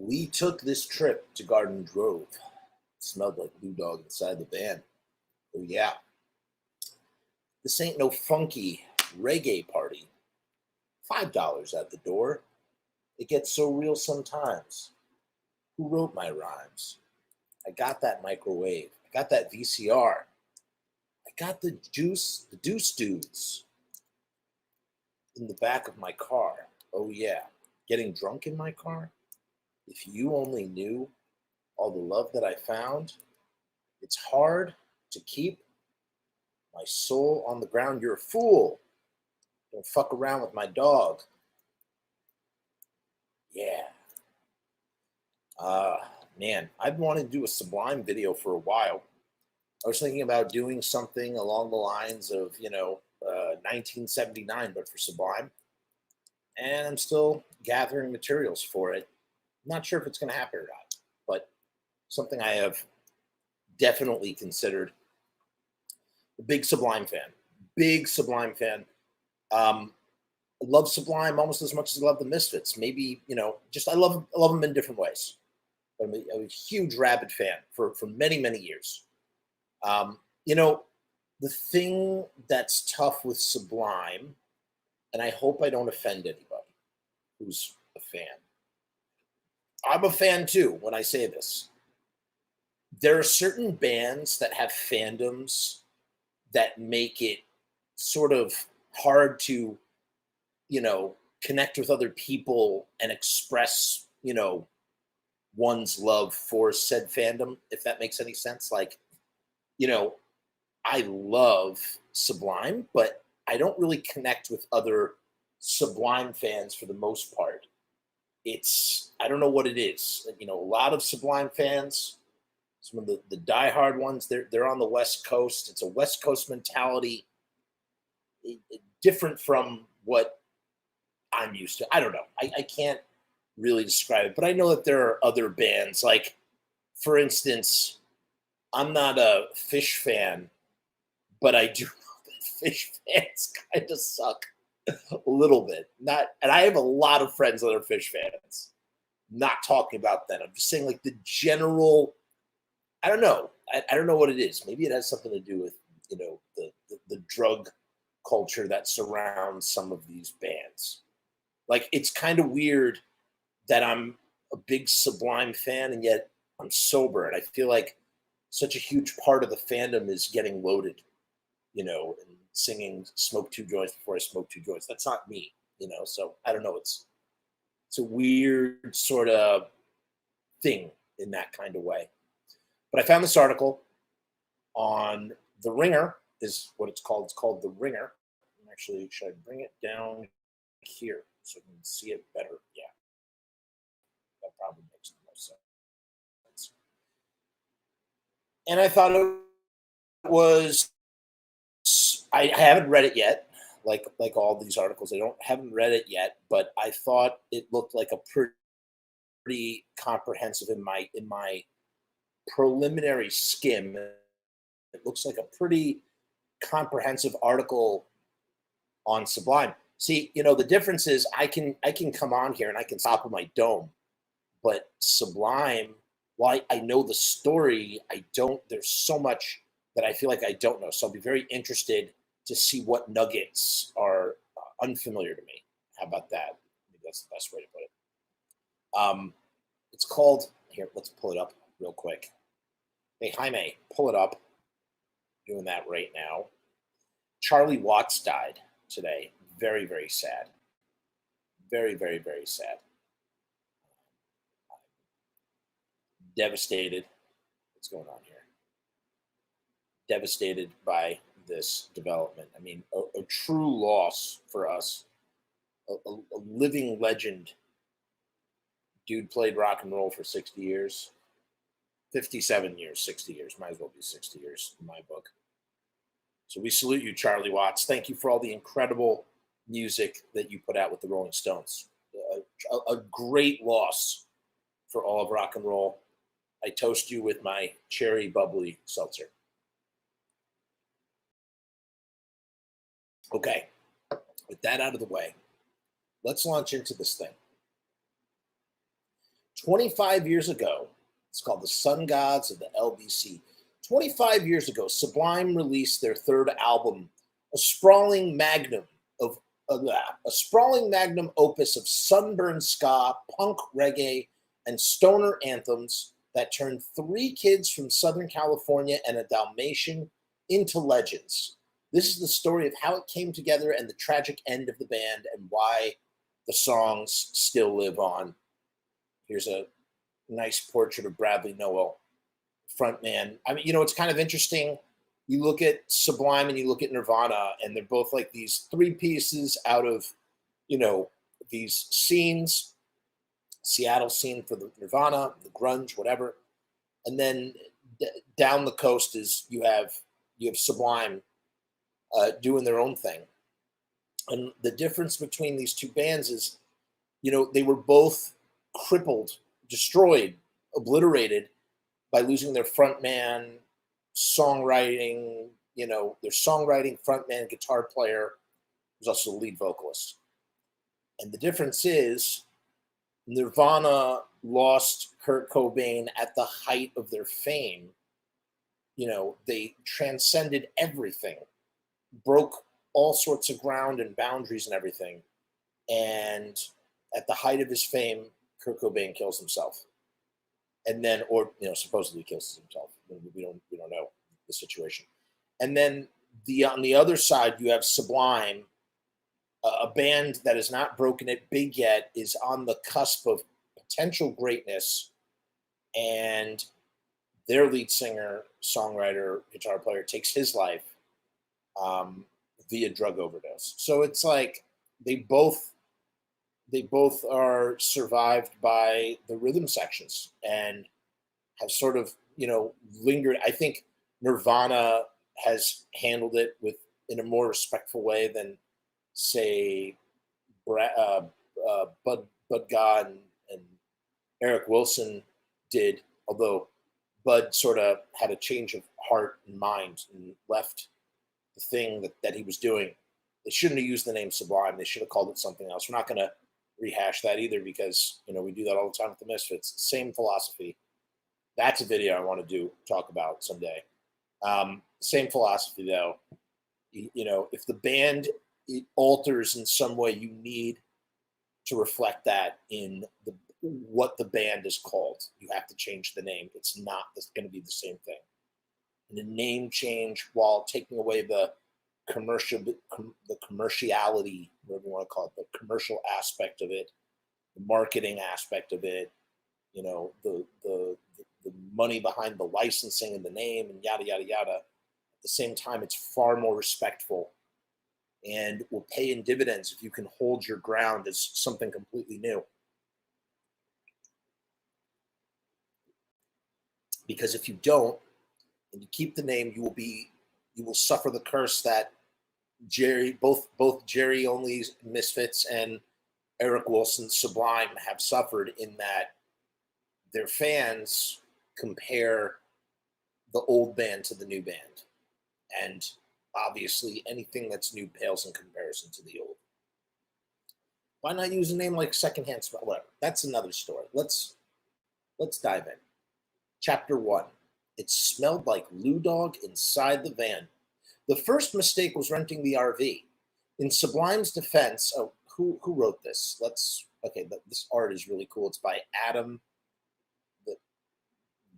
We took this trip to Garden Grove. It smelled like Blue Dog inside the van. Oh, yeah. This ain't no funky reggae party. $5 at the door. It gets so real sometimes. Who wrote my rhymes? I got that microwave. I got that VCR. I got the Deuce Dudes in the back of my car. Oh, yeah. Getting drunk in my car? If you only knew all the love that I found, it's hard to keep my soul on the ground. You're a fool. Don't fuck around with my dog. Yeah. Man, I've wanted to do a Sublime video for a while. I was thinking about doing something along the lines of, 1979, but for Sublime. And I'm still gathering materials for it. Not sure if it's going to happen or not, but something I have definitely considered. A big Sublime fan. Big Sublime fan. I love Sublime almost as much as I love the Misfits. Maybe, I love them in different ways. But I'm a huge Rabid fan for many, many years. The thing that's tough with Sublime, and I hope I don't offend anybody who's a fan. I'm a fan too when I say this. There are certain bands that have fandoms that make it sort of hard to, connect with other people and express, one's love for said fandom, if that makes any sense. Like, I love Sublime, but I don't really connect with other Sublime fans for the most part. I don't know what it is. A lot of Sublime fans, some of the diehard ones, they're on the West Coast. It's a West Coast mentality, different from what I'm used to. I don't know. I can't really describe it, but I know that there are other bands. Like, for instance, I'm not a Fish fan, but I do know that Fish fans kind of suck a little bit. And I have a lot of friends that are Fish fans. Not talking about that. I'm just saying, like, the general. I don't know. I don't know what it is. Maybe it has something to do with the drug culture that surrounds some of these bands. Like, it's kind of weird that I'm a big Sublime fan and yet I'm sober, and I feel like such a huge part of the fandom is getting loaded, and singing "Smoke Two Joints Before I Smoke Two Joints." That's not me, So I don't know. It's a weird sort of thing in that kind of way. But I found this article on The Ringer, is what it's called. It's called The Ringer. Actually, should I bring it down here so you can see it better? Yeah, that probably makes the most sense. And I thought it was, I haven't read it yet, like all these articles. Haven't read it yet, but I thought it looked like a pretty comprehensive in my preliminary skim. It looks like a pretty comprehensive article on Sublime. See, the difference is I can come on here and I can stop with my dome, but Sublime, while I know the story, there's so much that I feel like I don't know. So I'll be very interested to see what nuggets are unfamiliar to me. How about that? Maybe that's the best way to put it. It's called, here, let's pull it up real quick. Hey, Jaime, pull it up. Doing that right now. Charlie Watts died today. Very, very sad. Very, very, very sad. Devastated. What's going on here? Devastated by this development. I mean, a true loss for us. A living legend. Dude played rock and roll for 60 years. 57 years, 60 years. Might as well be 60 years in my book. So we salute you, Charlie Watts. Thank you for all the incredible music that you put out with the Rolling Stones. A great loss for all of rock and roll. I toast you with my cherry bubbly seltzer. Okay, with that out of the way, let's launch into this thing. 25 years ago, it's called The Sun Gods of the LBC. 25 years ago, Sublime released their third album, a sprawling magnum of a sprawling magnum opus of sunburned ska, punk reggae, and stoner anthems that turned three kids from Southern California and a Dalmatian into legends. This is the story of how it came together and the tragic end of the band and why the songs still live on. Here's a nice portrait of Bradley Nowell, frontman. I mean, it's kind of interesting. You look at Sublime and you look at Nirvana, and they're both like these three pieces out of, these scenes, Seattle scene for the Nirvana, the grunge, whatever. And then down the coast is you have Sublime doing their own thing. And the difference between these two bands is, they were both crippled, destroyed, obliterated by losing their frontman, songwriting, their songwriting, frontman, guitar player, who's also the lead vocalist. And the difference is Nirvana lost Kurt Cobain at the height of their fame. They transcended everything, broke all sorts of ground and boundaries and everything. And at the height of his fame, Kurt Cobain kills himself. And then, supposedly kills himself. We don't know the situation. And then on the other side, you have Sublime, a band that has not broken it big yet, is on the cusp of potential greatness, and their lead singer, songwriter, guitar player takes his life via drug overdose. So it's like they both are survived by the rhythm sections and have sort of, lingered. I think Nirvana has handled it in a more respectful way than, say, Bud Gaugh and Eric Wilson did, although Bud sort of had a change of heart and mind and left the thing that he was doing. They shouldn't have used the name Sublime. They should have called it something else. We're not going to rehash that either because, we do that all the time with the Misfits. Same philosophy. That's a video I want to talk about someday. Same philosophy, though. If the band alters in some way, you need to reflect that in what the band is called. You have to change the name. It's going to be the same thing. And a name change, while taking away the commerciality, whatever you want to call it, the commercial aspect of it, the marketing aspect of it, the money behind the licensing and the name and yada, yada, yada. At the same time, it's far more respectful and will pay in dividends if you can hold your ground as something completely new. Because if you don't, and you keep the name, you will suffer the curse that both Jerry Only's Misfits and Eric Wilson's Sublime have suffered, in that their fans compare the old band to the new band. And obviously anything that's new pales in comparison to the old. Why not use a name like Secondhand Smell? Whatever. That's another story. Let's dive in. Chapter 1. It smelled like Lou Dog inside the van. The first mistake was renting the RV. In Sublime's defense, who wrote this? This art is really cool. It's by Adam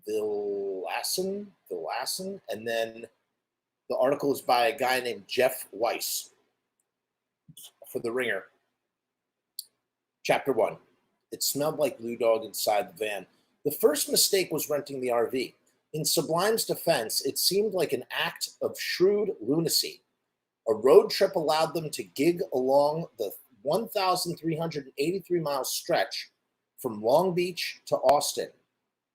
Villassen, and then the article is by a guy named Jeff Weiss for The Ringer. Chapter 1. It smelled like Lou Dog inside the van. The first mistake was renting the RV. In Sublime's defense, it seemed like an act of shrewd lunacy. A road trip allowed them to gig along the 1,383-mile stretch from Long Beach to Austin.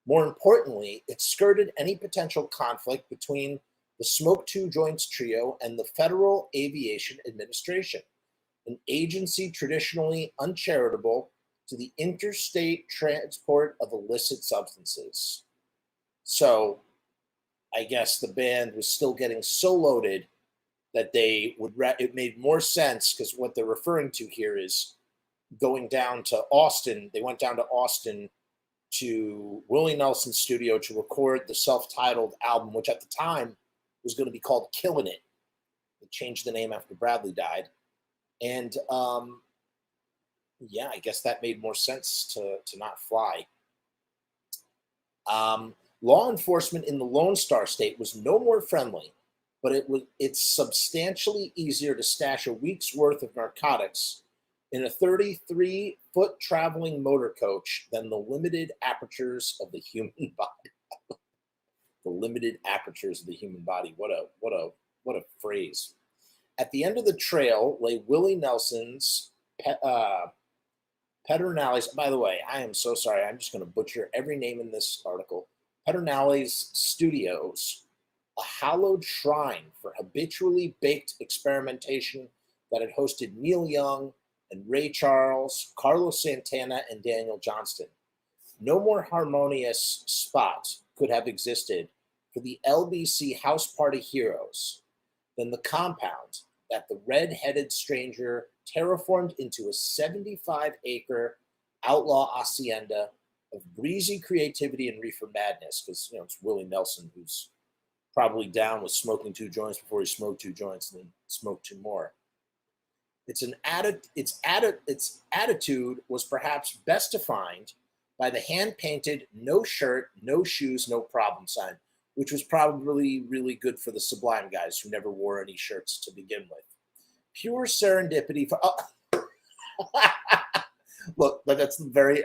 More importantly, it skirted any potential conflict between the Smoke Two Joints trio and the Federal Aviation Administration, an agency traditionally uncharitable to the interstate transport of illicit substances. So I guess the band was still getting so loaded that it made more sense, because what they're referring to here is going down to Austin. They went down to Austin to Willie Nelson's studio to record the self-titled album, which at the time was going to be called Killin' It. They changed the name after Bradley died. And yeah, I guess that made more sense to not fly. Law enforcement in the Lone Star State was no more friendly, but it's substantially easier to stash a week's worth of narcotics in a 33-foot traveling motor coach than the limited apertures of the human body. The limited apertures of the human body. What a phrase. At the end of the trail lay Willie Nelson's Pedernales. By the way, I am so sorry. I'm just going to butcher every name in this article. Pedernales Studios, a hallowed shrine for habitually baked experimentation that had hosted Neil Young and Ray Charles, Carlos Santana, and Daniel Johnston. No more harmonious spot could have existed for the LBC house party heroes than the compound that the red-headed stranger terraformed into a 75-acre outlaw hacienda of breezy creativity and reefer madness, because it's Willie Nelson, who's probably down with smoking 2 joints before he smoked 2 joints and then smoked 2 more. Its attitude was perhaps best defined by the hand-painted "no shirt, no shoes, no problem" sign, which was probably really good for the Sublime guys who never wore any shirts to begin with. Pure serendipity for... Look, but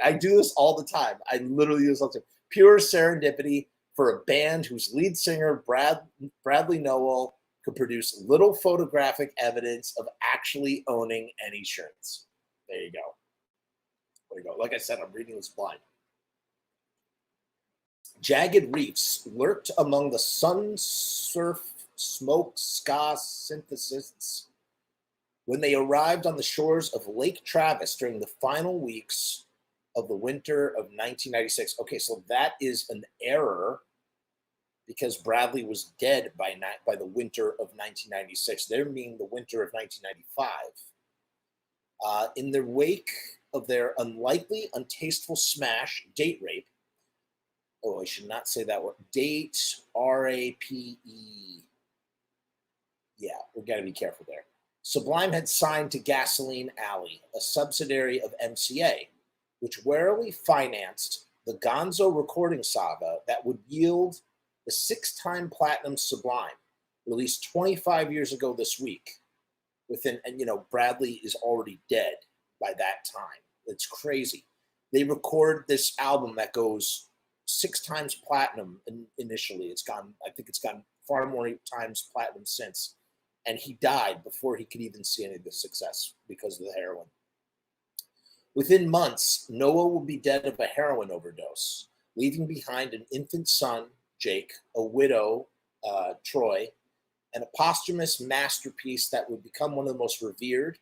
I do this all the time. I literally do this all the time. Pure serendipity for a band whose lead singer, Bradley Nowell, could produce little photographic evidence of actually owning any shirts. There you go. There you go. Like I said, I'm reading this blind. Jagged reefs lurked among the sun surf smoke ska synthesists when they arrived on the shores of Lake Travis during the final weeks of the winter of 1996. Okay, so that is an error because Bradley was dead by the winter of 1996. They're meaning the winter of 1995. In the wake of their unlikely, untasteful smash, Date Rape, oh, I should not say that word, Date, R-A-P-E. Yeah, we've got to be careful there. Sublime had signed to Gasoline Alley, a subsidiary of MCA, which warily financed the Gonzo recording saga that would yield the 6-time platinum Sublime, released 25 years ago this week. Bradley is already dead by that time. It's crazy. They record this album that goes 6 times platinum initially. I think it's gone far more times platinum since. And he died before he could even see any of the success because of the heroin. Within months, Noah will be dead of a heroin overdose, leaving behind an infant son, Jake, a widow, Troy, and a posthumous masterpiece that would become one of the most revered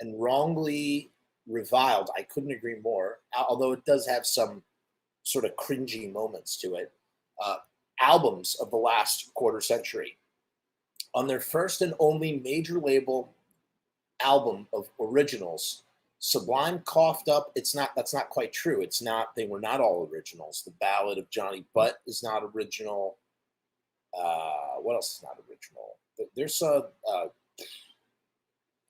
and wrongly reviled. I couldn't agree more, although it does have some sort of cringy moments to it. Albums of the last quarter century. On their first and only major label album of originals, Sublime coughed up. That's not quite true. They were not all originals. The Ballad of Johnny Butt is not original. What else is not original? There's I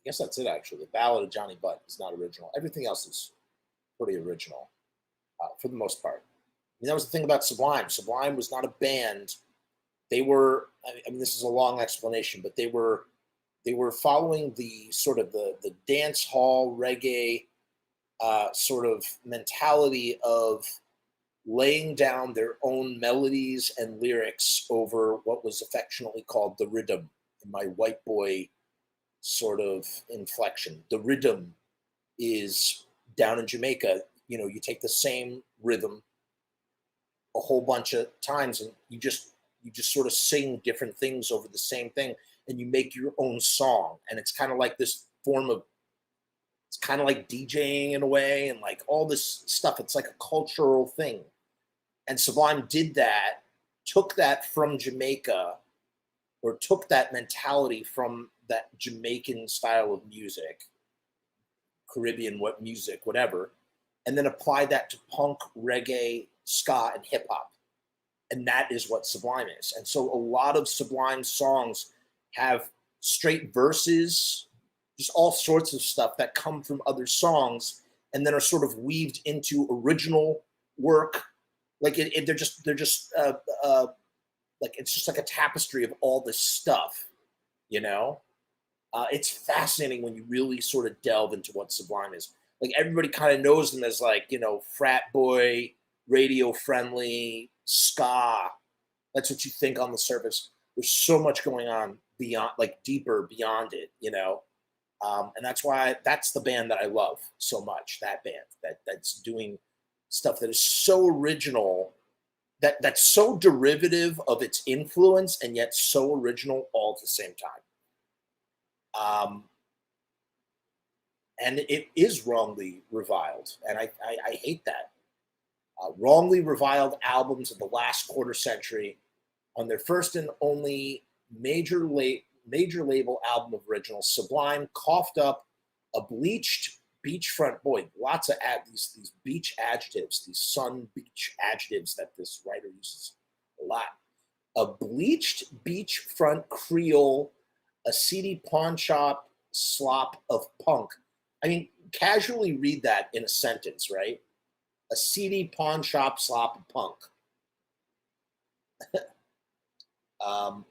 guess that's it actually. The Ballad of Johnny Butt is not original. Everything else is pretty original, for the most part. That was the thing about Sublime. Sublime was not a band. They were, this is a long explanation, but they were following the sort of the dance hall reggae sort of mentality of laying down their own melodies and lyrics over what was affectionately called the rhythm, in my white boy sort of inflection. The rhythm is down in Jamaica. You take the same rhythm a whole bunch of times and you just sort of sing different things over the same thing and you make your own song. And it's kind of like this form of, it's kind of like DJing in a way and like all this stuff. It's like a cultural thing. And Sublime did that, took that from Jamaica, or took that mentality from that Jamaican style of music, Caribbean music, whatever, and then apply that to punk, reggae, ska, and hip hop. And that is what Sublime is. And so a lot of Sublime songs have straight verses, just all sorts of stuff that come from other songs and then are sort of weaved into original work. Like they're just like, it's just like a tapestry of all this stuff, you know? It's fascinating when you really sort of delve into what Sublime is. Like, everybody kind of knows them as, like, you know, frat boy, radio friendly, ska. That's what you think on the surface. There's so much going on beyond, like, deeper beyond it, you know? And that's the band that I love so much, that band that's doing stuff that is so original, that's so derivative of its influence and yet so original all at the same time. And it is wrongly reviled, and I hate that. Wrongly reviled albums of the last quarter century on their first and only major label album of originals. Sublime coughed up a bleached beachfront, boy, lots of these beach adjectives, these sun beach adjectives that this writer uses a lot. A bleached beachfront Creole, a seedy pawn shop slop of punk. I mean, casually read that in a sentence, right? A seedy pawn shop slop of punk.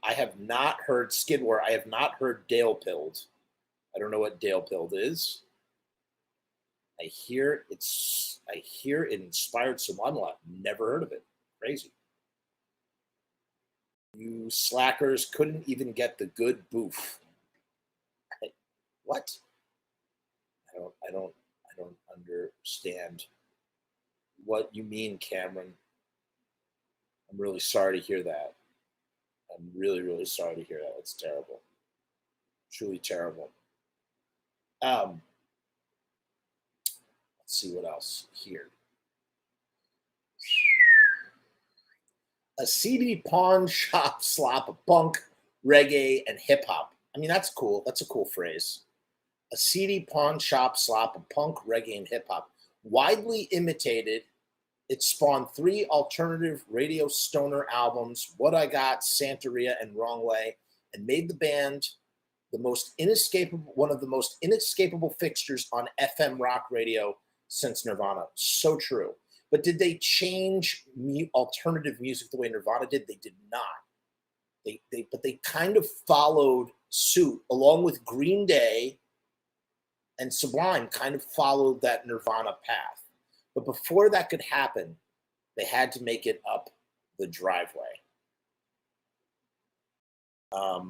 I have not heard Skidwar. I have not heard Dale Pilled. I don't know what Dale Pilled is. I hear it inspired Sublime a lot. Never heard of it. Crazy. You slackers couldn't even get the good boof. What? I don't understand what you mean, Cameron. I'm really sorry to hear that. I'm really, really sorry to hear that. It's terrible. Truly terrible. Let's see what else here. A seedy pawn shop slop of punk, reggae, and hip hop. I mean, that's cool. That's a cool phrase. A seedy pawn shop slop of punk, reggae, and hip hop. Widely imitated, it spawned 3 alternative radio stoner albums, What I Got, Santeria, and Wrong Way, and made the band one of the most inescapable fixtures on FM rock radio since Nirvana. So true. But did they change alternative music the way Nirvana did? They did not. But they kind of followed suit, along with Green Day and Sublime kind of followed that Nirvana path. But before that could happen, they had to make it up the driveway. I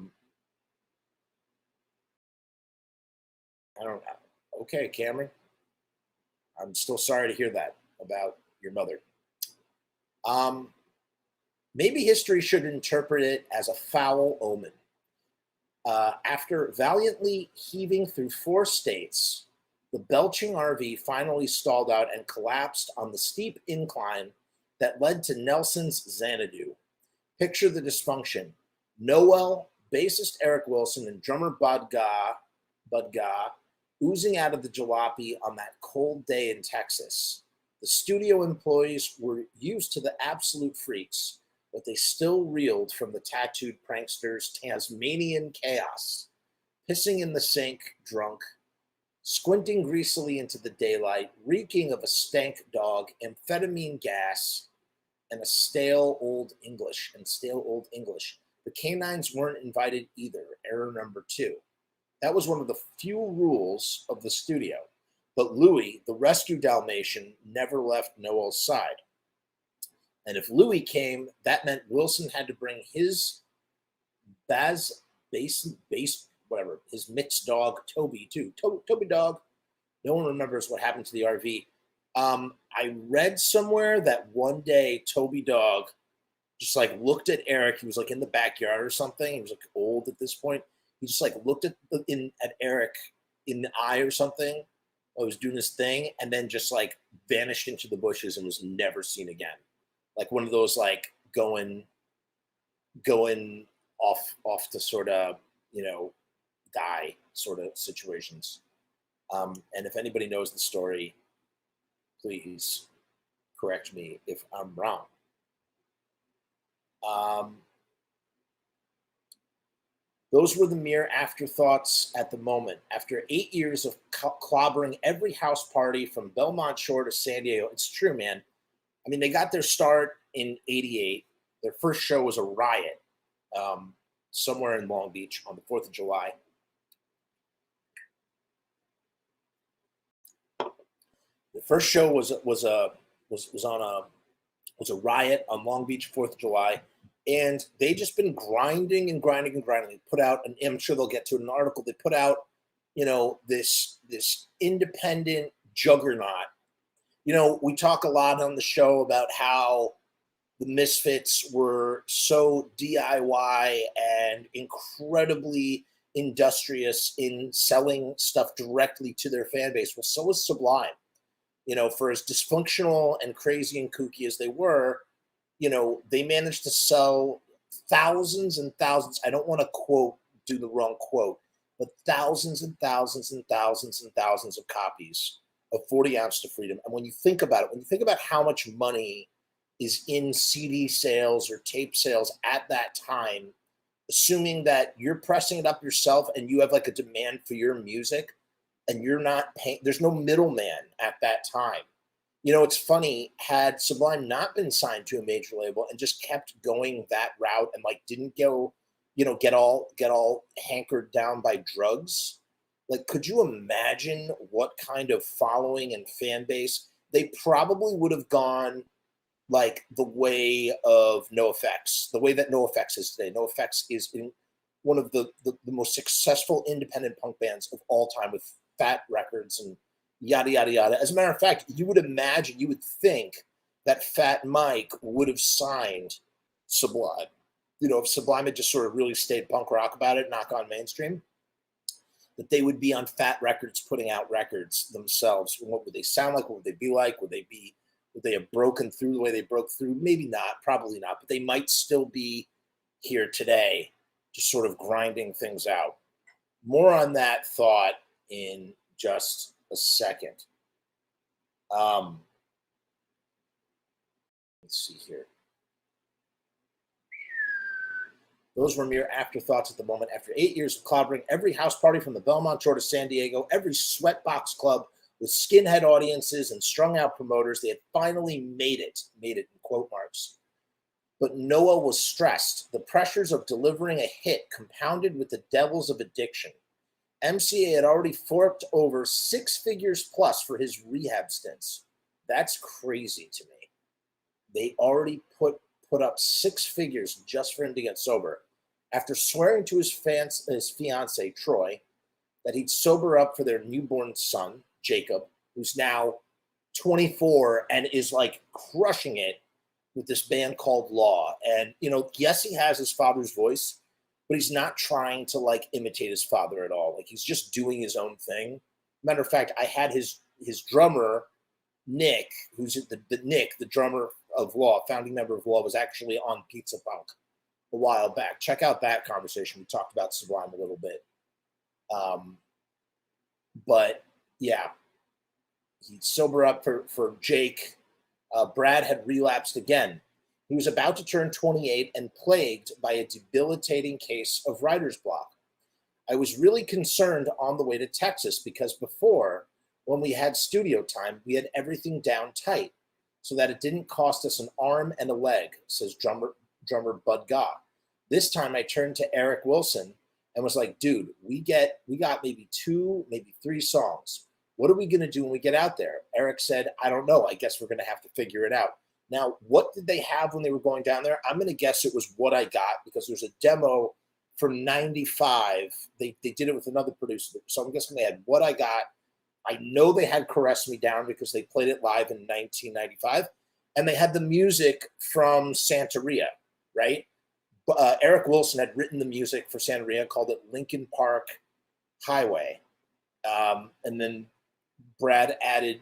don't know. Okay, Cameron. I'm still sorry to hear that about your mother. Maybe history should interpret it as a foul omen. After valiantly heaving through 4 states, the belching RV finally stalled out and collapsed on the steep incline that led to Nelson's Xanadu. Picture the dysfunction. Nowell, bassist Eric Wilson, and drummer Bud Gaugh oozing out of the jalopy on that cold day in Texas. The studio employees were used to the absolute freaks, but they still reeled from the tattooed prankster's Tasmanian chaos, pissing in the sink, drunk, squinting greasily into the daylight, reeking of a stank dog, amphetamine gas, and stale old English. The canines weren't invited either, error number 2. That was one of the few rules of the studio. But Louis, the rescue Dalmatian, never left Nowell's side. And if Louis came, that meant Wilson had to bring his his mixed dog, Toby, too. Toby dog. No one remembers what happened to the RV. I read somewhere that one day Toby dog just like looked at Eric. He was like in the backyard or something. He was like old at this point. He just like looked at Eric in the eye or something. While he was doing his thing, and then just like vanished into the bushes and was never seen again. Like one of those like going off to sort of, you know, die sort of situations. And if anybody knows the story, Please correct me if I'm wrong. Um, those were the mere afterthoughts at the moment. After 8 years of clobbering every house party from Belmont Shore to San Diego, it's true, man. I mean, they got their start in '88. Their first show was a riot somewhere in Long Beach on the 4th of July. The first show was a riot on Long Beach 4th of July, and they just been grinding and grinding and grinding. They put out, and I'm sure they'll get to it in an article. They put out, this independent juggernaut. We talk a lot on the show about how the Misfits were so DIY and incredibly industrious in selling stuff directly to their fan base. Well, so was Sublime. For as dysfunctional and crazy and kooky as they were, they managed to sell thousands and thousands. I don't want to do the wrong quote, but thousands and thousands and thousands and thousands of copies of 40 Ounce to Freedom. And when you think about it, when you think about how much money is in CD sales or tape sales at that time, assuming that you're pressing it up yourself and you have like a demand for your music and you're not paying, there's no middleman at that time. It's funny, had Sublime not been signed to a major label and just kept going that route and like didn't go, get all hankered down by drugs, like, could you imagine what kind of following and fan base? They probably would have gone like the way of NoFX, the way that NoFX is today. NoFX is in one of the most successful independent punk bands of all time with Fat Records and yada, yada, yada. As a matter of fact, you would think that Fat Mike would have signed Sublime. If Sublime had just sort of really stayed punk rock about it, not gone mainstream, that they would be on Fat Records putting out records themselves. What would they sound like? What would they be like? Would they have broken through the way they broke through? Maybe not, probably not, but they might still be here today, just sort of grinding things out. More on that thought in just a second. Let's see here. Those were mere afterthoughts at the moment. After 8 years of clobbering every house party from the Belmont Shore to San Diego, every sweatbox club with skinhead audiences and strung out promoters, they had finally made it in quote marks. But Nowell was stressed. The pressures of delivering a hit compounded with the devils of addiction. MCA had already forked over 6 figures plus for his rehab stints. That's crazy to me. They already put up 6 figures just for him to get sober. After swearing to his fiance, Troy, that he'd sober up for their newborn son, Jacob, who's now 24 and is like crushing it with this band called Law. And, yes, he has his father's voice, but he's not trying to like imitate his father at all. Like, he's just doing his own thing. Matter of fact, I had his drummer, Nick, who's the drummer of Law, founding member of Law, was actually on Pizza Punk a while back. Check out that conversation. We talked about Sublime a little bit. But yeah, he'd sober up for Jake. Brad had relapsed again. He was about to turn 28 and plagued by a debilitating case of writer's block. I was really concerned on the way to Texas because before, when we had studio time, we had everything down tight so that it didn't cost us an arm and a leg, says drummer Bud Gaugh. This time I turned to Eric Wilson and was like, dude, we got maybe 2, maybe 3 songs. What are we going to do when we get out there? Eric said, I don't know. I guess we're going to have to figure it out. Now, what did they have when they were going down there? I'm going to guess it was What I Got, because there's a demo from 95. They did it with another producer. So I'm guessing they had What I Got. I know they had Caress Me Down because they played it live in 1995. And they had the music from Santeria, right? Eric Wilson had written the music for Santeria, called it Lincoln Park Highway. And then Brad added,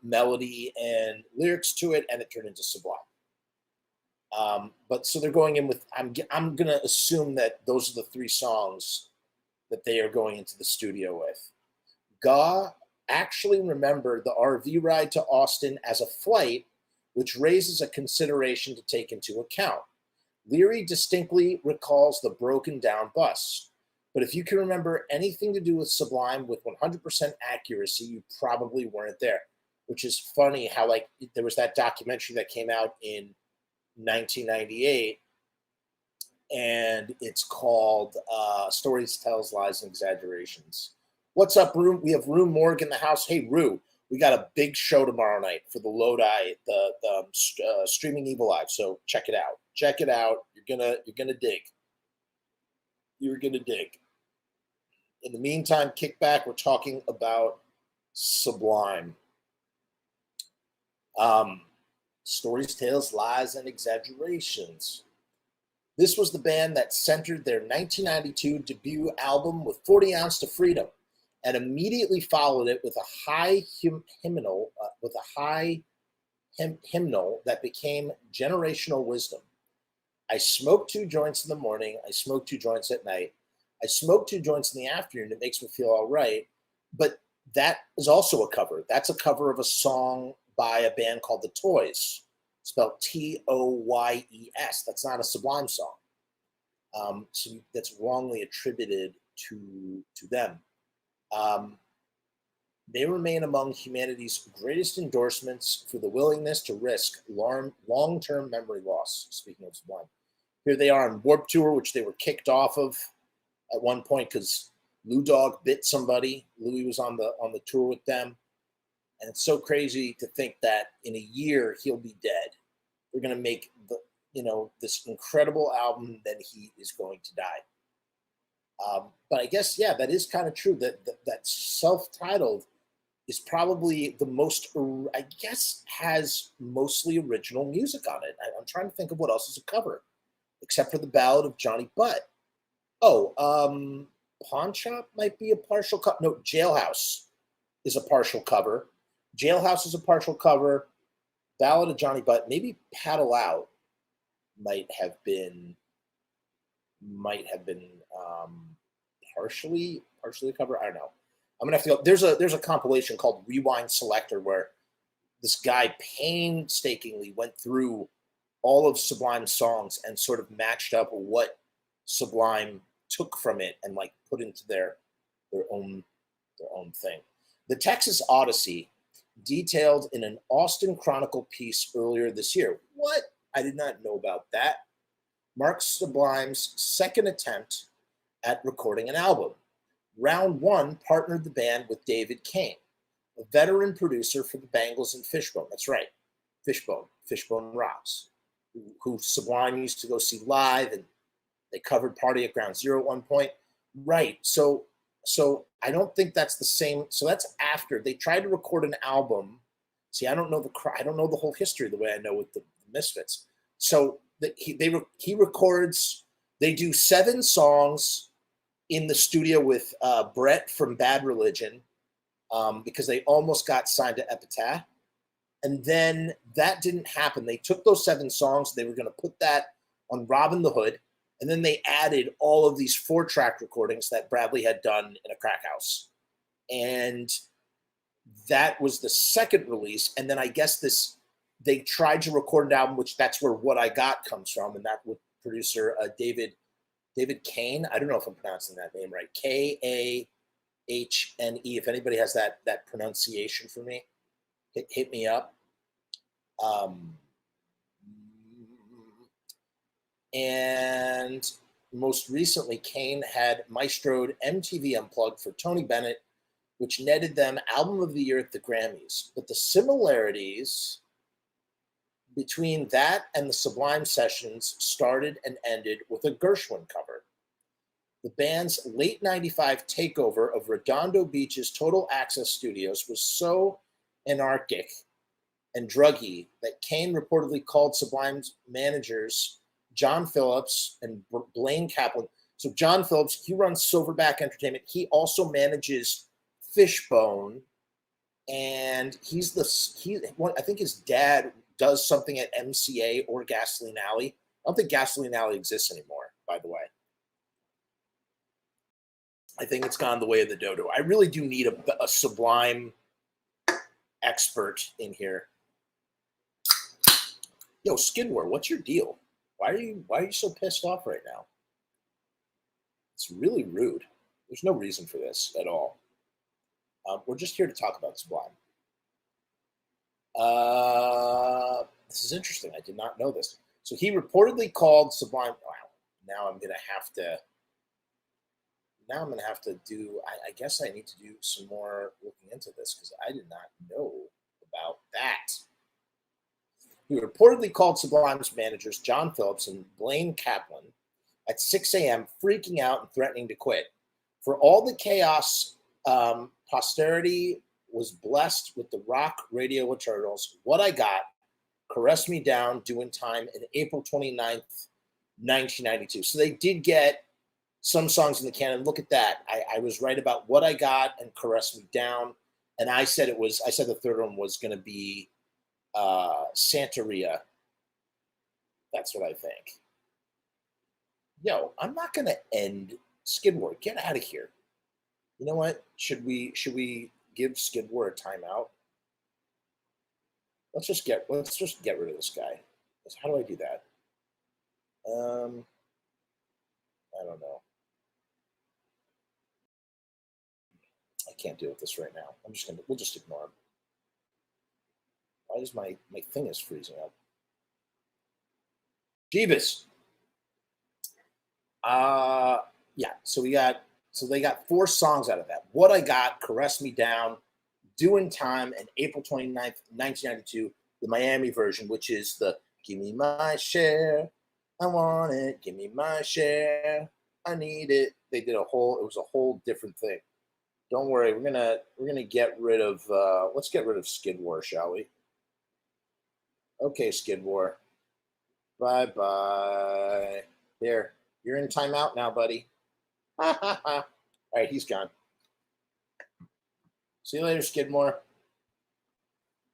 melody and lyrics to it, and it turned into Sublime. But so they're going in with, I'm going to assume that those are the 3 songs that they are going into the studio with. Gaugh actually remember the RV ride to Austin as a flight, which raises a consideration to take into account. Leary distinctly recalls the broken down bus. But if you can remember anything to do with Sublime with 100% accuracy, you probably weren't there. Which is funny how, like, there was that documentary that came out in 1998, and it's called Stories, Tells, Lies, and Exaggerations. What's up, Rue? We have Rue Morg in the house. Hey, Rue, we got a big show tomorrow night for the Lodi, the streaming Evil Live. So check it out. Check it out. You're gonna dig. You're gonna dig. In the meantime, kick back. We're talking about Sublime. Stories, Tales, Lies, and Exaggerations. This was the band that centered their 1992 debut album with 40 Ounce to Freedom, and immediately followed it with a high hymnal, that became Generational Wisdom. I smoke 2 joints in the morning. I smoke 2 joints at night. I smoke 2 joints in the afternoon. It makes me feel all right. But that is also a cover. That's a cover of a song by a band called The Toys, spelled Toyes. That's not a Sublime song. So that's wrongly attributed to them. They remain among humanity's greatest endorsements for the willingness to risk long-term memory loss, speaking of Sublime. Here they are on Warped Tour, which they were kicked off of at one point because Lou Dog bit somebody. Louis was on the tour with them. And it's so crazy to think that in a year he'll be dead. They're going to make this incredible album, then he is going to die. But I guess, yeah, that is kind of true. That self-titled is probably the most, I guess, has mostly original music on it. I'm trying to think of what else is a cover, except for the Ballad of Johnny Butt. Oh, Pawn Shop might be a partial cover. No, Jailhouse is a partial cover. Jailhouse is a partial cover. Ballad of Johnny Butt, maybe Paddle Out might have been partially a cover. I don't know. I'm gonna have to go. There's a compilation called Rewind Selector where this guy painstakingly went through all of Sublime's songs and sort of matched up what Sublime took from it and like put into their own thing. The Texas Odyssey, detailed in an Austin Chronicle piece earlier this year. What? I did not know about that. Marks Sublime's second attempt at recording an album. Round 1 partnered the band with David Kane, a veteran producer for the Bangles and Fishbone. That's right, Fishbone rocks, who Sublime used to go see live, and they covered Party at Ground Zero at one point. Right, so I don't think that's the same. So that's after they tried to record an album. See, I don't know the whole history the way I know with the Misfits. So he records. They do 7 songs in the studio with Brett from Bad Religion because they almost got signed to Epitaph, and then that didn't happen. They took those 7 songs. They were going to put that on Robin the Hood. And then they added all of these 4-track recordings that Bradley had done in a crack house. And that was the second release. And then I guess they tried to record an album, which that's where What I Got comes from. And that with producer David Kane. I don't know if I'm pronouncing that name right. Kahne. If anybody has that pronunciation for me, hit me up. And most recently, Kane had maestroed MTV Unplugged for Tony Bennett, which netted them Album of the Year at the Grammys. But the similarities between that and the Sublime sessions started and ended with a Gershwin cover. The band's late 95 takeover of Redondo Beach's Total Access Studios was so anarchic and druggy that Kane reportedly called Sublime's managers John Phillips and Blaine Kaplan. So John Phillips, he runs Silverback Entertainment. He also manages Fishbone, and I think his dad does something at MCA or Gasoline Alley. I don't think Gasoline Alley exists anymore, by the way. I think it's gone the way of the dodo. I really do need a Sublime expert in here. Yo, Skidmore, what's your deal? Why are you so pissed off right now? It's really rude. There's no reason for this at all. We're just here to talk about Sublime. This is interesting. I did not know this. So he reportedly called Sublime. Wow. Now I'm gonna have to do. I guess I need to do some more looking into this because I did not know about that. He reportedly called Sublime's managers John Phillips and Blaine Kaplan at 6 a.m., freaking out and threatening to quit. For all the chaos, posterity was blessed with the rock radio eternals. What I Got, Caress Me Down, Doin Time, in April 29th, 1992. So they did get some songs in the canon. Look at that. I was right about What I Got and Caress Me Down. And I said the third one was going to be Santeria. That's what I think. Yo, I'm not going to end Skidmore. Get out of here. You know what? Should we give Skidmore a timeout? Let's just get rid of this guy. How do I do that? I don't know. I can't deal with this right now. We'll just ignore him. Why is my thing is freezing up? Jeebus. Yeah. So they got 4 songs out of that. What I Got, Caress Me Down, Doin Time, and April 29th, 1992, the Miami version, which is the Give Me My Share, I Want It, Give Me My Share, I Need It. They did it was a whole different thing. Don't worry, we're gonna get rid of let's get rid of Skidmore, shall we? Okay, Skidmore. Bye-bye. There. You're in timeout now, buddy. All right, he's gone. See you later, Skidmore.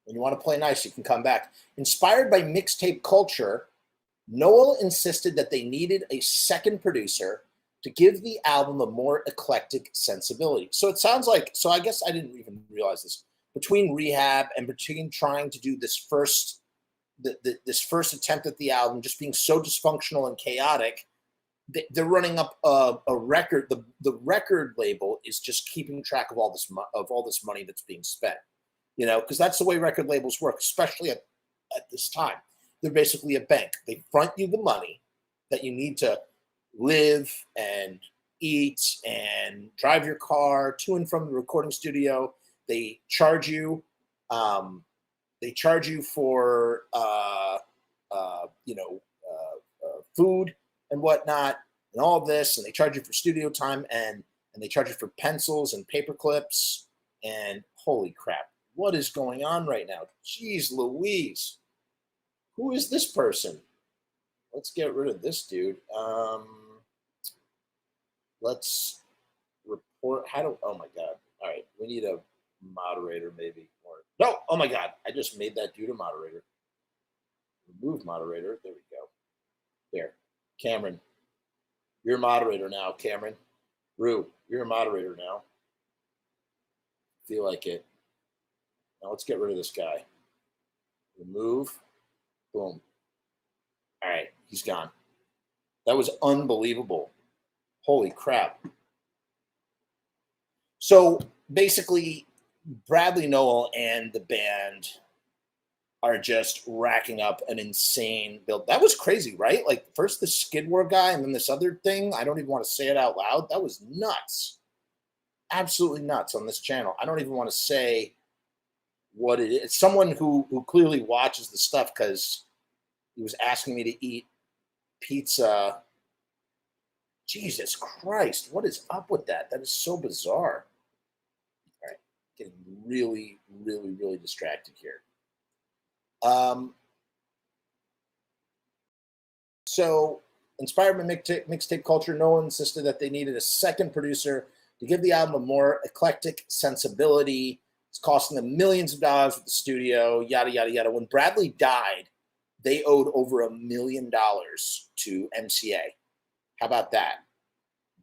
When you want to play nice, you can come back. Inspired by mixtape culture, Nowell insisted that they needed a second producer to give the album a more eclectic sensibility. So it sounds like, so I guess I didn't even realize this, between Rehab and between trying to do this first attempt at the album just being so dysfunctional and chaotic, they're running up a record. The record label is just keeping track of all this money that's being spent, because that's the way record labels work, especially at this time. They're basically a bank. They front you the money that you need to live and eat and drive your car to and from the recording studio. They charge you. They charge you for food and whatnot and all of this, and they charge you for studio time, and they charge you for pencils and paper clips, and holy crap, what is going on right now? Jeez Louise. Who is this person? Let's get rid of this dude. Let's report. Oh my God. All right. We need a moderator maybe. No. Oh my God. I just made that dude a moderator. Remove moderator. There we go. There. Cameron. You're a moderator now, Cameron. Rue, you're a moderator now. Feel like it. Now let's get rid of this guy. Remove. Boom. All right, he's gone. That was unbelievable. Holy crap. So basically, Bradley Nowell and the band are just racking up an insane build. That was crazy, right? Like first the Skidmore guy and then this other thing. I don't even want to say it out loud. That was nuts. Absolutely nuts on this channel. I don't even want to say what it is. Someone who clearly watches the stuff because he was asking me to eat pizza. Jesus Christ, what is up with that? That is so bizarre. All right, getting really, really, really distracted here. So, inspired by mixtape culture, Nowell insisted that they needed a second producer to give the album a more eclectic sensibility. It's costing them millions of dollars with the studio, yada, yada, yada. When Bradley died, they owed over $1 million to MCA. How about that?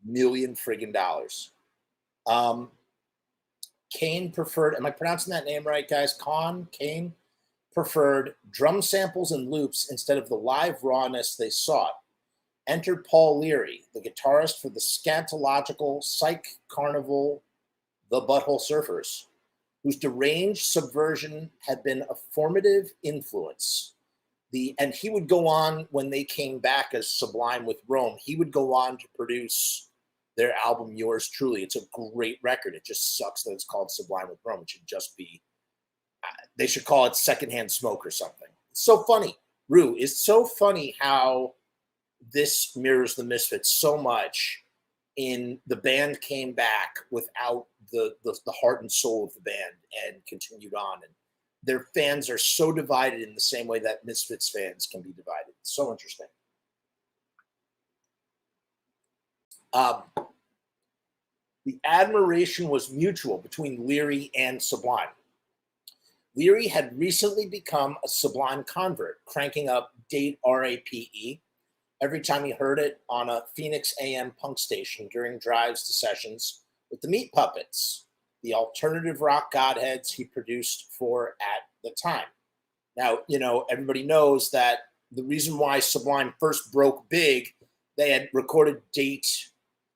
$1 million friggin' dollars. Kane preferred, am I pronouncing that name right, guys? Kane preferred drum samples and loops instead of the live rawness they sought. Entered Paul Leary, the guitarist for the scatological psych carnival, the Butthole Surfers, whose deranged subversion had been a formative influence. And he would go on, when they came back as Sublime with Rome, he would go on to produce their album Yours Truly. It's a great record. It just sucks that it's called Sublime with Rome. It should just be, they should call it Secondhand Smoke or something. It's so funny. Rue, it's so funny how this mirrors the Misfits so much. In the band came back without the heart and soul of the band and continued on. And their fans are so divided in the same way that Misfits fans can be divided. It's so interesting. The admiration was mutual between Leary and Sublime. Leary had recently become a Sublime convert, cranking up Date RAPE every time he heard it on a Phoenix AM punk station during drives to sessions with the Meat Puppets, the alternative rock godheads he produced for at the time. Now, everybody knows that the reason why Sublime first broke big, they had recorded Date,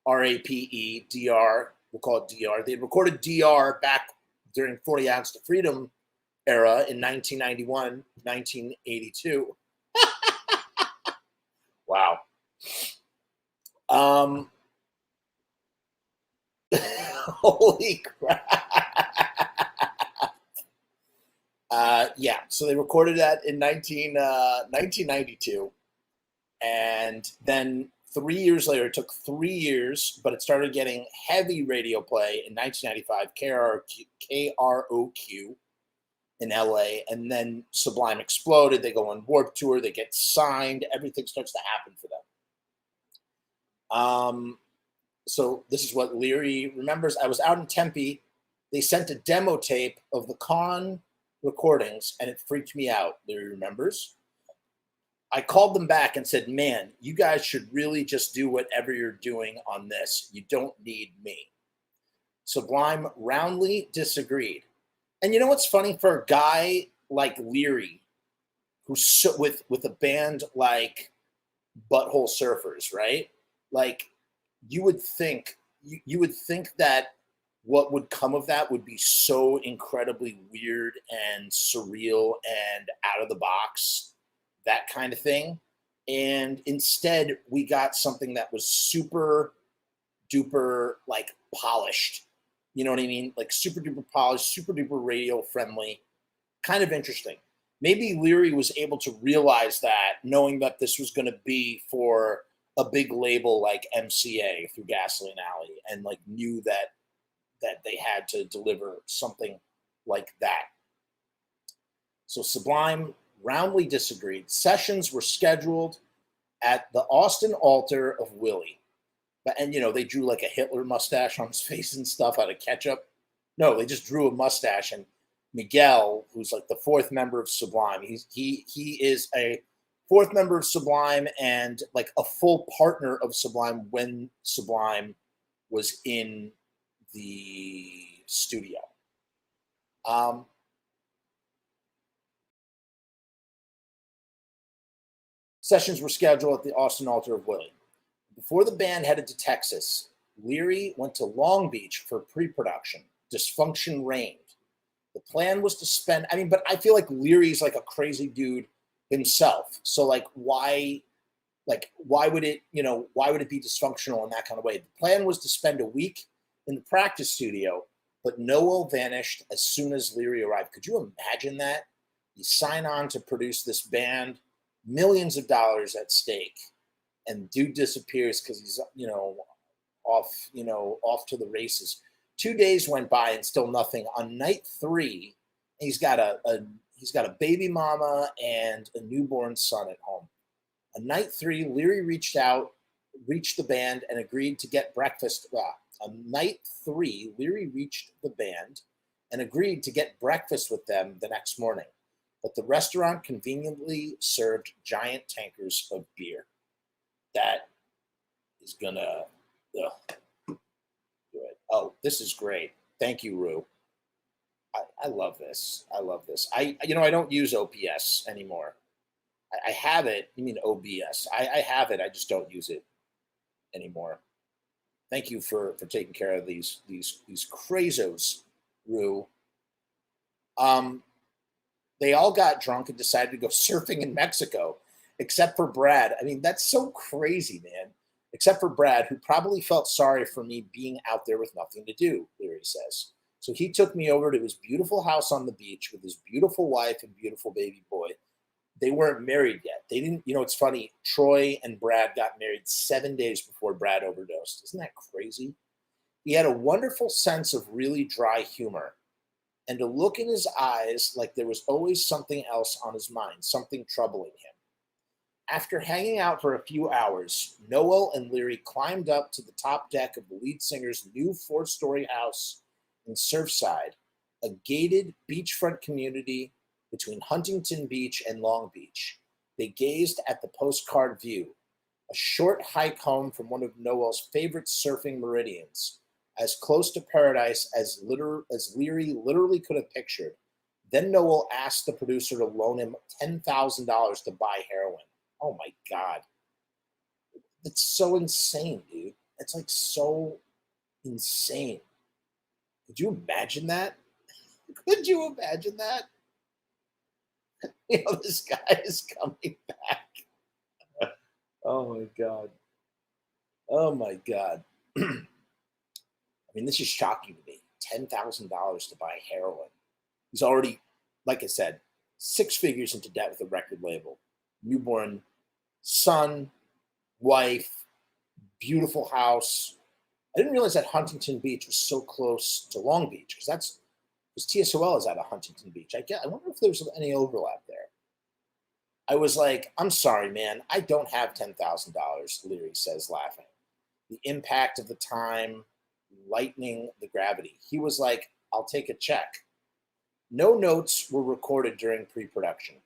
RAPE, DR, we'll call it DR. They had recorded DR back during 40 Ounce to Freedom era in 1991, 1982. Wow. Holy crap. Yeah, so they recorded that in 1992. And then 3 years later, it took 3 years, but it started getting heavy radio play in 1995, KROQ in LA. And then Sublime exploded. They go on Warped Tour. They get signed. Everything starts to happen for them. So this is what Leary remembers. I was out in Tempe. They sent a demo tape of the Con recordings, and it freaked me out, Leary remembers. I called them back and said, man, you guys should really just do whatever you're doing on this. You don't need me. Sublime roundly disagreed. And you know what's funny? For a guy like Leary, who's so, with a band like Butthole Surfers, right? Like, you would think that what would come of that would be so incredibly weird and surreal and out of the box, that kind of thing. And instead, we got something that was super duper like polished. You know what I mean? Like super duper polished, super duper radio friendly, kind of interesting. Maybe Leary was able to realize that, knowing that this was going to be for a big label like MCA through Gasoline Alley, and like knew that they had to deliver something like that. So Sublime roundly disagreed. Sessions were scheduled at the Austin Altar of Willie. And, they drew like a Hitler mustache on his face and stuff out of ketchup. No, they just drew a mustache. And Miguel, who's like the fourth member of Sublime, he is a fourth member of Sublime and like a full partner of Sublime when Sublime was in the studio. Sessions were scheduled at the Austin Altar of Willie. Before the band headed to Texas, Leary went to Long Beach for pre-production. Dysfunction reigned. The plan was to spend, but I feel like Leary's like a crazy dude himself. So why would it be dysfunctional in that kind of way? The plan was to spend a week in the practice studio, but Nowell vanished as soon as Leary arrived. Could you imagine that? You sign on to produce this band, millions of dollars at stake, and dude disappears because he's off to the races. 2 days went by and still nothing. On night 3, he's got a baby mama and a newborn son at home. On night 3, Leary reached the band and agreed to get breakfast. On night 3, Leary reached the band and agreed to get breakfast with them the next morning. But the restaurant conveniently served giant tankers of beer. That is gonna do it. Oh, this is great. Thank you, Rue. I love this. I love this. I don't use OPS anymore. I have it. You mean OBS? I have it. I just don't use it anymore. Thank you for taking care of these crazos, Rue. They all got drunk and decided to go surfing in Mexico, except for Brad. I mean, that's so crazy, man. Except for Brad, who probably felt sorry for me being out there with nothing to do, Leary says. So he took me over to his beautiful house on the beach with his beautiful wife and beautiful baby boy. They weren't married yet. They didn't, it's funny. Troy and Brad got married 7 days before Brad overdosed. Isn't that crazy? He had a wonderful sense of really dry humor and a look in his eyes like there was always something else on his mind, something troubling him. After hanging out for a few hours, Nowell and Leary climbed up to the top deck of the lead singer's new 4-story house in Surfside, a gated beachfront community between Huntington Beach and Long Beach. They gazed at the postcard view, a short hike home from one of Nowell's favorite surfing meridians, as close to paradise as Leary literally could have pictured. Then Nowell asked the producer to loan him $10,000 to buy heroin. Oh my God. It's so insane, dude. It's like so insane. Could you imagine that? Could you imagine that? This guy is coming back. Oh my God. Oh my God. I mean, this is shocking to me. $10,000 to buy heroin. He's already, like I said, 6 figures into debt with a record label. Newborn son, wife, beautiful house. I didn't realize that Huntington Beach was so close to Long Beach because TSOL is out of Huntington Beach. I wonder if there's any overlap there. I was like, I'm sorry, man. I don't have $10,000, Leary says, laughing. The impact of the time lightening the gravity. He was like, I'll take a check. No notes were recorded during pre-production,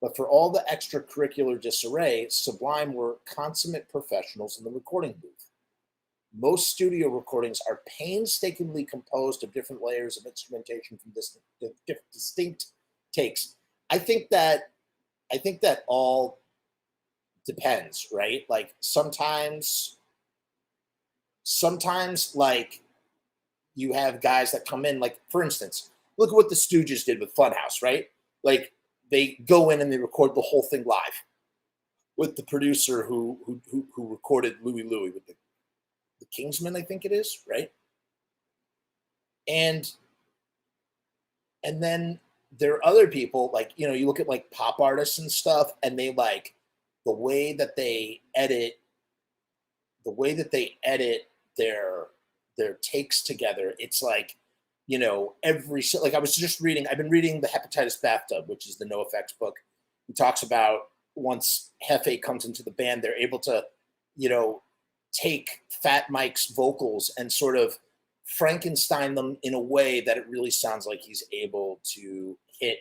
but for all the extracurricular disarray, Sublime were consummate professionals in the recording booth. Most studio recordings are painstakingly composed of different layers of instrumentation from distinct takes. I think that all depends, right? Like sometimes like you have guys that come in, like for instance, look at what the Stooges did with Funhouse, right? Like they go in and they record the whole thing live with the producer who recorded Louie with the Kingsman, I think it is, right? And then there are other people, like, you look at like pop artists and stuff, and they like the way that they edit their takes together. It's like, like I've been reading The Hepatitis Bathtub, which is the NoFX book. He talks about once Hefe comes into the band, they're able to, take Fat Mike's vocals and sort of Frankenstein them in a way that it really sounds like he's able to hit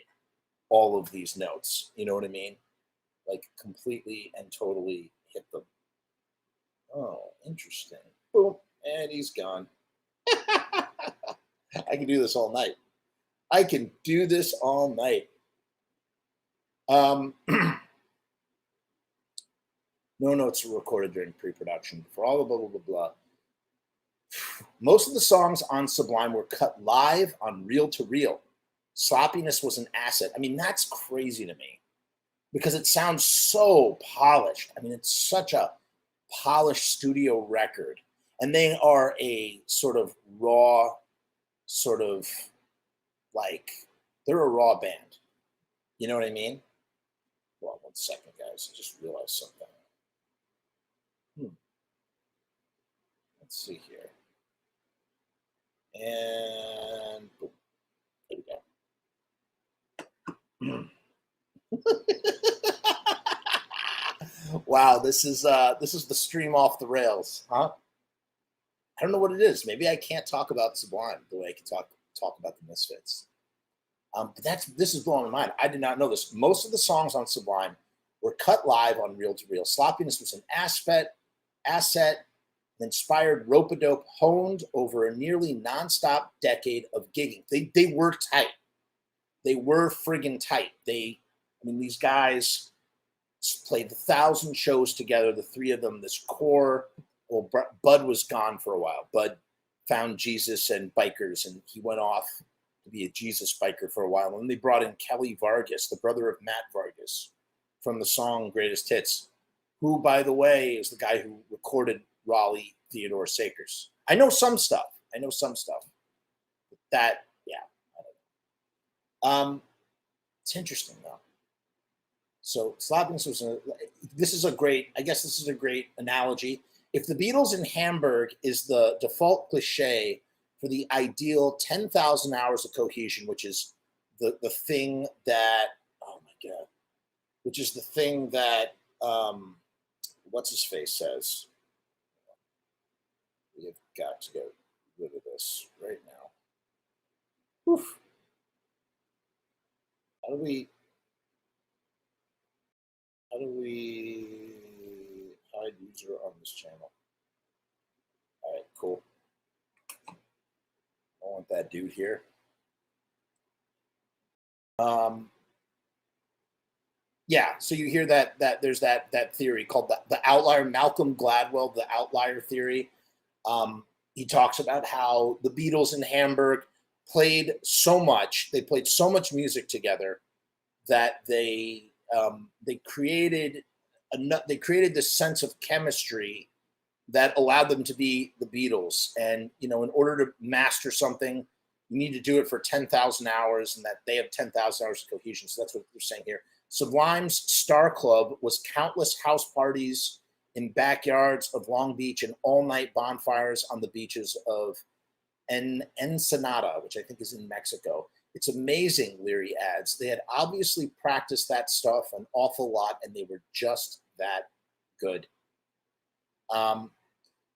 all of these notes. You know what I mean? Like completely and totally hit them. Oh, interesting. Boom. And he's gone. I can do this all night. No notes were recorded during pre-production. For all the blah, blah, blah, blah. Most of the songs on Sublime were cut live on reel-to-reel. Sloppiness was an asset. I mean, that's crazy to me because it sounds so polished. I mean, it's such a polished studio record. And they are a sort of raw, they're a raw band. You know what I mean? Well, 1 second, guys. I just realized something. Let's see here. And boom. There we go. Wow, this is the stream off the rails, huh? I don't know what it is. Maybe I can't talk about Sublime the way I can talk about the Misfits. But this is blowing my mind. I did not know this. Most of the songs on Sublime were cut live on reel-to-reel. Sloppiness was an asset. An inspired rope-a-dope honed over a nearly nonstop decade of gigging. They were tight. They were friggin' tight. These guys played 1,000 shows together, the three of them, this core. Well, Bud was gone for a while. Bud found Jesus and bikers, and he went off to be a Jesus biker for a while. And then they brought in Kelly Vargas, the brother of Matt Vargas, from the song Greatest Hits, who, by the way, is the guy who recorded Raleigh Theodore Sakers. I know some stuff. That, yeah. It's interesting, though. So Slapness this is a great analogy. If the Beatles in Hamburg is the default cliche for the ideal 10,000 hours of cohesion, which is the thing that, oh my God, which is the thing that, what's his face says. We have got to get rid of this right now. Oof. How do we hide user on this channel? All right, cool. I want that dude here. Yeah, so you hear that there's that theory called the Outlier. Malcolm Gladwell, the Outlier theory. He talks about how the Beatles in Hamburg played so much music together that they created this sense of chemistry that allowed them to be the Beatles. And in order to master something, you need to do it for 10,000 hours, and that they have 10,000 hours of cohesion. So that's what they're saying here. Sublime's Star Club was countless house parties in backyards of Long Beach and all-night bonfires on the beaches of Ensenada, which I think is in Mexico. It's amazing, Leary adds. They had obviously practiced that stuff an awful lot, and they were just that good.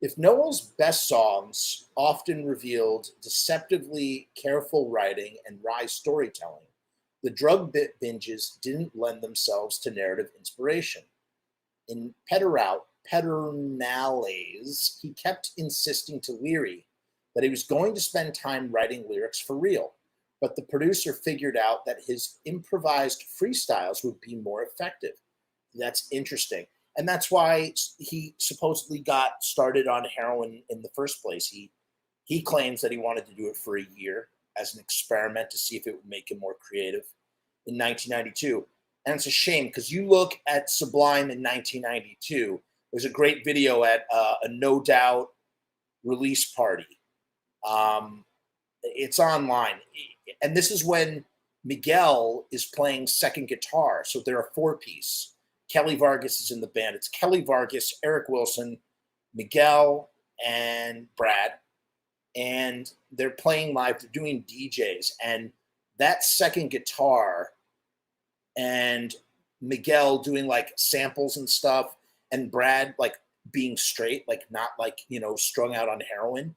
If Nowell's best songs often revealed deceptively careful writing and wry storytelling, the drug binges didn't lend themselves to narrative inspiration. In Pedernales, he kept insisting to Leary that he was going to spend time writing lyrics for real, but the producer figured out that his improvised freestyles would be more effective. That's interesting. And that's why he supposedly got started on heroin in the first place. He claims that he wanted to do it for a year as an experiment to see if it would make him more creative in 1992. And it's a shame because you look at Sublime in 1992, there's a great video at a No Doubt release party. It's online. And this is when Miguel is playing second guitar. So they're a four-piece. Kelly Vargas is in the band. It's Kelly Vargas, Eric Wilson, Miguel, and Brad. And they're playing live. They're doing DJs. And that second guitar and Miguel doing like samples and stuff, and Brad like being straight, like not like, strung out on heroin.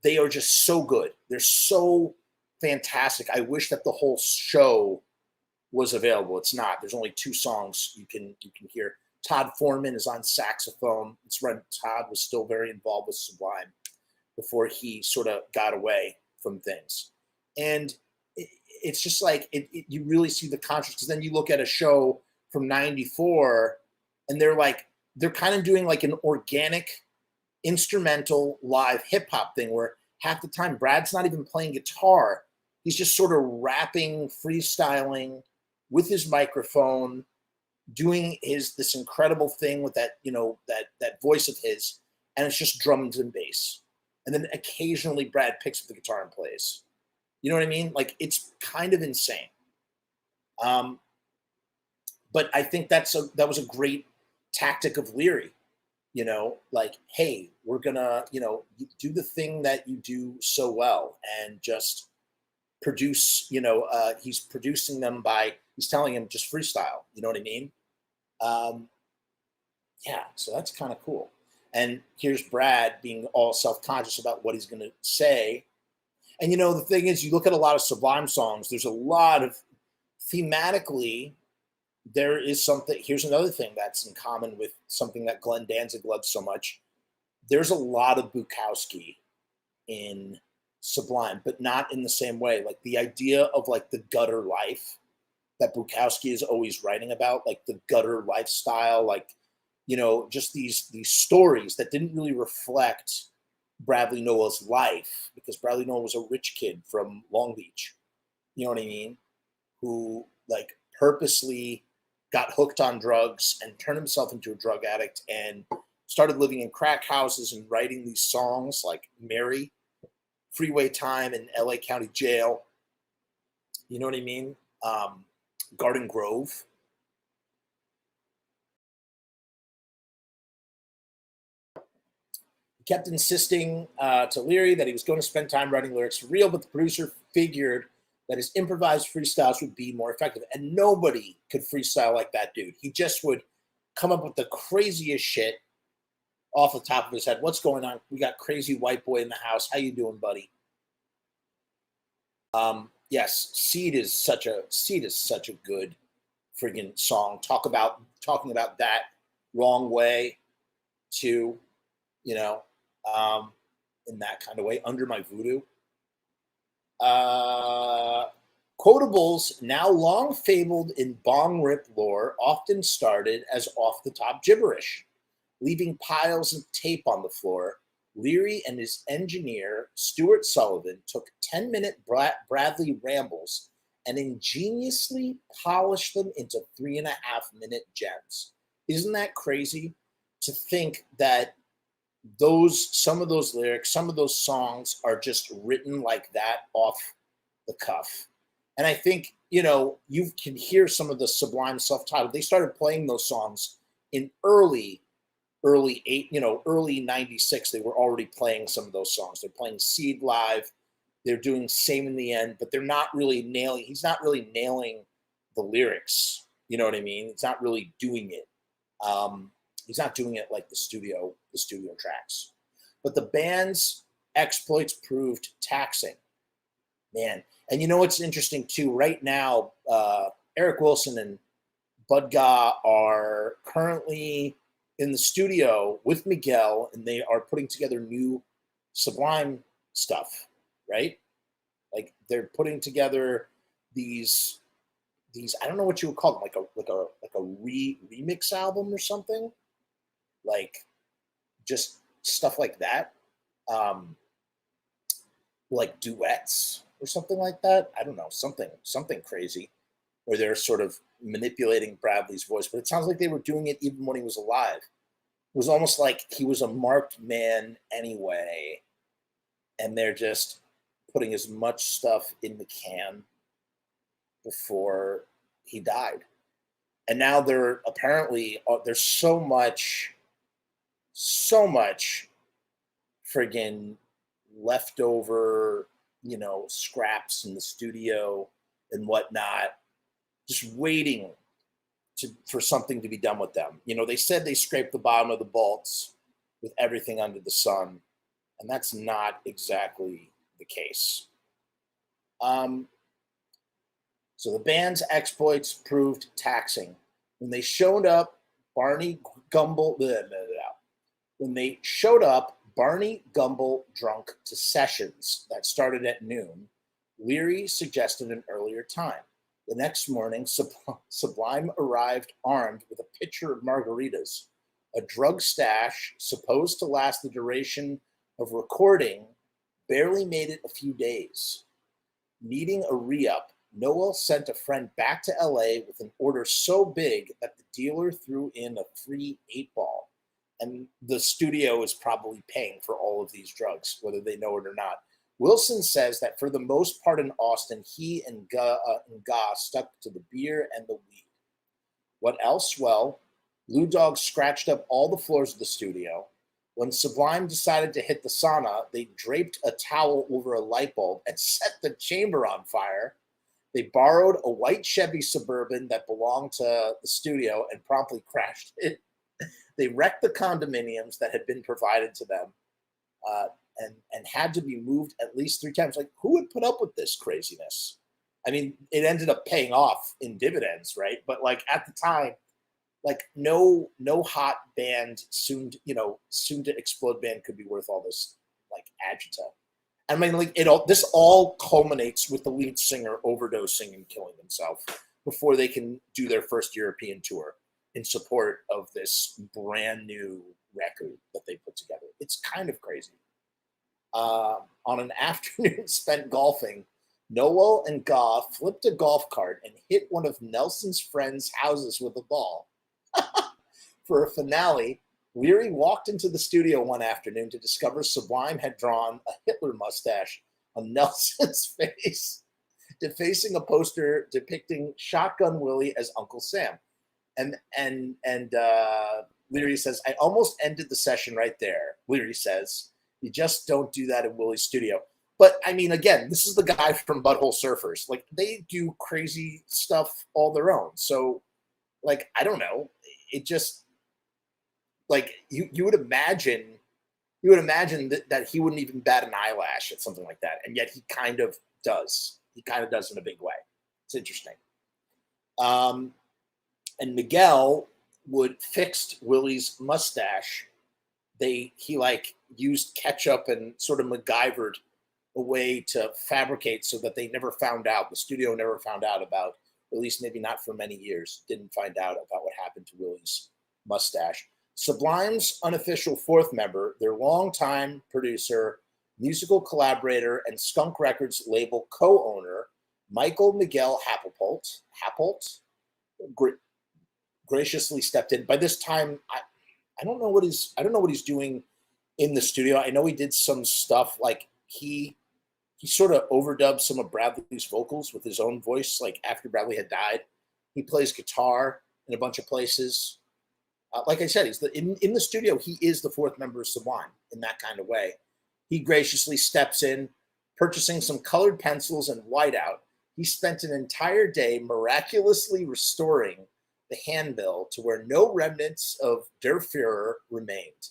They are just so good. They're so fantastic. I wish that the whole show was available. It's not. There's only 2 songs you can hear. Todd Foreman is on saxophone. It's when Todd was still very involved with Sublime before he sort of got away from things. And it's just like you really see the contrast, because then you look at a show from '94 and they're kind of doing like an organic instrumental live hip hop thing where half the time Brad's not even playing guitar. He's just sort of rapping, freestyling with his microphone, doing this incredible thing with that, that voice of his, and it's just drums and bass. And then occasionally Brad picks up the guitar and plays. You know what I mean? Like, it's kind of insane. But I think that was a great tactic of Leary. Like, hey, we're gonna, do the thing that you do so well and just produce, he's producing them he's telling him just freestyle. You know what I mean? Yeah, so that's kind of cool. And here's Brad being all self-conscious about what he's going to say. And, the thing is, you look at a lot of Sublime songs, there's a lot of, thematically, there is something, here's another thing that's in common with something that Glenn Danzig loves so much. there's a lot of Bukowski in Sublime, but not in the same way. Like the idea of like the gutter life that Bukowski is always writing about, like the gutter lifestyle, like, you know, just these stories that didn't really reflect Bradley Nowell's life, because Bradley Nowell was a rich kid from Long Beach, you know what I mean, who like purposely got hooked on drugs and turned himself into a drug addict and started living in crack houses and writing these songs like Mary, Freeway Time, in LA County Jail. You know what I mean? Garden Grove. He kept insisting to Leary that he was going to spend time writing lyrics for real, but the producer figured that his improvised freestyles would be more effective. And nobody could freestyle like that dude. He just would come up with the craziest shit off the top of his head. What's going on? We got crazy white boy in the house. How you doing, buddy? Yes, Seed is such a good friggin' song. Talking about that wrong way too, you know, in that kind of way. Under My Voodoo. Quotables, now long fabled in bong rip lore, often started as off-the-top gibberish. Leaving piles of tape on the floor, Leary and his engineer, Stuart Sullivan, took 10-minute Bradley rambles and ingeniously polished them into 3.5-minute gems. Isn't that crazy to think that some of those lyrics, some of those songs are just written like that off the cuff? And I think, you know, you can hear some of the Sublime self-titled. They started playing those songs in early 96. They were already playing some of those songs. They're playing Seed live. They're doing Same in the End, but they're not really nailing. He's not really nailing the lyrics. You know what I mean? He's not really doing it. He's not doing it like the studio tracks. But the band's exploits proved taxing, man. And you know what's interesting too? Right now, Eric Wilson and Bud Gaugh are currently in the studio with Miguel, and they are putting together new Sublime stuff, right? Like they're putting together these I don't know what you would call them, like a remix album or something, like just stuff like that, like duets or something like that. I don't know, something crazy, where they're sort of manipulating Bradley's voice, but it sounds like they were doing it even when he was alive. It was almost like he was a marked man anyway, and they're just putting as much stuff in the can before he died. And now they're apparently, there's so much friggin' leftover, you know, scraps in the studio and whatnot, just waiting for something to be done with them. You know, they said they scraped the bottom of the vaults with everything under the sun, and that's not exactly the case. So the band's exploits proved taxing. When they showed up, Barney Gumble drunk to sessions that started at noon, Leary suggested an earlier time. The next morning, Sublime arrived armed with a pitcher of margaritas. A drug stash supposed to last the duration of recording barely made it a few days. Needing a re-up, Nowell sent a friend back to LA with an order so big that the dealer threw in a free 8-ball. And the studio is probably paying for all of these drugs, whether they know it or not. Wilson says that for the most part in Austin, he and Gaugh stuck to the beer and the weed. What else? Well, Lou Dog scratched up all the floors of the studio. When Sublime decided to hit the sauna, they draped a towel over a light bulb and set the chamber on fire. They borrowed a white Chevy Suburban that belonged to the studio and promptly crashed it. They wrecked the condominiums that had been provided to them, and had to be moved at least 3 times. Like, who would put up with this craziness? I mean, it ended up paying off in dividends, right? But like at the time, like no hot band soon to explode band could be worth all this like agita. I mean, like this all culminates with the lead singer overdosing and killing himself before they can do their first European tour in support of this brand new record that they put together. It's kind of crazy. On an afternoon spent golfing, Nowell and Gaugh flipped a golf cart and hit one of Nelson's friends' houses with a ball. For a finale, Leary walked into the studio one afternoon to discover Sublime had drawn a Hitler mustache on Nelson's face, defacing a poster depicting Shotgun Willie as Uncle Sam. And Leary says, I almost ended the session right there. Leary says, you just don't do that in Willie's studio. But I mean, again, this is the guy from Butthole Surfers. Like, they do crazy stuff all their own. So, like, I don't know. It just, like, you would imagine that he wouldn't even bat an eyelash at something like that. And yet he kind of does. He kind of does in a big way. It's interesting. And Miguel would fix Willie's mustache. He like used ketchup and sort of MacGyvered a way to fabricate so that they never found out. The studio never found out about, at least maybe not for many years, didn't find out about what happened to Willie's mustache. Sublime's unofficial fourth member, their longtime producer, musical collaborator, and Skunk Records label co-owner, Michael Miguel Happolt, graciously stepped in. By this time, I don't know what he's doing in the studio. I know he did some stuff like he sort of overdubbed some of Bradley's vocals with his own voice. Like after Bradley had died, he plays guitar in a bunch of places. Like I said, he's in the studio. He is the fourth member of Sublime in that kind of way. He graciously steps in, purchasing some colored pencils and whiteout. He spent an entire day miraculously restoring the handbill to where no remnants of Der Fuhrer remained.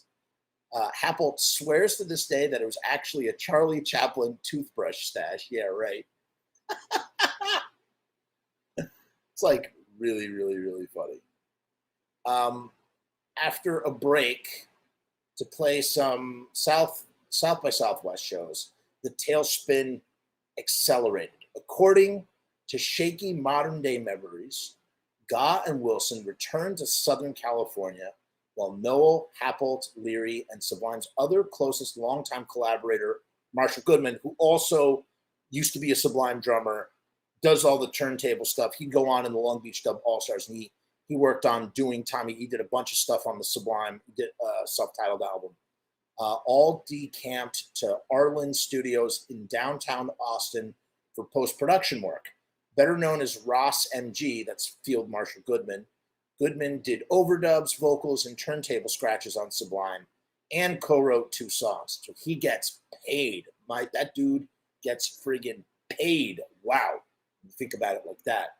Happolt swears to this day that it was actually a Charlie Chaplin toothbrush stash. Yeah, right. It's like really, really, really funny. After a break to play some South by Southwest shows, the tailspin accelerated. According to shaky modern day memories, Gaugh and Wilson returned to Southern California while Nowell, Happolt, Leary, and Sublime's other closest longtime collaborator, Marshall Goodman, who also used to be a Sublime drummer, does all the turntable stuff. He'd go on in the Long Beach Dub All-Stars, and he worked on Doing Time. He did a bunch of stuff on the Sublime, did a self-titled album. All decamped to Arlen Studios in downtown Austin for post-production work. Better known as Ross MG, that's Field Marshal Goodman. Goodman did overdubs, vocals, and turntable scratches on Sublime and co-wrote 2 songs. So he gets paid. That dude gets friggin' paid. Wow. You think about it like that.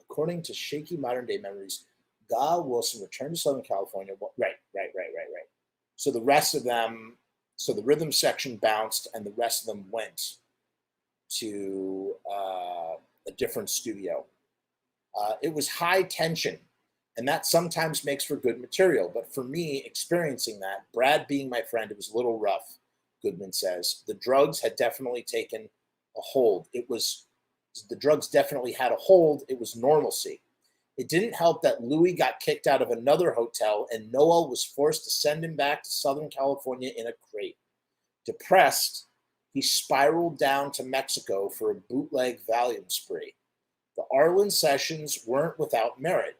According to shaky modern day memories, Gaugh Wilson returned to Southern California. Right. So the rest of them, so the rhythm section bounced and the rest of them went to a different studio. It was high tension, and that sometimes makes for good material. But for me, experiencing that, Brad being my friend, it was a little rough, Goodman says. The drugs had definitely taken a hold. The drugs definitely had a hold. It was normalcy. It didn't help that Louis got kicked out of another hotel and Nowell was forced to send him back to Southern California in a crate. Depressed, he spiraled down to Mexico for a bootleg Valium spree. The Arlen sessions weren't without merit.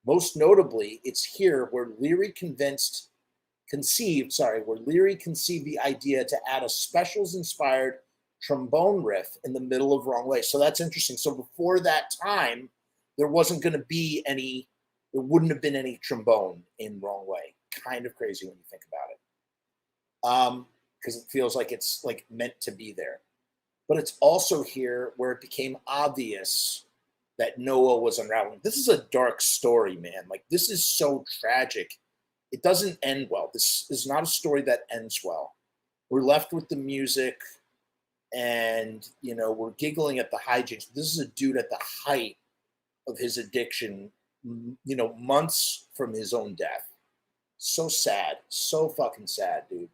Most notably, it's here where Leary conceived the idea to add a Specials-inspired trombone riff in the middle of Wrong Way. So that's interesting. So before that time, there wouldn't have been any trombone in Wrong Way. Kind of crazy when you think about it. Because it feels like it's like meant to be there. But it's also here where it became obvious that Nowell was unraveling. This is a dark story, man. Like, this is so tragic. It doesn't end well. This is not a story that ends well. We're left with the music and, we're giggling at the hijinks. This is a dude at the height of his addiction months from his own death. So sad. So fucking sad, dude.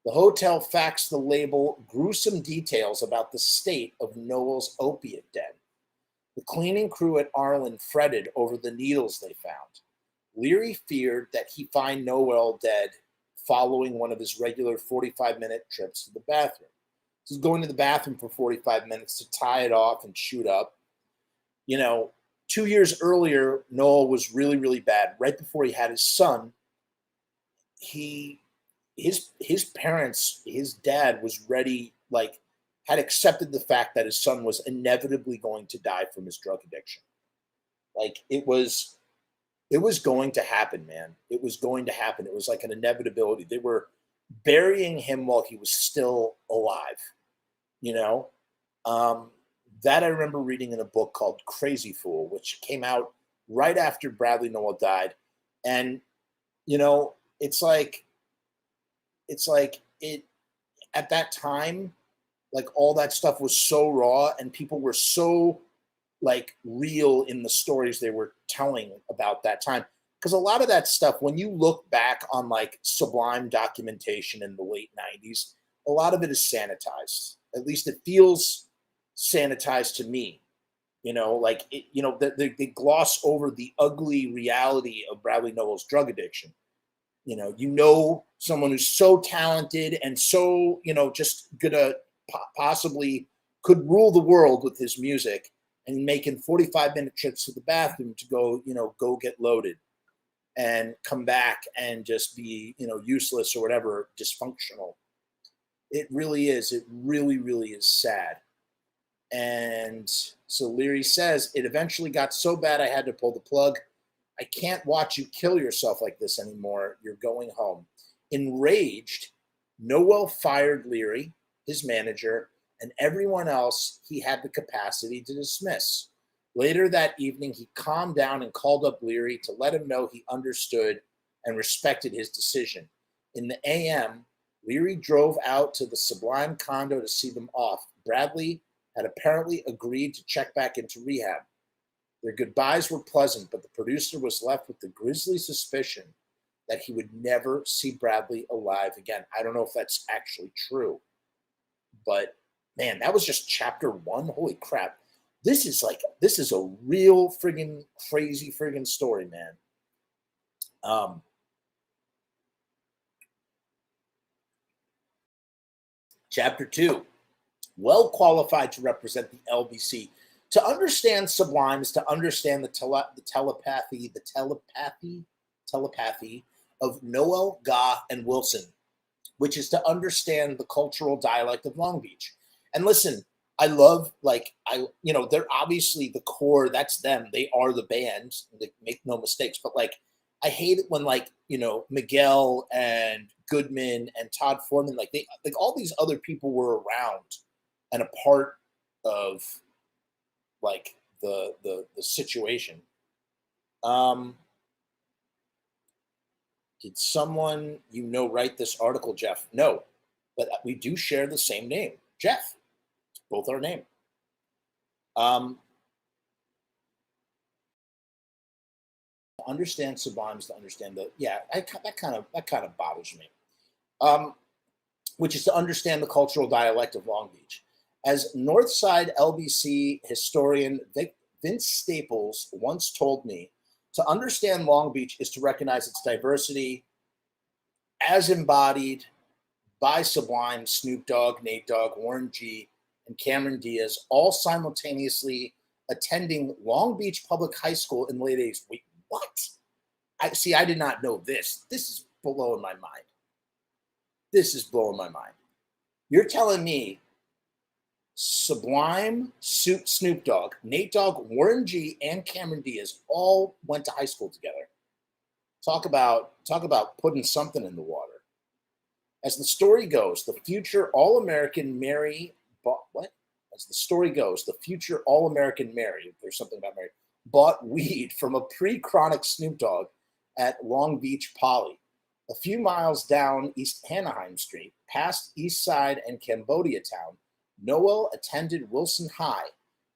The hotel faxed the label gruesome details about the state of Nowell's opiate den. The cleaning crew at Arlen fretted over the needles they found. Leary feared that he find Nowell dead following one of his regular 45-minute trips to the bathroom. He's going to the bathroom for 45 minutes to tie it off and shoot up. 2 years earlier, Nowell was really, really bad. Right before he had his son, his parents, his dad was ready, had accepted the fact that his son was inevitably going to die from his drug addiction. It was going to happen, man. It was going to happen. It was like an inevitability. They were burying him while he was still alive, that I remember reading in a book called Crazy Fool, which came out right after Bradley Nowell died. And, it's like it at that time, all that stuff was so raw and people were so real in the stories they were telling about that time. Because a lot of that stuff, when you look back on Sublime documentation in the late 90s, a lot of it is sanitized. At least it feels sanitized to me. They gloss over the ugly reality of Bradley Nowell's drug addiction. Someone who's so talented and so, just gonna possibly could rule the world with his music, and making 45-minute trips to the bathroom to go get loaded and come back and just be, useless or whatever, dysfunctional. It really is. It really, really is sad. And so Leary says, it eventually got so bad I had to pull the plug. I can't watch you kill yourself like this anymore. You're going home. Enraged, Nowell fired Leary, his manager, and everyone else he had the capacity to dismiss. Later that evening, he calmed down and called up Leary to let him know he understood and respected his decision. In the AM, Leary drove out to the Sublime condo to see them off. Bradley had apparently agreed to check back into rehab. Their goodbyes were pleasant, but the producer was left with the grisly suspicion that he would never see Bradley alive again. I don't know if that's actually true, but man, that was just chapter 1. Holy crap. This is a real friggin' crazy friggin' story, man. Chapter 2, well qualified to represent the LBC. To understand Sublime is to understand the telepathy of Nowell, Gaugh, and Wilson, which is to understand the cultural dialect of Long Beach. And listen, I love, they're obviously the core, that's them. They are the band, they make no mistakes. But I hate it when Miguel and Goodman and Todd Foreman, all these other people were around and a part of the situation. Did someone write this article, Jeff? No, but we do share the same name, Jeff. It's both our name. Understand Sublimes to understand that kind of bothers me. Which is to understand the cultural dialect of Long Beach. As Northside LBC historian Vince Staples once told me, to understand Long Beach is to recognize its diversity as embodied by Sublime, Snoop Dogg, Nate Dogg, Warren G, and Cameron Diaz, all simultaneously attending Long Beach Public High School in the late 80s. Wait, what? I did not know this. This is blowing my mind. This is blowing my mind. You're telling me Sublime, Snoop Dogg, Nate Dogg, Warren G, and Cameron Diaz all went to high school together. Talk about putting something in the water. As the story goes, the future All-American Mary As the story goes, the future All-American Mary, there's something about Mary, bought weed from a pre-chronic Snoop Dogg at Long Beach Poly. A few miles down East Anaheim Street, past East Side and Cambodia Town, Nowell attended Wilson High.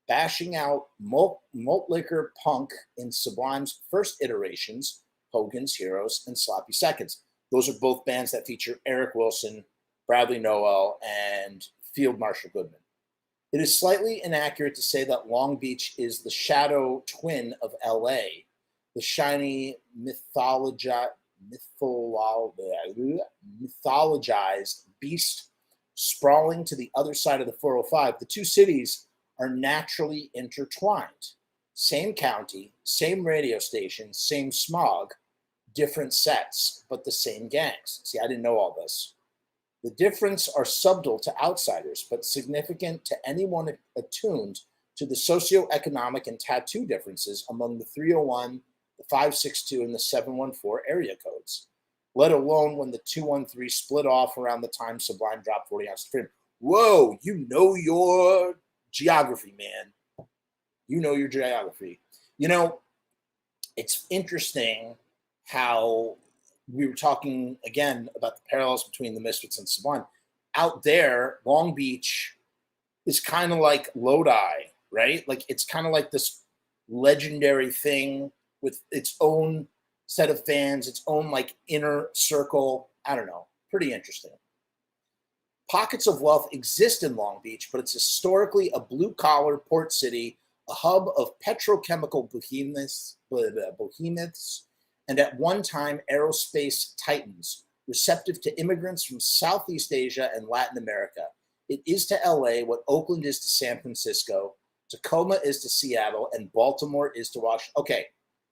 bashing out malt liquor punk in Sublime's first iterations, Hogan's Heroes and Sloppy Seconds. Those are both bands that feature Eric Wilson, Bradley Nowell, and Field Marshal Goodman. It is slightly inaccurate to say that Long Beach is the shadow twin of LA, the shiny mythologized beast sprawling to the other side of the 405. The two cities are naturally intertwined. Same county, same radio station, same smog, different sets, but the same gangs. See, I didn't know all this. The difference are subtle to outsiders, but significant to anyone attuned to the socioeconomic and tattoo differences among the 301, the 562, and the 714 area codes, let alone when the 213 split off around the time Sublime dropped 40 Ounces of Freedom. Whoa, you know your geography, man. You know your geography. You know, it's interesting how we were talking again about the parallels between the Misfits and Sublime. Out there, Long Beach is kind of like Lodi, right? Like it's kind of like this legendary thing with its own set of fans, its own like inner circle. I don't know. Pretty interesting. Pockets of wealth exist in Long Beach, but it's historically a blue-collar port city, a hub of petrochemical behemoths, and at one time aerospace titans, receptive to immigrants from Southeast Asia and Latin America. It is to LA what Oakland is to San Francisco, Tacoma is to Seattle, and Baltimore is to Washington. Okay,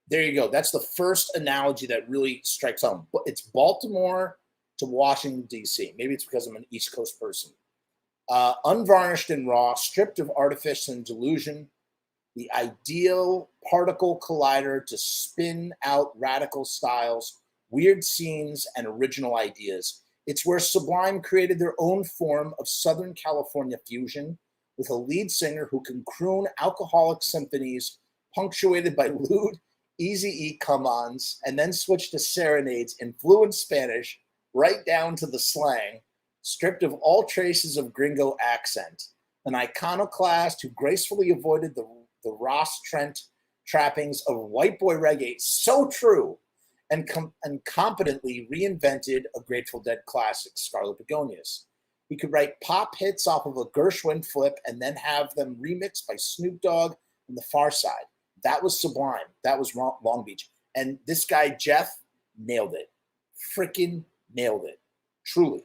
there you go. That's the first analogy that really strikes home. It's Baltimore to Washington, D.C. Maybe it's because I'm an East Coast person. Unvarnished and raw, stripped of artifice and delusion, the ideal particle collider to spin out radical styles, weird scenes, and original ideas. It's where Sublime created their own form of Southern California fusion with a lead singer who can croon alcoholic symphonies punctuated by lewd, Easy-E come-ons, and then switch to serenades in fluent Spanish right down to the slang, stripped of all traces of gringo accent. An iconoclast who gracefully avoided the Ross Trent trappings of white boy reggae, so true, and competently reinvented a Grateful Dead classic, Scarlet Begonias. He could write pop hits off of a Gershwin flip and then have them remixed by Snoop Dogg and the Far Side. That was Sublime. That was Long Beach. And this guy, Jeff, nailed it. Freaking nailed it. Truly.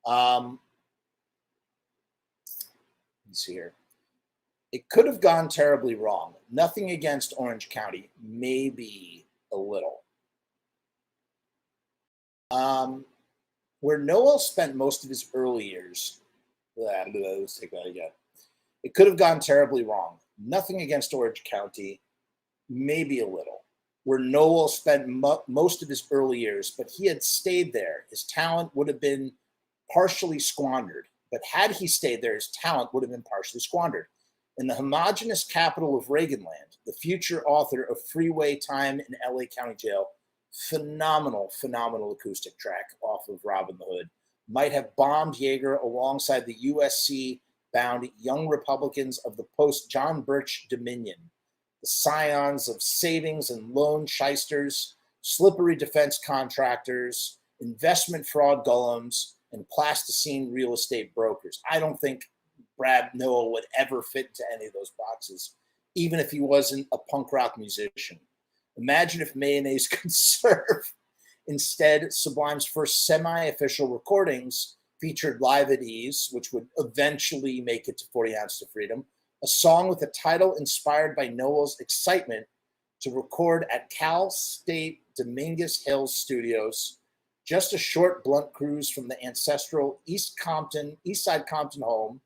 Let's see here. It could have gone terribly wrong. Nothing against Orange County. Maybe a little. Where Nowell spent most of his early years, let's take that again. It could have gone terribly wrong. Nothing against Orange County. Maybe a little. Where Nowell spent most of his early years, but he had stayed there. His talent would have been partially squandered. But had he stayed there, his talent would have been partially squandered. In the homogenous capital of Reaganland, the future author of Freeway Time in LA County Jail, phenomenal acoustic track off of Robin the Hood, might have bombed Yeager alongside the USC-bound Young Republicans of the post-John Birch Dominion, the scions of savings and loan shysters, slippery defense contractors, investment fraud golems, and plasticine real estate brokers. I don't think Brad Nowell would ever fit into any of those boxes, even if he wasn't a punk rock musician. Imagine if mayonnaise could serve. Instead, Sublime's first semi-official recordings featured Live at Ease, which would eventually make it to 40 Ounces of Freedom, a song with a title inspired by Nowell's excitement to record at Cal State Dominguez Hills Studios, just a short blunt cruise from the ancestral East Side Compton home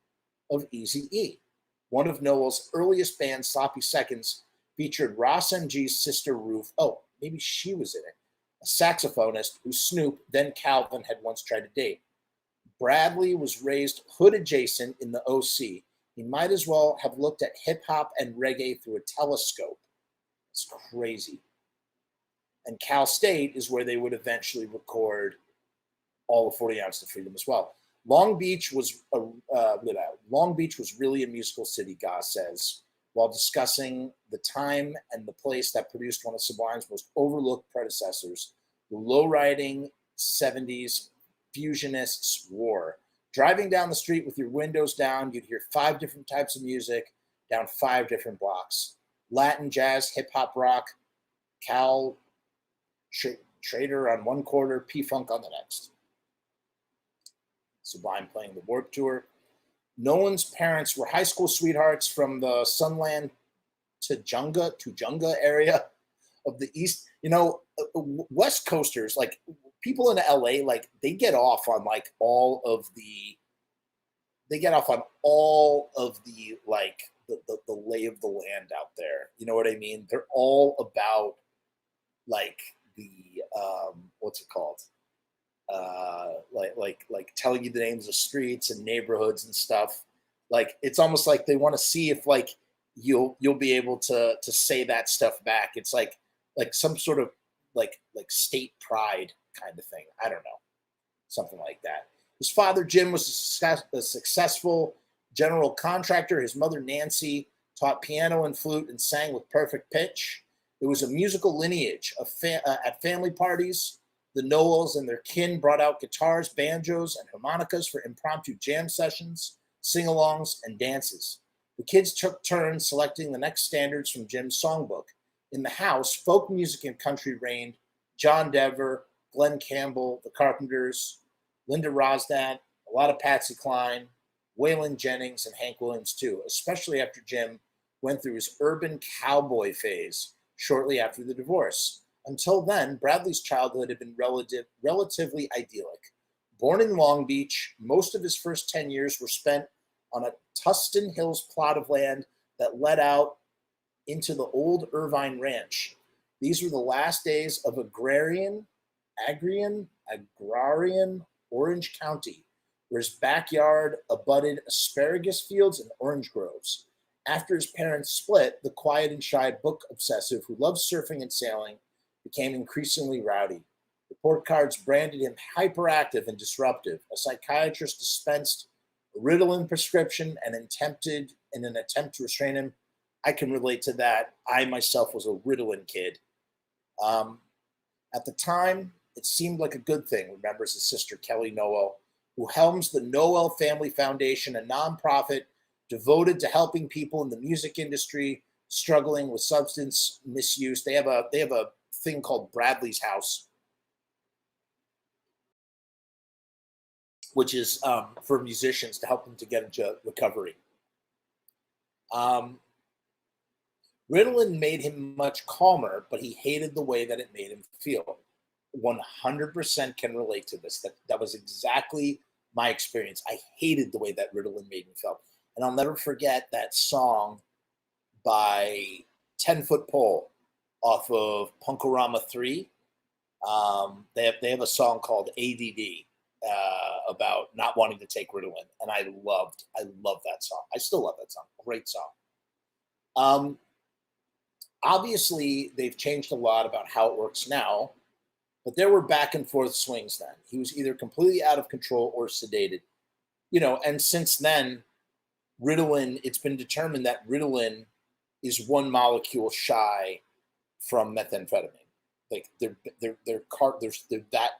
of Eazy-E. One of Nowell's earliest bands, Sloppy Seconds, featured Ross MG's sister Ruth. Oh, maybe she was in it. A saxophonist who Snoop, then Calvin, had once tried to date. Bradley was raised hood adjacent in the OC. He might as well have looked at hip hop and reggae through a telescope. It's crazy. And Cal State is where they would eventually record all of 40 Ounces of Freedom as well. Long Beach was really a musical city, Gaugh says, while discussing the time and the place that produced one of Sublime's most overlooked predecessors, the low-riding 70s fusionists wore. Driving down the street with your windows down, you'd hear 5 different types of music down 5 different blocks. Latin, jazz, hip-hop, rock, Cal Trader on one quarter, P-Funk on the next. Sublime playing the Warped Tour. Nolan's parents were high school sweethearts from the Sunland to Junga area of the East. You know, West Coasters, like people in LA, like they get off on like all of the like the lay of the land out there. You know what I mean? They're all about like the what's it called? Like telling you the names of streets and neighborhoods and stuff. Like it's almost like they want to see if like you'll be able to say that stuff back. It's like some sort of like state pride kind of thing. I don't know, something like that. His father Jim was a successful general contractor. His mother Nancy taught piano and flute and sang with perfect pitch. It was a musical lineage of at family parties. The Nowells and their kin brought out guitars, banjos, and harmonicas for impromptu jam sessions, sing-alongs, and dances. The kids took turns selecting the next standards from Jim's songbook. In the house, folk music and country reigned. John Denver, Glenn Campbell, the Carpenters, Linda Ronstadt, a lot of Patsy Cline, Waylon Jennings, and Hank Williams too, especially after Jim went through his urban cowboy phase shortly after the divorce. Until then, Bradley's childhood had been relatively idyllic. Born in Long Beach, most of his first 10 years were spent on a Tustin Hills plot of land that led out into the old Irvine Ranch. These were the last days of agrarian Orange County, where his backyard abutted asparagus fields and orange groves. After his parents split, the quiet and shy book obsessive who loved surfing and sailing became increasingly rowdy. Report cards branded him hyperactive and disruptive. A psychiatrist dispensed a Ritalin prescription and in an attempt to restrain him. I can relate to that. I myself was a Ritalin kid. At the time, it seemed like a good thing, remembers his sister Kelly Nowell, who helms the Nowell Family Foundation, a nonprofit devoted to helping people in the music industry struggling with substance misuse. They have a thing called Bradley's House, which is for musicians to help them to get into recovery. Ritalin made him much calmer, but he hated the way that it made him feel. 100% can relate to this. That was exactly my experience. I hated the way that Ritalin made me feel. And I'll never forget that song by 10 Foot Pole off of Punkorama 3. They have a song called ADD about not wanting to take Ritalin. And I love that song. I still love that song. Great song. Obviously, they've changed a lot about how it works now, but there were back and forth swings then. He was either completely out of control or sedated. You know, and since then, Ritalin, it's been determined that Ritalin is one molecule shy from methamphetamine. Like they're that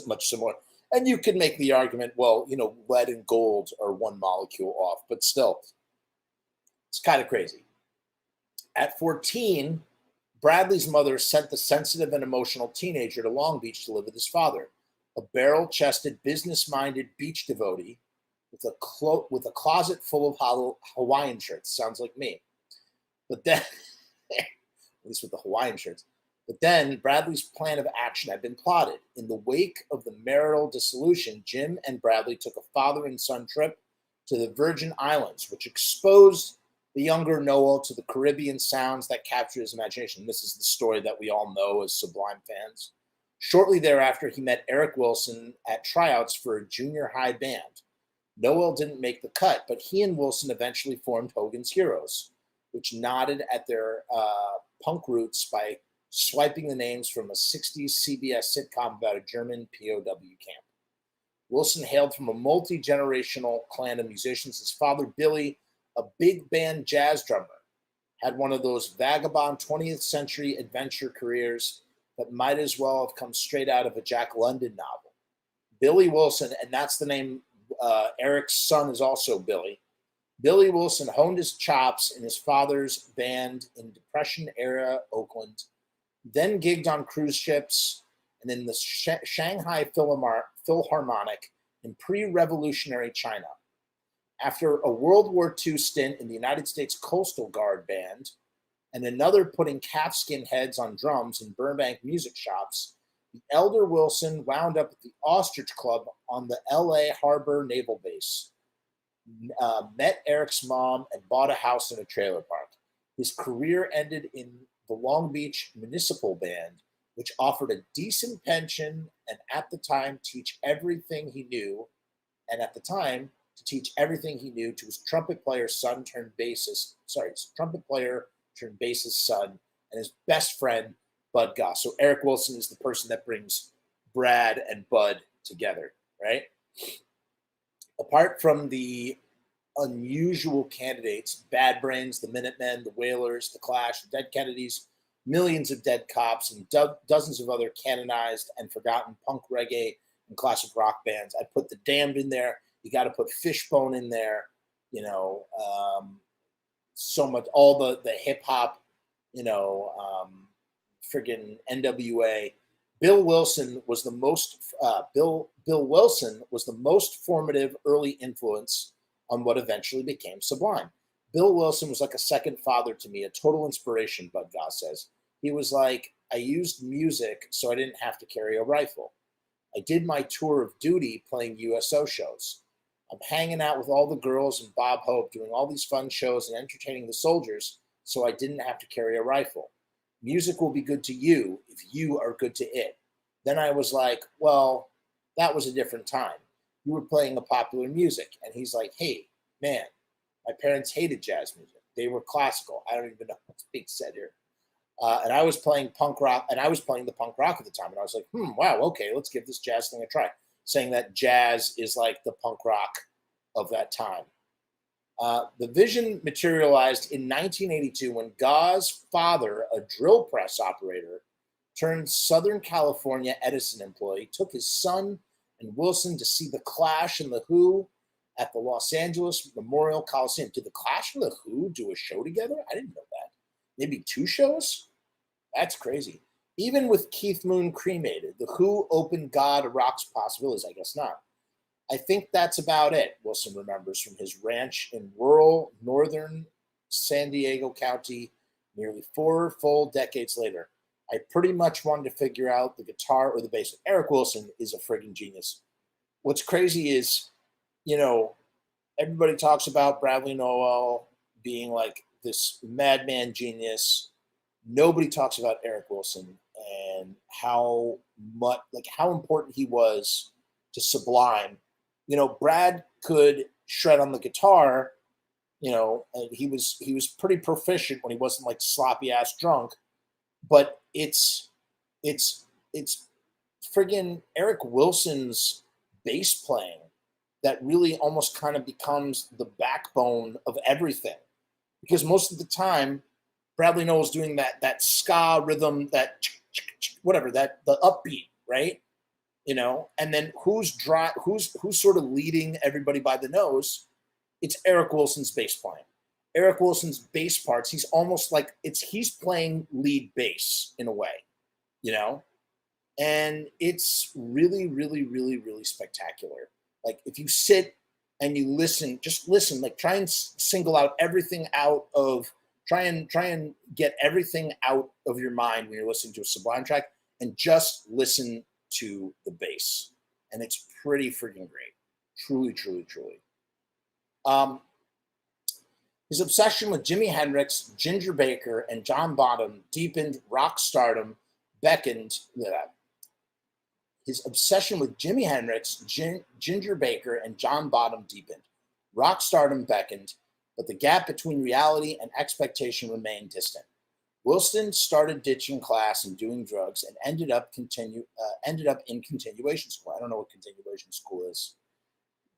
much similar. And you could make the argument, well, you know, lead and gold are one molecule off, but still, it's kind of crazy. At 14, Bradley's mother sent the sensitive and emotional teenager to Long Beach to live with his father, a barrel-chested, business-minded beach devotee with a closet full of Hawaiian shirts. Sounds like me. But then, at least with the Hawaiian shirts. But then Bradley's plan of action had been plotted. In the wake of the marital dissolution, Jim and Bradley took a father and son trip to the Virgin Islands, which exposed the younger Nowell to the Caribbean sounds that captured his imagination. This is the story that we all know as Sublime fans. Shortly thereafter, he met Eric Wilson at tryouts for a junior high band. Nowell didn't make the cut, but he and Wilson eventually formed Hogan's Heroes, which nodded at their punk roots by swiping the names from a 60s CBS sitcom about a German POW camp. Wilson hailed from a multi-generational clan of musicians. His father, Billy, a big band jazz drummer, had one of those vagabond 20th century adventure careers that might as well have come straight out of a Jack London novel. Billy Wilson, and that's the name, Eric's son is also Billy. Billy Wilson honed his chops in his father's band in Depression-era Oakland, then gigged on cruise ships and in the Shanghai Philharmonic in pre-revolutionary China. After a World War II stint in the United States Coastal Guard Band and another putting calfskin heads on drums in Burbank music shops, the elder Wilson wound up at the Ostrich Club on the LA Harbor Naval Base, met Eric's mom, and bought a house in a trailer park. His career ended in the Long Beach Municipal Band, which offered a decent pension and at the time to teach everything he knew to his trumpet player turned bassist son and his best friend, Bud Gaugh. So Eric Wilson is the person that brings Brad and Bud together, right? Apart from the unusual candidates, Bad Brains, the Minutemen, the Wailers, the Clash, the Dead Kennedys, millions of dead cops, and dozens of other canonized and forgotten punk, reggae, and classic rock bands. I put the Damned in there. You got to put Fishbone in there. So much, all the hip hop, friggin' NWA. Bill Wilson was the most formative early influence on what eventually became Sublime. Bill Wilson was like a second father to me, a total inspiration, Bud Gaugh says. He was like, I used music so I didn't have to carry a rifle. I did my tour of duty playing USO shows. I'm hanging out with all the girls and Bob Hope, doing all these fun shows and entertaining the soldiers so I didn't have to carry a rifle. Music will be good to you if you are good to it. Then I was like, well, that was a different time. You were playing a popular music. And he's like, hey, man, my parents hated jazz music. They were classical. I don't even know what's being said here. And I was playing punk rock, and I was playing the punk rock at the time. And I was like, wow, okay, let's give this jazz thing a try. Saying that jazz is like the punk rock of that time. The vision materialized in 1982 when Gaugh's father, a drill press operator, turned Southern California Edison employee, took his son and Wilson to see the Clash and the Who at the Los Angeles Memorial Coliseum. Did the Clash and the Who do a show together? I didn't know that. Maybe 2 shows? That's crazy. Even with Keith Moon cremated, the Who opened Gaugh to rock's possibilities. I guess not. I think that's about it, Wilson remembers from his ranch in rural northern San Diego County nearly 4 full decades later. I pretty much wanted to figure out the guitar or the bass. Eric Wilson is a friggin' genius. What's crazy is, everybody talks about Bradley Nowell being like this madman genius. Nobody talks about Eric Wilson and how important he was to Sublime. Brad could shred on the guitar, and he was pretty proficient when he wasn't like sloppy ass drunk. But it's friggin' Eric Wilson's bass playing that really almost kind of becomes the backbone of everything. Because most of the time, Bradley Nowell's doing that ska rhythm, that the upbeat, right? And then who's sort of leading everybody by the nose? It's Eric Wilson's bass playing. Eric Wilson's bass parts, he's almost like he's playing lead bass in a way, and it's really, really, really, really spectacular. Like if you sit and you listen, just listen, like try and single out everything out of, try and get everything out of your mind when you're listening to a Sublime track and just listen to the bass. And it's pretty freaking great. Truly, truly, truly. His obsession with Jimi Hendrix, Ginger Baker, and John Bonham deepened rock stardom, His obsession with Jimi Hendrix, Ginger Baker, and John Bonham deepened. Rock stardom beckoned, but the gap between reality and expectation remained distant. Wilson started ditching class and doing drugs and ended up in continuation school. I don't know what continuation school is.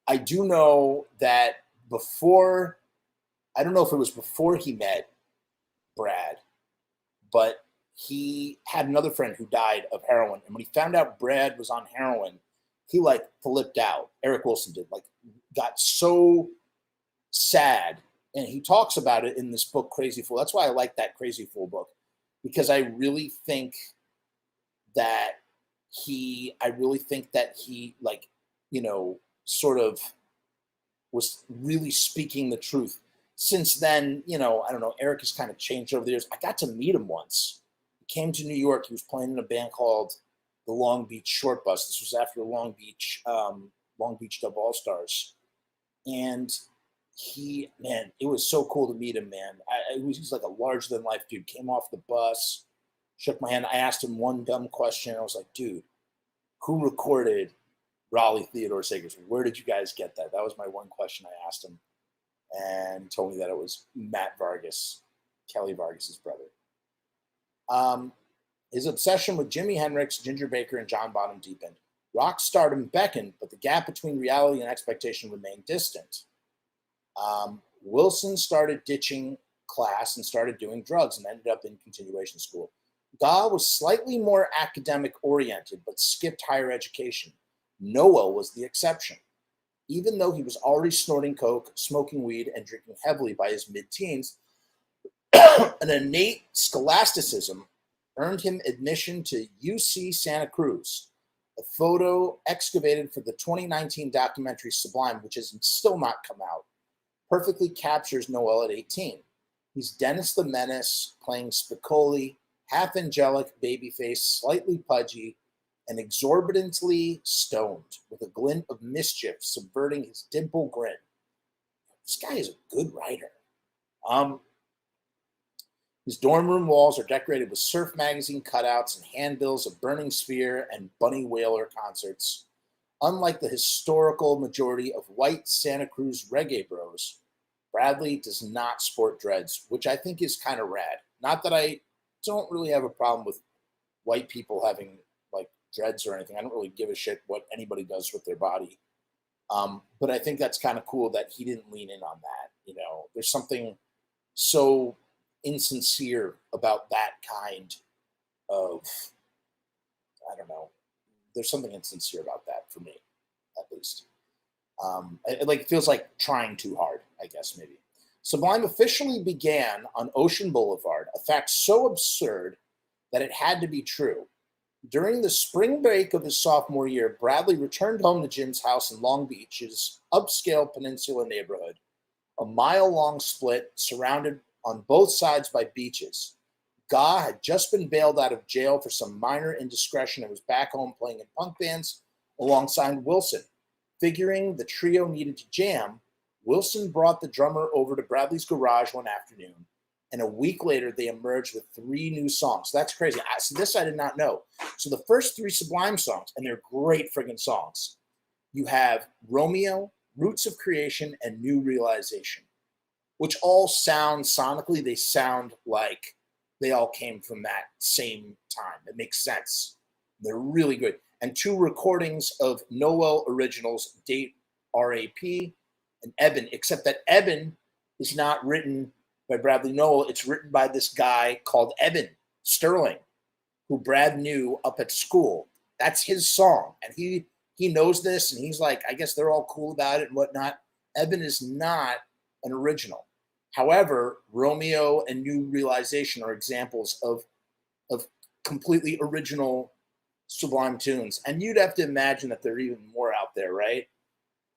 I do know that before, I don't know if it was before he met Brad, but he had another friend who died of heroin. And when he found out Brad was on heroin, he like flipped out. Eric Wilson did, like got so sad. And he talks about it in this book, Crazy Fool. That's why I like that Crazy Fool book, because I really think that he like, you know, sort of was really speaking the truth. Since then, you know, I don't know, Eric has kind of changed over the years. I got to meet him once. He came to New York. He was playing in a band called the Long Beach Short Bus. This was after Long Beach Dub All Stars. And man, it was so cool to meet him, man. He's like a larger than life dude. Came off the bus, shook my hand. I asked him one dumb question. I was like, dude, who recorded Raleigh Theodore Sagers? Where did you guys get that? That was my one question I asked him. And told me that it was Matt Vargas, Kelly Vargas's brother. His obsession with Jimi Hendrix, Ginger Baker, and John Bonham deepened. Rock stardom beckoned, but the gap between reality and expectation remained distant. Wilson started ditching class and started doing drugs and ended up in continuation school. Gaugh was slightly more academic oriented, but skipped higher education. Nowell was the exception. Even though he was already snorting coke, smoking weed, and drinking heavily by his mid-teens, an innate scholasticism earned him admission to UC Santa Cruz. A photo excavated for the 2019 documentary Sublime, which has still not come out, perfectly captures Nowell at 18. He's Dennis the Menace, playing Spicoli, half angelic, babyface, slightly pudgy, and exorbitantly stoned, with a glint of mischief subverting his dimple grin. This guy is a good writer. His dorm room walls are decorated with Surf magazine cutouts and handbills of Burning Spear and Bunny Wailer concerts. Unlike the historical majority of white Santa Cruz reggae bros, Bradley does not sport dreads, which I think is kind of rad. Not that I don't really have a problem with white people having like dreads or anything. I don't really give a shit what anybody does with their body. But I think that's kind of cool that he didn't lean in on that. You know, there's something so insincere about that kind of, I don't know, there's something insincere about that for me, at least. It feels like trying too hard, I guess, maybe. Sublime officially began on Ocean Boulevard, a fact so absurd that it had to be true. During the spring break of his sophomore year, Bradley returned home to Jim's house in Long Beach's upscale peninsula neighborhood, a mile-long split surrounded on both sides by beaches. Gaugh had just been bailed out of jail for some minor indiscretion and was back home playing in punk bands alongside Wilson. Figuring the trio needed to jam, Wilson brought the drummer over to Bradley's garage one afternoon, and a week later they emerged with 3 new songs. That's crazy. So this I did not know. So the first 3 Sublime songs, and they're great friggin' songs. You have Romeo, Roots of Creation, and New Realization, which all sound sonically, they sound like they all came from that same time. It makes sense. They're really good. And 2 recordings of Nowell originals date RAP and Eben, except that Eben is not written by Bradley Nowell. It's written by this guy called Eben Sterling, who Brad knew up at school. That's his song. And he knows this, and he's like, I guess they're all cool about it and whatnot. Eben is not an original. However, Romeo and New Realization are examples of completely original Sublime tunes. And you'd have to imagine that there are even more out there, right?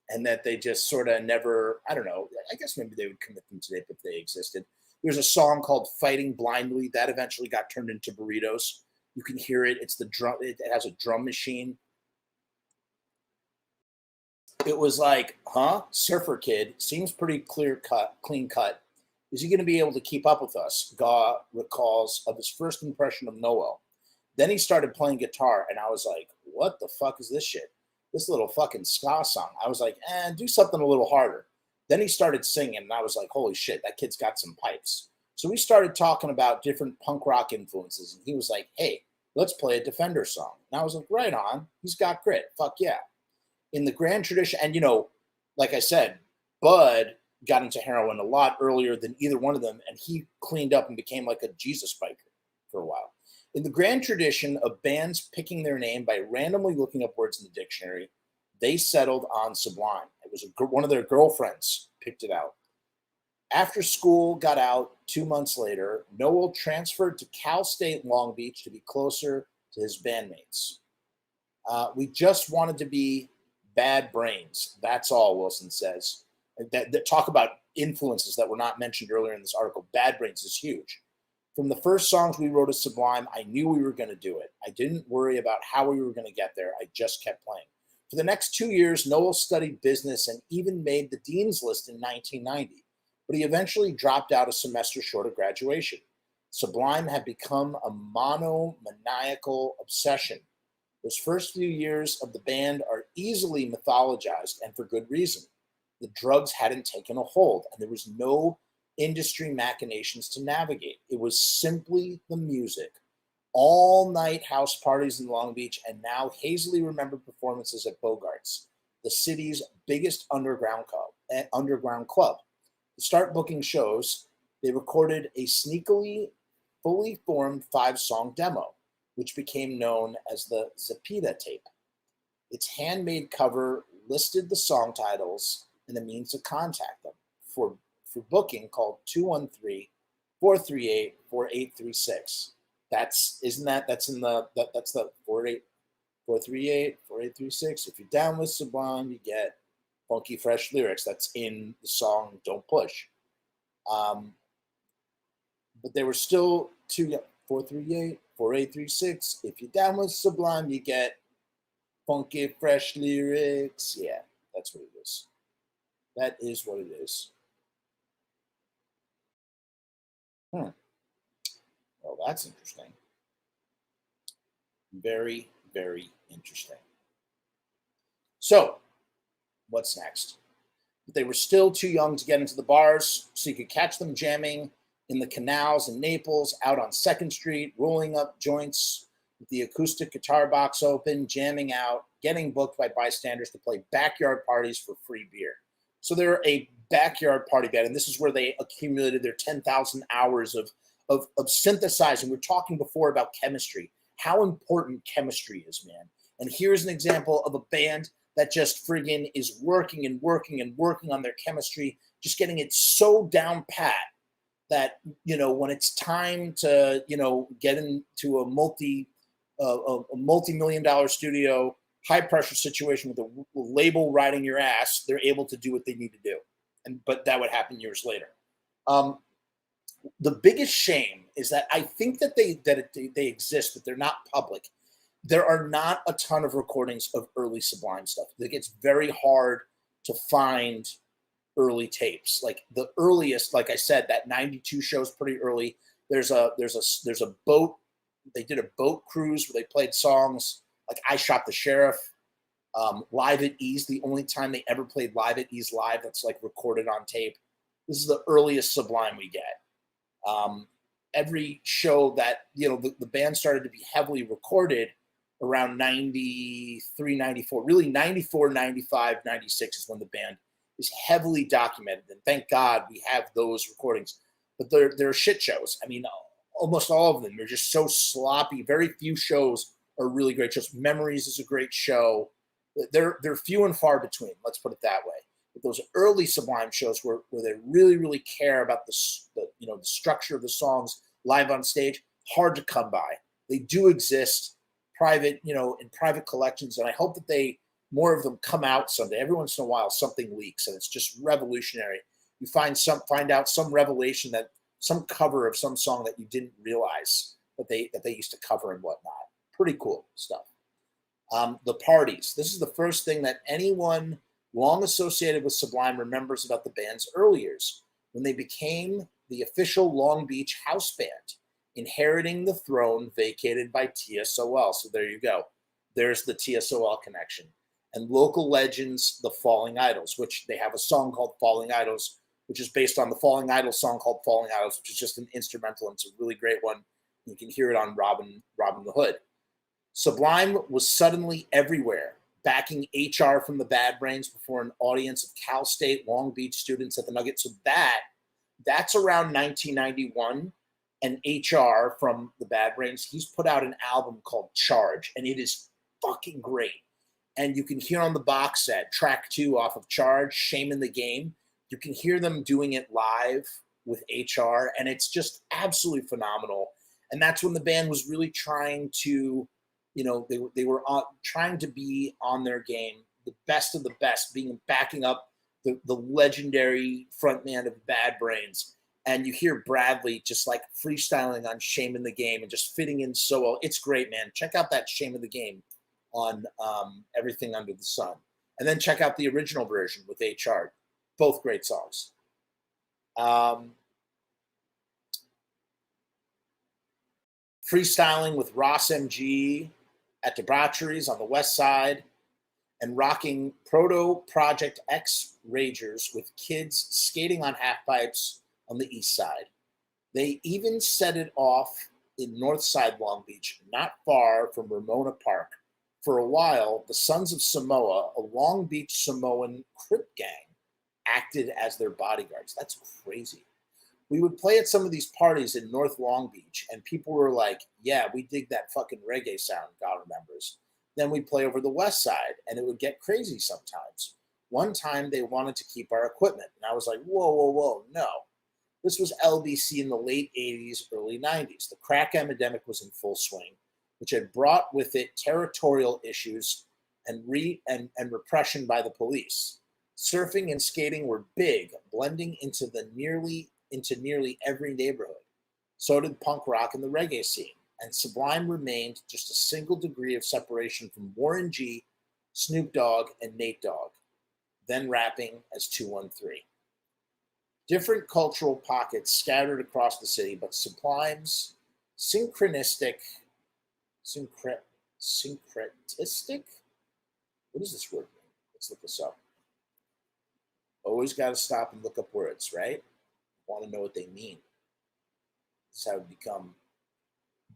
And that they just sort of never, I don't know, I guess maybe they would commit them today if they existed. There's a song called Fighting Blindly that eventually got turned into Burritos. You can hear it. It's the drum. It has a drum machine. It was like, Surfer Kid seems pretty clean cut. Is he going to be able to keep up with us? Gaugh recalls of his first impression of Nowell. Then he started playing guitar, and I was like, what the fuck is this shit? This little fucking ska song. I was like, do something a little harder. Then he started singing, and I was like, holy shit, that kid's got some pipes. So we started talking about different punk rock influences, and he was like, hey, let's play a Defender song. And I was like, right on. He's got grit. Fuck yeah. In the grand tradition, and like I said, Bud got into heroin a lot earlier than either one of them, and he cleaned up and became like a Jesus biker for a while. In the grand tradition of bands picking their name by randomly looking up words in the dictionary, they settled on Sublime. It was one of their girlfriends picked it out. After school got out 2 months later, Nowell transferred to Cal State Long Beach to be closer to his bandmates. We just wanted to be bad brains. That's all, Wilson says. That talk about influences that were not mentioned earlier in this article. Bad Brains is huge. From the first songs we wrote as Sublime, I knew we were going to do it. I didn't worry about how we were going to get there. I just kept playing. For the next 2 years, Nowell studied business and even made the Dean's List in 1990, but he eventually dropped out a semester short of graduation. Sublime had become a monomaniacal obsession. Those first few years of the band are easily mythologized, and for good reason. The drugs hadn't taken a hold, and there was no industry machinations to navigate. It was simply the music. All-night house parties in Long Beach, and now hazily remembered performances at Bogart's, the city's biggest underground club. To start booking shows, they recorded a sneakily fully formed 5-song demo, which became known as the Zapita tape. Its handmade cover listed the song titles and the means to contact them for booking. Called 213-438-4836. That's in the 438-4836. If you're down with Sublime, you get funky fresh lyrics. That's in the song Don't Push. But they were still 438-4836. If you're down with Sublime, you get funky fresh lyrics. Yeah, that's what it is. That is what it is. Well, that's interesting. Very, very interesting. So, what's next? They were still too young to get into the bars, so you could catch them jamming in the canals in Naples, out on 2nd Street, rolling up joints with the acoustic guitar box open, jamming out, getting booked by bystanders to play backyard parties for free beer. So they're a backyard party band, and this is where they accumulated their 10,000 hours of synthesizing. We were talking before about chemistry, how important chemistry is, man. And here's an example of a band that just friggin' is working and working and working on their chemistry, just getting it so down pat that, when it's time to, get into a multi-million-dollar studio, high-pressure situation with a label riding your ass, they're able to do what they need to do. But that would happen years later. The biggest shame is that I think that they exist, but they're not public. There are not a ton of recordings of early Sublime stuff. Like, it's very hard to find early tapes. Like the earliest, like I said, that 92 show is pretty early. There's a boat. They did a boat cruise where they played songs like I Shot the Sheriff, Live at Ease, the only time they ever played Live at Ease live that's like recorded on tape. This is the earliest Sublime we get. Every show that, the band started to be heavily recorded around 93, 94, really 94, 95, 96 is when the band is heavily documented. And thank God we have those recordings, but they're shit shows. I mean, almost all of them, they're just so sloppy. Very few shows are really great shows. Memories is a great show. They're few and far between. Let's put it that way. But those early Sublime shows where they really, really care about the structure of the songs live on stage, hard to come by. They do exist private, in private collections, and I hope that more of them come out someday. Every once in a while, something leaks, and it's just revolutionary. You find out some revelation, that some cover of some song that you didn't realize that they used to cover and whatnot. Pretty cool stuff. The parties. This is the first thing that anyone long associated with Sublime remembers about the band's early years, when they became the official Long Beach house band, inheriting the throne vacated by TSOL. So there you go. There's the TSOL connection. And local legends, the Falling Idols, which they have a song called Falling Idols, which is based on the Falling Idols song called Falling Idols, which is just an instrumental, and it's a really great one. You can hear it on Robin the Hood. Sublime was suddenly everywhere, backing HR from the Bad Brains before an audience of Cal State Long Beach students at the Nugget. So that's around 1991. And HR from the Bad Brains, he's put out an album called Charge, and it is fucking great. And you can hear on the box set, track 2 off of Charge, Shame in the Game. You can hear them doing it live with HR, and it's just absolutely phenomenal. And that's when the band was really trying to, they were trying to be on their game, the best of the best, backing up the legendary frontman of Bad Brains. And you hear Bradley just like freestyling on Shame in the Game and just fitting in so well. It's great, man. Check out that Shame in the Game on Everything Under the Sun. And then check out the original version with HR. Both great songs. Freestyling with Ross MG at Debaucheries on the West Side, and rocking Proto Project X Ragers with kids skating on half pipes on the East Side. They even set it off in North Side Long Beach, not far from Ramona Park. For a while, the Sons of Samoa, a Long Beach Samoan Crip gang, acted as their bodyguards. That's crazy. We would play at some of these parties in North Long Beach, and people were like, yeah, we dig that fucking reggae sound, God remembers. Then we'd play over the West Side, and it would get crazy sometimes. One time, they wanted to keep our equipment, and I was like, whoa, no. This was LBC in the late 80s, early 90s. The crack epidemic was in full swing, which had brought with it territorial issues and repression by the police. Surfing and skating were big, blending into nearly every neighborhood. So did punk rock and the reggae scene, and Sublime remained just a single degree of separation from Warren G, Snoop Dogg, and Nate Dogg, then rapping as 213. Different cultural pockets scattered across the city, but Sublime's syncretistic, what does this word mean? Let's look this up. Always got to stop and look up words, right? Want to know what they mean. This is how we become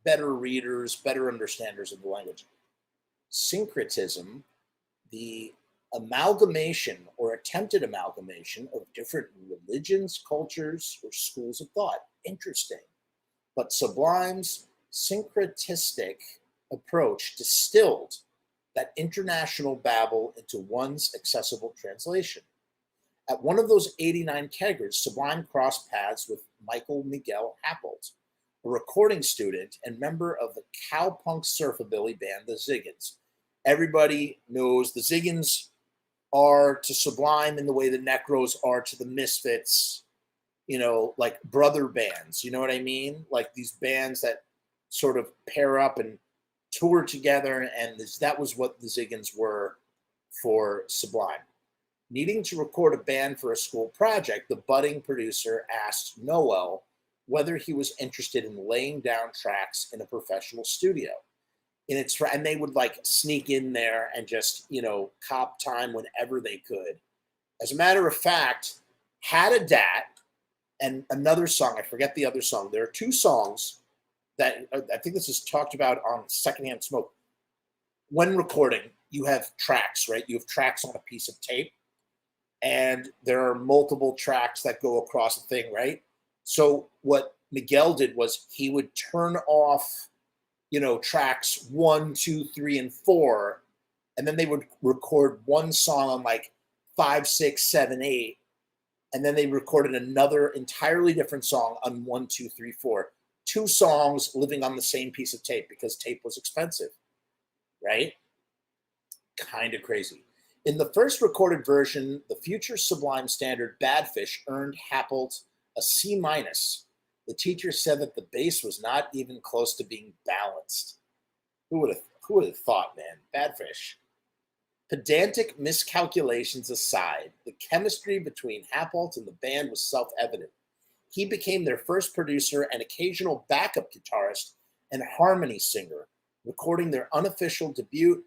better readers, better understanders of the language. Syncretism, the amalgamation or attempted amalgamation of different religions, cultures, or schools of thought. Interesting. But Sublime's syncretistic approach distilled that international babble into one's accessible translation. At one of those 89 keggers, Sublime crossed paths with Michael Miguel Happold, a recording student and member of the cowpunk surfabilly band, the Ziggins. Everybody knows the Ziggins are to Sublime in the way the Necros are to the Misfits, like brother bands, you know what I mean? Like these bands that sort of pair up and tour together, and that was what the Ziggins were for Sublime. Needing to record a band for a school project, the budding producer asked Nowell whether he was interested in laying down tracks in a professional studio. And they would like sneak in there and just, cop time whenever they could. As a matter of fact, Had a Dat and another song, I forget the other song. There are two songs that I think this is talked about on Secondhand Smoke. When recording, you have tracks, right? You have tracks on a piece of tape, and there are multiple tracks that go across the thing, right? So what Miguel did was he would turn off, tracks 1, 2, 3, and 4, and then they would record one song on like 5, 6, 7, 8, and then they recorded another entirely different song on 1, 2, 3, 4. 2 songs living on the same piece of tape because tape was expensive, right? Kind of crazy. In the first recorded version, the future Sublime standard Badfish earned Happold a C-. The teacher said that the bass was not even close to being balanced. Who would have thought, man? Badfish. Pedantic miscalculations aside, the chemistry between Happold and the band was self-evident. He became their first producer and occasional backup guitarist and harmony singer, recording their unofficial debut,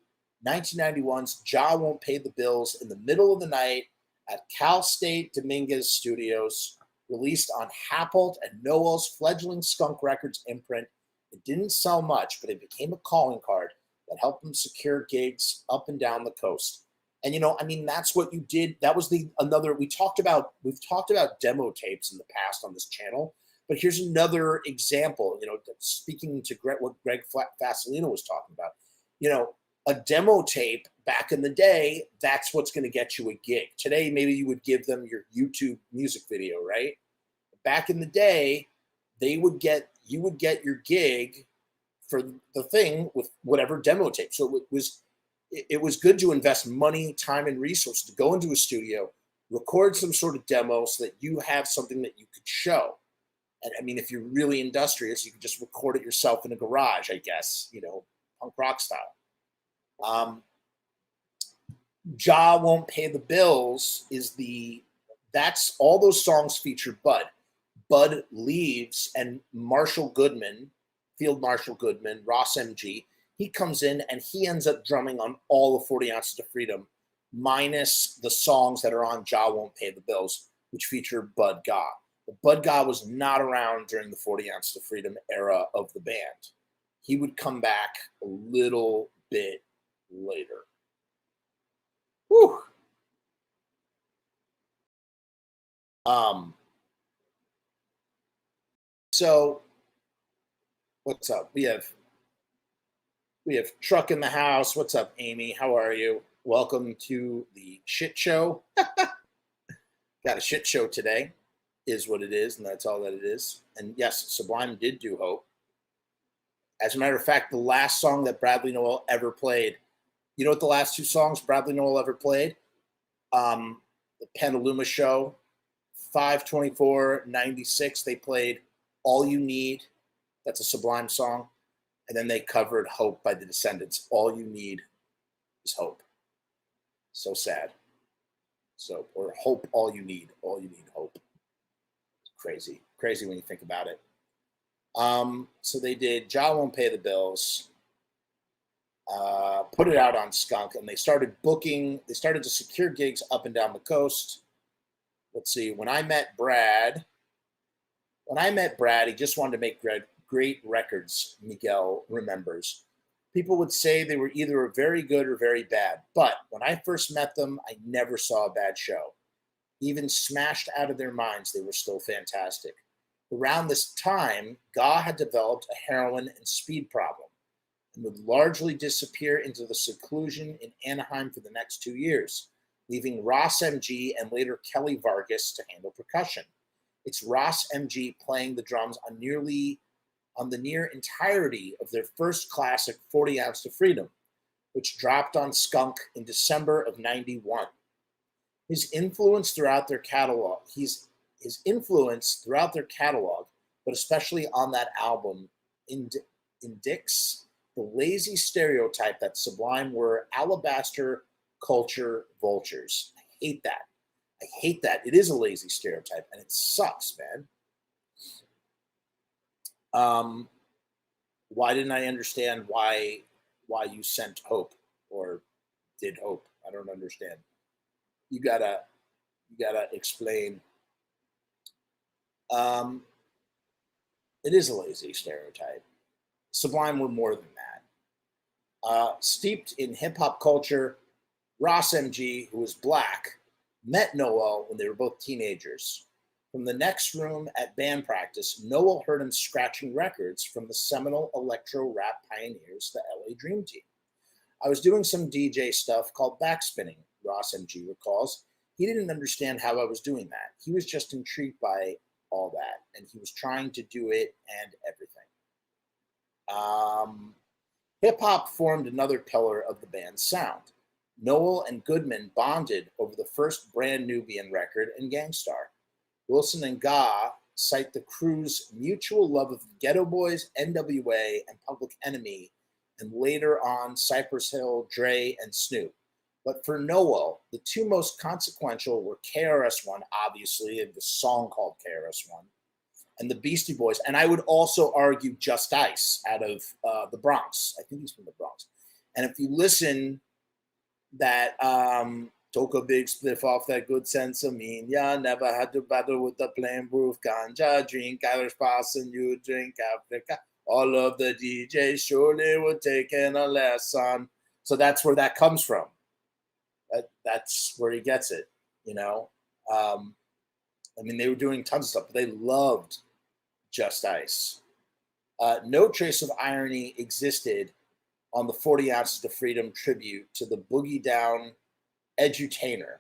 1991's Jah Won't Pay the Bills, in the middle of the night at Cal State Dominguez Studios, released on Happold and Nowell's fledgling Skunk Records imprint. It didn't sell much, but it became a calling card that helped him secure gigs up and down the coast. And that's what you did. That was we've talked about demo tapes in the past on this channel, but here's another example, speaking to what Greg Fasolino was talking about. A demo tape back in the day, that's what's going to get you a gig. Today, maybe you would give them your YouTube music video, right? Back in the day, you would get your gig for the thing with whatever demo tape. So it was good to invest money, time, and resources to go into a studio, record some sort of demo so that you have something that you could show. And I mean, if you're really industrious, you can just record it yourself in a garage, I guess, punk rock style. Ja Won't Pay the Bills that's all those songs feature Bud. Bud leaves and Field Marshal Goodman, Ross MG, he comes in and he ends up drumming on all of 40 Ounces of Freedom, minus the songs that are on Ja Won't Pay the Bills, which feature Bud Gaugh. But Bud Gaugh was not around during the 40 Ounces of Freedom era of the band. He would come back a little bit later. Whew. So what's up? We have Truck in the house. What's up, Amy? How are you? Welcome to the shit show. Got a shit show today, is what it is, and that's all that it is. And yes, Sublime did do Hope. As a matter of fact, the last song that Bradley Nowell ever played, you know what the last two songs Bradley Nowell ever played? The Petaluma show, 5/24/96, they played All You Need. That's a Sublime song. And then they covered Hope by the Descendants. All you need is hope. So sad. Or hope, all you need hope. Crazy when you think about it. So they did Ja Won't Pay the Bills, put it out on Skunk, and they started to secure gigs up and down the coast. Let's see, when I met Brad, he just wanted to make great records, Miguel remembers. People would say they were either very good or very bad, but when I first met them, I never saw a bad show. Even smashed out of their minds, they were still fantastic. Around this time, Gaugh had developed a heroin and speed problem and would largely disappear into the seclusion in Anaheim for the next 2 years, leaving Ross MG and later Kelly Vargas to handle percussion. It's Ross MG playing the drums on the near entirety of their first classic 40 Ounces of Freedom, which dropped on Skunk in December of 91. His influence throughout their catalog, but especially on that album, indicates the lazy stereotype that Sublime were alabaster culture vultures. I hate that. It is a lazy stereotype, and it sucks, man. Why didn't I understand why you sent Hope or did Hope? I don't understand. You gotta explain. It is a lazy stereotype. Sublime were more than that. Steeped in hip hop culture, Ross MG, who was black, met Nowell when they were both teenagers. From the next room at band practice, Nowell heard him scratching records from the seminal electro rap pioneers, the LA Dream Team. I was doing some DJ stuff called backspinning, Ross MG recalls. He didn't understand how I was doing that. He was just intrigued by all that, and he was trying to do it and everything. Hip-hop formed another pillar of the band's sound. Nowell and Goodman bonded over the first Brand Nubian record and Gangstar. Wilson and Gaugh cite the crew's mutual love of Ghetto Boys, NWA, and Public Enemy, and later on Cypress Hill, Dre, and Snoop. But for Nowell, the two most consequential were KRS-One, obviously, and the song called KRS-One, and the Beastie Boys. And I would also argue Just Ice out of the Bronx. I think he's from the Bronx. And if you listen, that Took a big spliff off that good sense of mean. Yeah, never had to battle with the plain proof ganja. Drink Irish Pass and you drink Africa. All of the DJs surely were taking a lesson. So that's where that comes from. That's where he gets it, you know. I mean, they were doing tons of stuff, but they loved Just Ice. No trace of irony existed on the 40 Ounces to Freedom tribute to the boogie down edutainer.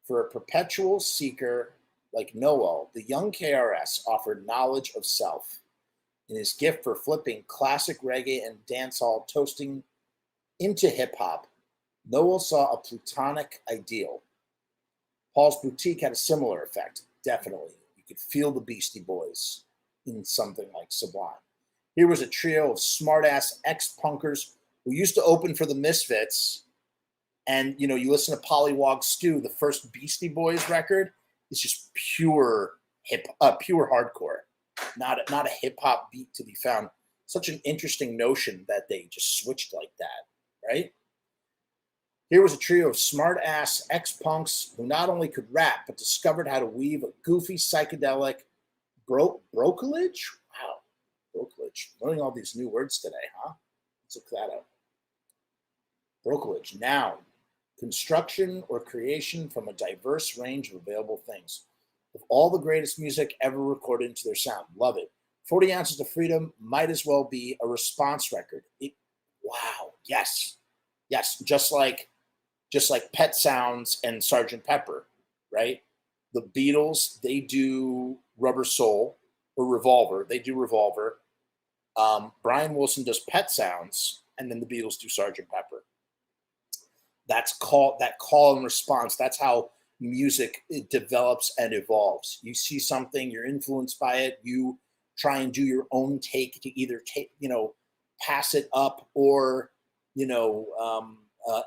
For a perpetual seeker like Nowell, the young KRS offered knowledge of self. In his gift for flipping classic reggae and dancehall toasting into hip-hop, Nowell saw a platonic ideal. Paul's Boutique had a similar effect, definitely. You could feel the Beastie Boys in something like Sublime. Here was a trio of smart-ass ex-punkers who used to open for the Misfits. And, you know, you listen to Pollywog Stew, the first Beastie Boys record, it's just pure hardcore, not a hip-hop beat to be found. Such an interesting notion that they just switched like that, right? Here was a trio of smart-ass ex-punks who not only could rap, but discovered how to weave a goofy, psychedelic brocolage? Wow, brocolage. Learning all these new words today, huh? Let's look that up. Brocolage, noun. Construction or creation from a diverse range of available things. Of all the greatest music ever recorded into their sound. Love it. 40 Ounces to Freedom might as well be a response record. Wow, yes. Yes, just like Pet Sounds and Sgt. Pepper, right? The Beatles, they do Rubber Soul or Revolver. They do Revolver. Brian Wilson does Pet Sounds, and then the Beatles do Sgt. Pepper. That call and response. That's how music develops and evolves. You see something, you're influenced by it. You try and do your own take to either pass it up or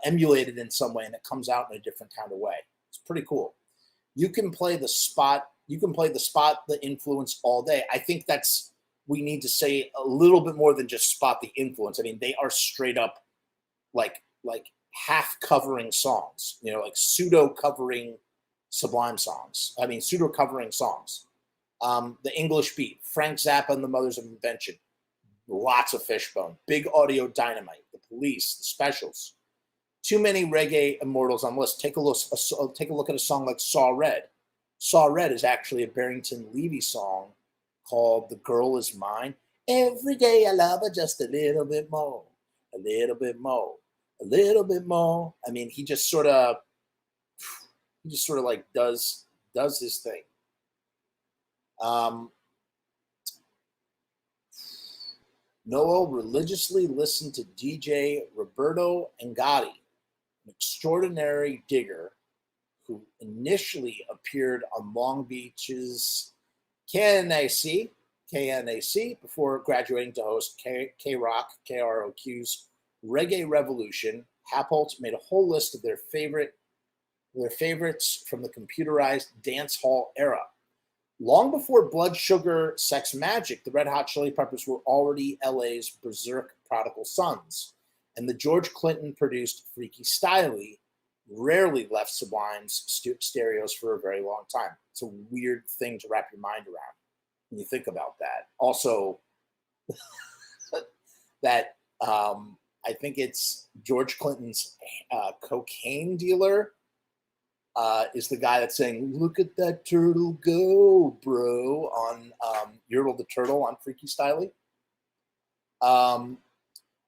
emulate it in some way, and it comes out in a different kind of way. It's pretty cool. You can play the spot. The influence all day. I think we need to say a little bit more than just spot the influence. I mean, they are straight up like half covering songs, like pseudo covering Sublime songs. I mean, pseudo covering songs. The English Beat, Frank Zappa and the Mothers of Invention, lots of Fishbone, Big Audio Dynamite, The Police, The Specials. Too many reggae immortals on the list. Take a look at a song like Saw Red. Saw Red is actually a Barrington Levy song called The Girl Is Mine. Every day I love her just a little bit more, a little bit more, a little bit more. I mean, he just sort of like does his thing. Nowell religiously listened to DJ Roberto Angati, an extraordinary digger who initially appeared on Long Beach's KNAC before graduating to host K-Rock, KROQ's Reggae Revolution. Happolt made a whole list of their favorites from the computerized dance hall era. Long before Blood Sugar Sex Magic, the Red Hot Chili Peppers were already LA's berserk prodigal sons, and the George Clinton-produced Freaky Styley rarely left Sublime's stereos for a very long time. It's a weird thing to wrap your mind around when you think about that. Also, that I think it's George Clinton's cocaine dealer is the guy that's saying, "Look at that turtle go, bro," on Yertle the Turtle on Freaky Styley.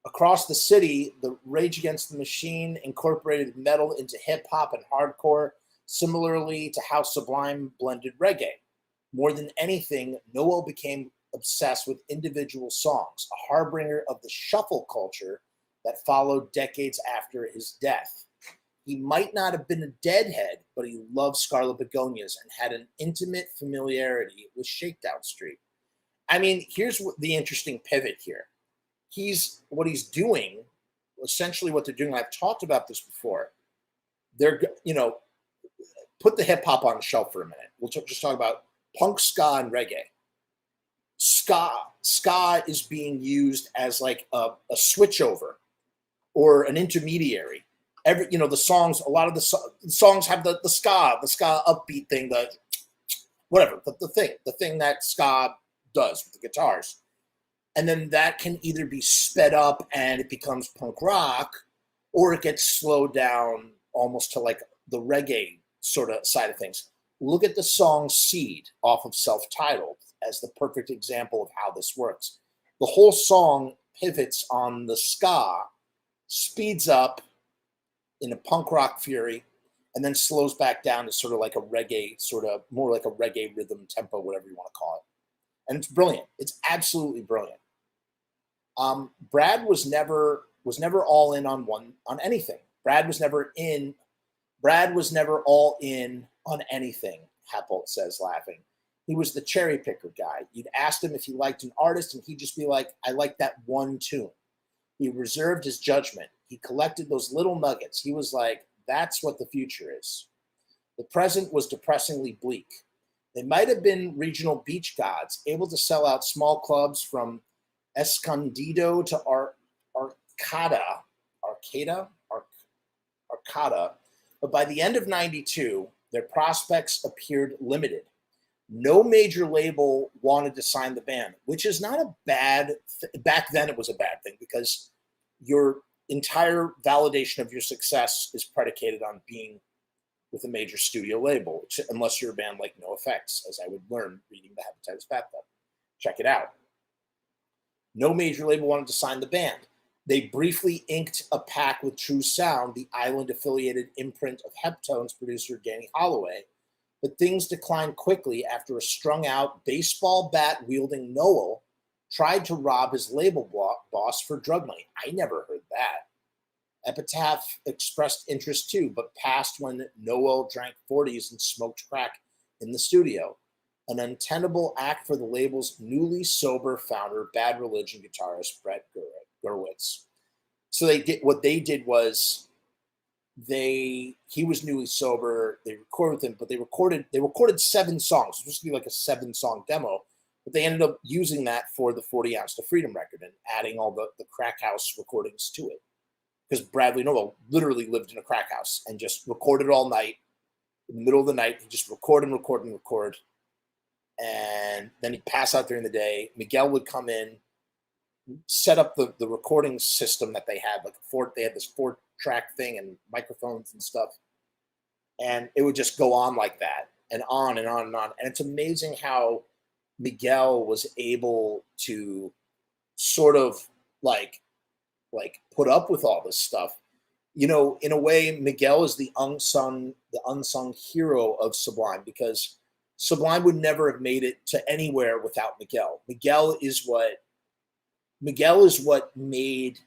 Across the city, the Rage Against the Machine incorporated metal into hip-hop and hardcore, similarly to how Sublime blended reggae. More than anything, Nowell became obsessed with individual songs, a harbinger of the shuffle culture that followed decades after his death. He might not have been a deadhead, but he loved Scarlet Begonias and had an intimate familiarity with Shakedown Street. I mean, here's the interesting pivot here. What he's doing, essentially what they're doing, I've talked about this before. They're, put the hip hop on the shelf for a minute. We'll just talk about punk, ska, and reggae. Ska is being used as like a switchover or an intermediary the songs, a lot of the songs have the ska upbeat thing, the whatever, the thing that ska does with the guitars. And then that can either be sped up and it becomes punk rock, or it gets slowed down almost to like the reggae sort of side of things. Look at the song Seed off of Self-Titled as the perfect example of how this works. The whole song pivots on the ska, speeds up in a punk rock fury, and then slows back down to sort of like a reggae, sort of more like a reggae rhythm tempo, whatever you want to call it. And it's brilliant. It's absolutely brilliant. Brad was never all in on anything. Brad was never all in on anything, Happold says, laughing. He was the cherry picker guy. You'd asked him if he liked an artist, and he'd just be like, I like that one tune. He reserved his judgment. He collected those little nuggets. He was like, that's what the future is. The present was depressingly bleak. They might have been regional beach gods, able to sell out small clubs from Escondido to Arcata, but by the end of '92, their prospects appeared limited. No major label wanted to sign the band, which is not a bad back then it was a bad thing, because your entire validation of your success is predicated on being with a major studio label, unless you're a band like NoFX, as I would learn reading the Hepatitis Bathtub. Check it out. No major label wanted to sign the band. They briefly inked a pact with True Sound, the island-affiliated imprint of Heptone's producer Danny Holloway, but things declined quickly after a strung-out, baseball bat-wielding Nowell tried to rob his label boss for drug money. I never heard that. Epitaph expressed interest too, but passed when Nowell drank 40s and smoked crack in the studio. An untenable act for the label's newly sober founder, Bad Religion guitarist Brett Gurewitz. So he was newly sober. They recorded with him, but they recorded 7 songs. It was supposed to be like a 7-song demo, but they ended up using that for the 40 Ounce to Freedom record and adding all the crack house recordings to it. Because Bradley Nowell literally lived in a crack house and just recorded all night. In the middle of the night, he'd just record. And then he'd pass out during the day. Miguel would come in, set up the recording system that they had. They had this 4-track thing and microphones and stuff. And it would just go on like that and on and on and on. And it's amazing how Miguel was able to sort of like put up with all this stuff. In a way, Miguel is the unsung hero of Sublime, because Sublime would never have made it to anywhere without Miguel. Miguel is what made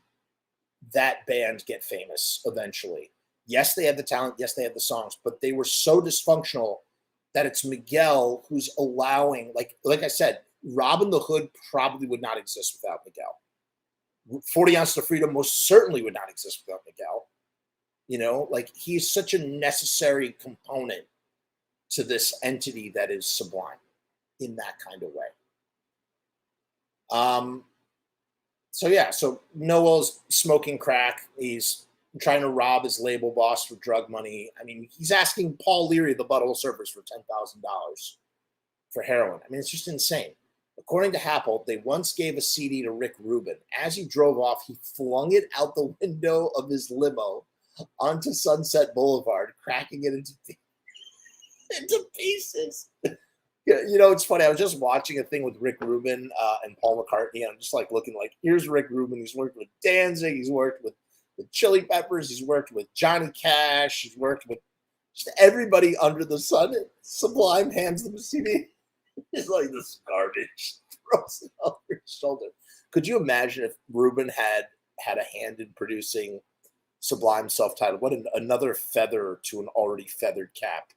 that band get famous eventually. Yes, they had the talent. Yes, they had the songs, but they were so dysfunctional that it's Miguel who's allowing, like I said, Robin the Hood probably would not exist without Miguel. 40 Ounce to Freedom most certainly would not exist without Miguel. He's such a necessary component to this entity that is Sublime in that kind of way. So Nowell's smoking crack. He's trying to rob his label boss for drug money. I mean, he's asking Paul Leary, the Butthole Surfers, for $10,000 for heroin. I mean, it's just insane. According to Happold, they once gave a CD to Rick Rubin. As he drove off, he flung it out the window of his limo onto Sunset Boulevard, cracking it into pieces. It's funny. I was just watching a thing with Rick Rubin and Paul McCartney, and I'm just looking here's Rick Rubin. He's worked with Danzig. He's worked with the Chili Peppers. He's worked with Johnny Cash. He's worked with just everybody under the sun. Sublime hands them a CD. It's like this garbage, throws it over his shoulder. Could you imagine if Rubin had a hand in producing Sublime Self-Titled? What another feather to an already feathered cap,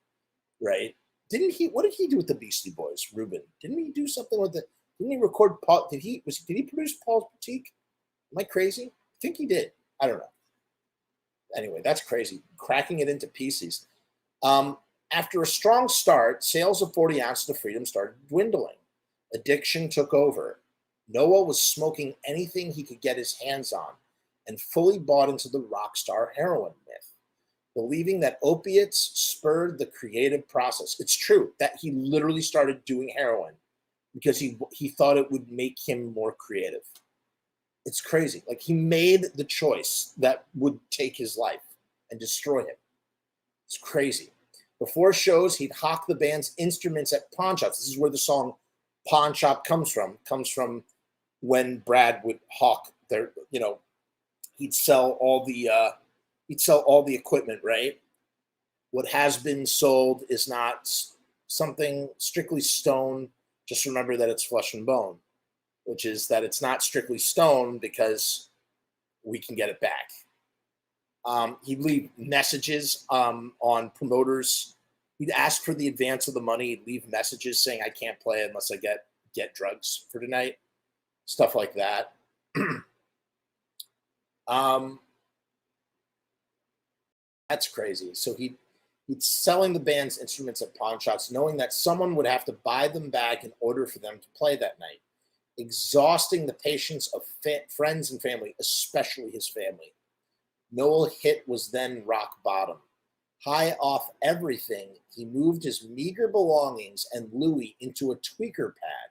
right? What did he do with the Beastie Boys, Rubin? Didn't he do something with it? Didn't he record Paul? Did he produce Paul's Boutique? Am I crazy? I think he did. I don't know. Anyway, that's crazy. Cracking it into pieces. After a strong start, sales of 40 Ounce to Freedom started dwindling. Addiction took over. Nowell was smoking anything he could get his hands on and fully bought into the rock star heroin myth. believing that opiates spurred the creative process. It's true that he literally started doing heroin because he thought it would make him more creative. It's crazy. Like, he made the choice that would take his life and destroy him. It's crazy. Before shows, he'd hawk the band's instruments at pawn shops. This is where the song "Pawn Shop" comes from. It comes from when Brad would hawk their, he'd sell all the equipment, right? What has been sold is not something strictly stone. Just remember that it's flesh and bone, which is that it's not strictly stone because we can get it back. He'd leave messages on promoters. He'd ask for the advance of the money. He'd leave messages saying, "I can't play unless I get drugs for tonight." Stuff like that. That's crazy. So he'd selling the band's instruments at pawn shops, knowing that someone would have to buy them back in order for them to play that night, exhausting the patience of friends and family, especially his family. Nowell hit was then rock bottom. High off everything, he moved his meager belongings and Louis into a tweaker pad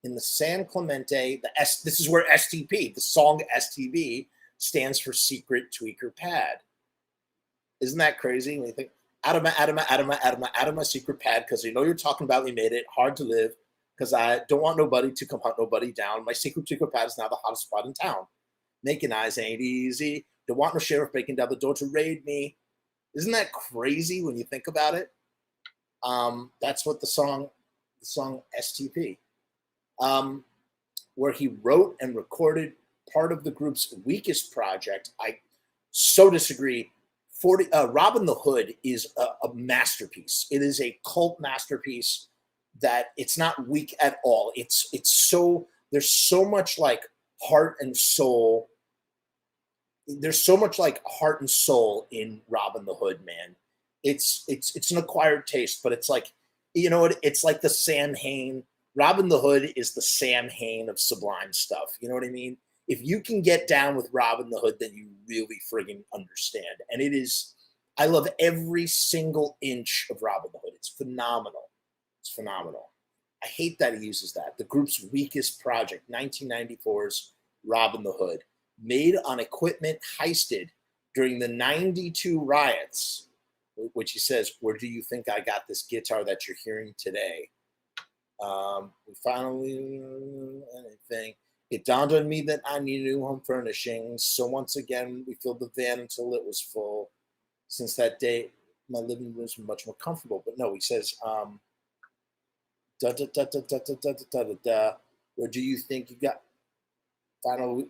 in the San Clemente. This is where STP, the song STP, stands for Secret Tweaker Pad. Isn't that crazy when you think, out of my secret pad, because you're talking about we made it hard to live, because I don't want nobody to come hunt nobody down. My secret tweaker pad is now the hottest spot in town. Making eyes ain't easy. Don't want no sheriff breaking down the door to raid me. Isn't that crazy when you think about it? That's what the song STP, where he wrote and recorded part of the group's weakest project. I so disagree. Robin the Hood is a masterpiece. It is a cult masterpiece that it's not weak at all. It's so, there's so much like heart and soul. There's so much like heart and soul in Robin the Hood, man. It's an acquired taste, but it's like, it's like the Sam Hain. Robin the Hood is the Sam Hain of Sublime stuff. You know what I mean? If you can get down with Robin the Hood, then you really friggin' understand. And it is, I love every single inch of Robin the Hood. It's phenomenal. It's phenomenal. I hate that he uses that. The group's weakest project, 1994's Robin the Hood, made on equipment heisted during the 92 riots, which he says, "Where do you think I got this guitar that you're hearing today?" We finally, anything. It dawned on me that I need new home furnishings. So once again, we filled the van until it was full. Since that day, my living room was much more comfortable. But no, he says, where do you think you got?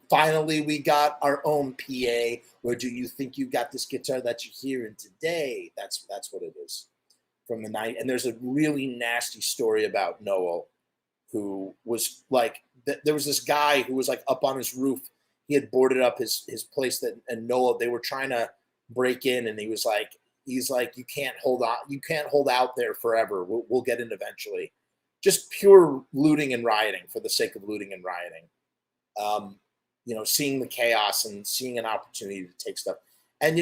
Finally, we got our own PA. Where do you think you got this guitar that you're hearing today? That's what it is from the night. And there's a really nasty story about Nowell, who was like, there was this guy who was like up on his roof. He had boarded up his place and Nowell, they were trying to break in, and he's like, you can't hold out there forever. We'll get in eventually. Just pure looting and rioting for the sake of looting and rioting. Seeing the chaos and seeing an opportunity to take stuff. And,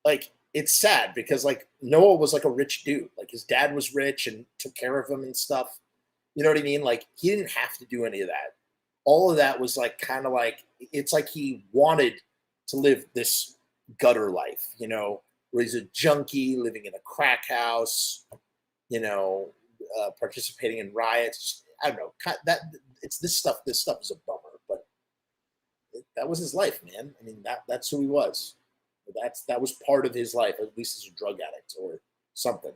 like, it's sad because like Nowell was like a rich dude. Like, his dad was rich and took care of him and stuff. You know what I mean? Like, he didn't have to do any of that. All of that was like kind of like, it's like he wanted to live this gutter life, where he's a junkie living in a crack house, participating in riots. I don't know. It's this stuff. This stuff is a bummer, but that was his life, man. I mean, that's who he was. That was part of his life, at least as a drug addict or something.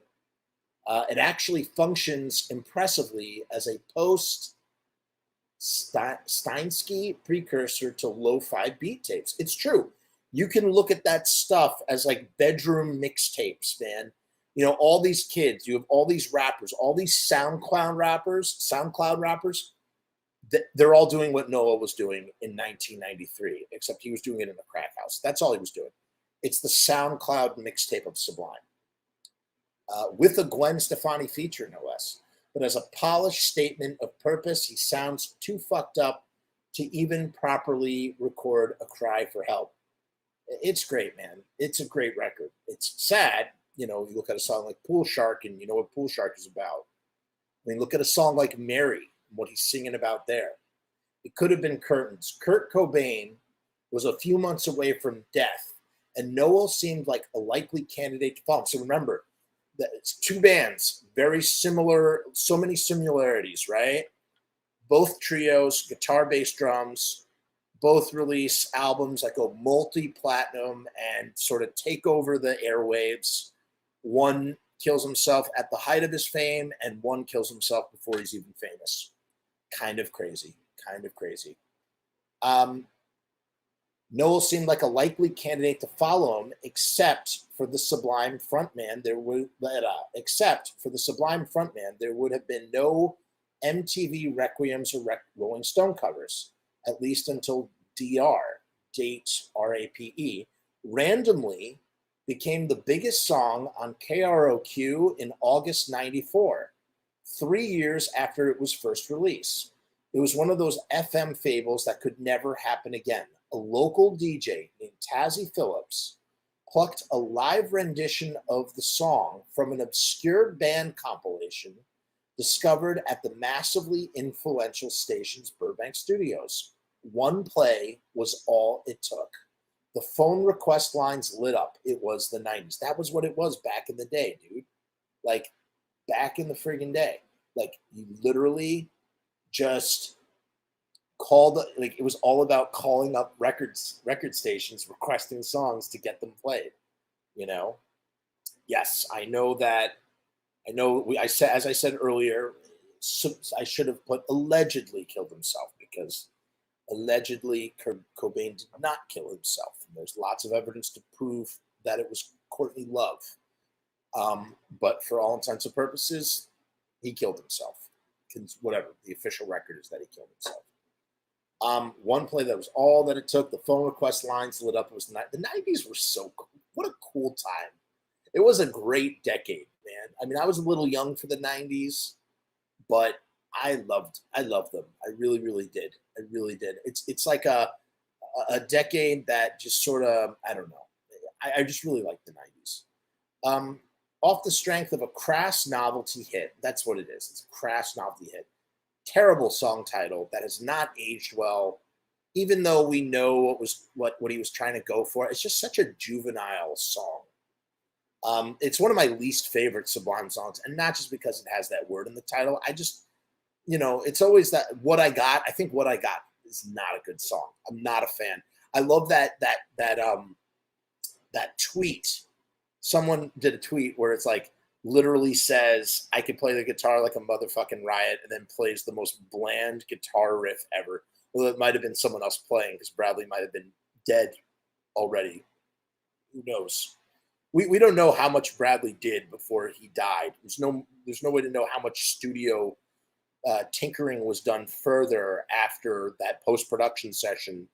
It actually functions impressively as a post-Steinsky precursor to lo-fi beat tapes. It's true. You can look at that stuff as like bedroom mixtapes, man. All these kids, you have all these rappers, all these SoundCloud rappers, they're all doing what Nowell was doing in 1993, except he was doing it in a crack house. That's all he was doing. It's the SoundCloud mixtape of Sublime. With a Gwen Stefani feature, no less. But as a polished statement of purpose, he sounds too fucked up to even properly record a cry for help. It's great, man. It's a great record. It's sad, you know. You look at a song like Pool Shark, and you know what Pool Shark is about. I mean, look at a song like Mary, what he's singing about there. It could have been curtains. Kurt Cobain was a few months away from death, and Nowell seemed like a likely candidate to follow him. So remember, that it's two bands, very similar, so many similarities, right? Both trios, guitar, bass, drums, both release albums that go multi-platinum and sort of take over the airwaves. One kills himself at the height of his fame, and one kills himself before he's even famous. Kind of crazy. Kind of crazy. Nowell seemed like a likely candidate to follow him, except for the Sublime frontman. There would have been no MTV Requiems or Rolling Stone covers, at least until DR, date RAPE, randomly became the biggest song on KROQ in August '94, 3 years after it was first released. It was one of those FM fables that could never happen again. A local DJ named Tazzy Phillips plucked a live rendition of the song from an obscure band compilation discovered at the massively influential station's Burbank studios. One play was all it took. The phone request lines lit up. It was the 90s. That was what it was back in the day, dude. Like, back in the friggin' day. Like, you literally just called, like, it was all about calling up record stations, requesting songs to get them played, you know? Yes, I know that. I said, as I said earlier, I should have put allegedly killed himself, because allegedly Kurt Cobain did not kill himself. And there's lots of evidence to prove that it was Courtney Love. But for all intents and purposes, he killed himself. Whatever the official record is, that he killed himself. One play that was all that it took. The phone request lines lit up. It was the 90s were so cool. What a cool time. It was a great decade, man. I mean, I was a little young for the 90s, but I loved them. I really, really did. I really did. It's like a decade that just sort of, I don't know. I just really like the 90s. Off the strength of a crass novelty hit. That's what it is. It's a crass novelty hit. Terrible song title that has not aged well, even though we know what he was trying to go for. It's just such a juvenile song. It's one of my least favorite Sublime songs, and not just because it has that word in the title. I just, it's always that What I Got. I think What I Got is not a good song. I'm not a fan. I love that tweet. Someone did a tweet where it's like, literally says, I could play the guitar like a motherfucking riot, and then plays the most bland guitar riff ever. Well, it might have been someone else playing, because Bradley might have been dead already. Who knows? We don't know how much Bradley did before he died. There's no way to know how much studio tinkering was done further after that post-production session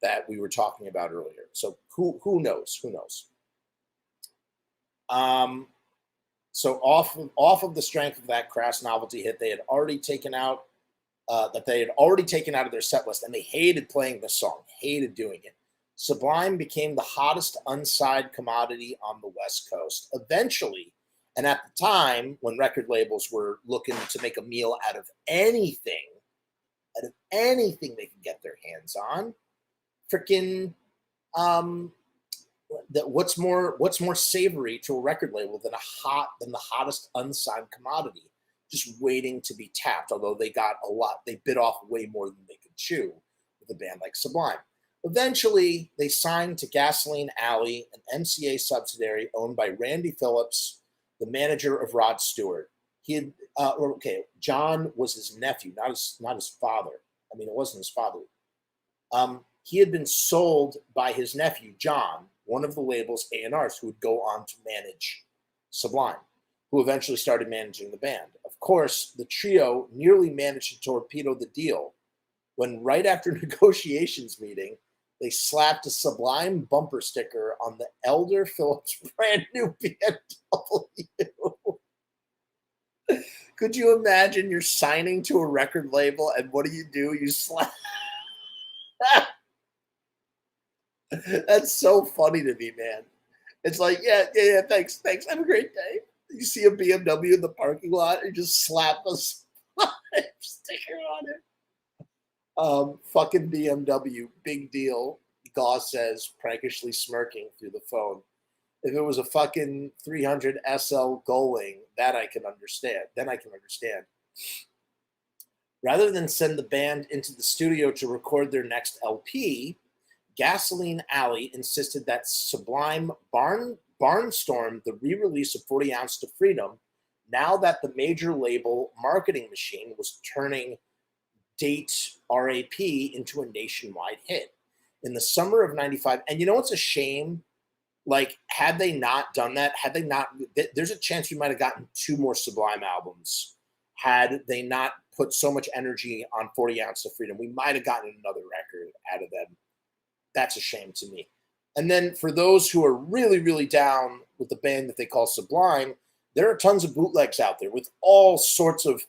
that we were talking about earlier. So who knows? Who knows? So off of the strength of that crass novelty hit, they had already taken out of their set list, and they hated playing the song, hated doing it. Sublime became the hottest unsigned commodity on the West Coast. Eventually, and at the time when record labels were looking to make a meal out of anything they could get their hands on, freaking that what's more savory to a record label than the hottest unsigned commodity just waiting to be tapped. Although they got a lot, they bit off way more than they could chew with a band like Sublime. Eventually, they signed to Gasoline Alley, an MCA subsidiary owned by Randy Phillips, the manager of Rod Stewart. John was his nephew, not his father. I mean, it wasn't his father. He had been sold by his nephew, John, one of the label's A&Rs, who would go on to manage Sublime, who eventually started managing the band. Of course, the trio nearly managed to torpedo the deal when, right after a negotiations meeting, they slapped a Sublime bumper sticker on the Elder Phillips brand new BMW. Could you imagine you're signing to a record label, and what do? You slap That's so funny to me, man. It's like, yeah, yeah, yeah, thanks, thanks. Have a great day. You see a BMW in the parking lot and just slap a sticker on it. Fucking BMW, big deal. Gaugh says, prankishly smirking through the phone. If it was a fucking 300 SL Gullwing, that I can understand. Then I can understand. Rather than send the band into the studio to record their next LP, Gasoline Alley insisted that Sublime barnstorm the re-release of 40 Ounce to Freedom now that the major label marketing machine was turning Date RAP into a nationwide hit. In the summer of 95, and you know what's a shame? Like, had they not done that, there's a chance we might have gotten 2 more Sublime albums had they not put so much energy on 40 Ounce of Freedom. We might have gotten another record out of them. That's a shame to me. And then for those who are really, really down with the band that they call Sublime, there are tons of bootlegs out there with all sorts of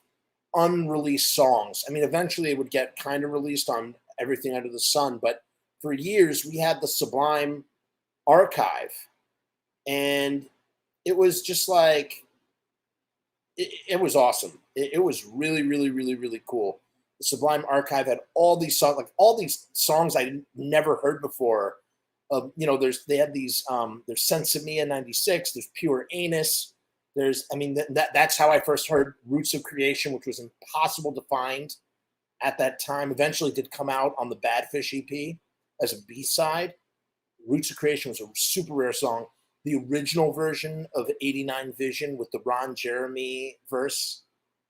unreleased songs. I mean, eventually it would get kind of released on everything under the sun, but for years we had the Sublime archive, and it was just like, it was awesome. It was really, really, really, really cool. The Sublime archive had all these songs, like all these songs I never heard before. They had these. There's Sense of Me in '96. There's Pure Anus. That's how I first heard Roots of Creation, which was impossible to find at that time. Eventually, did come out on the Badfish EP as a B-side. Roots of Creation was a super rare song. The original version of '89 Vision with the Ron Jeremy verse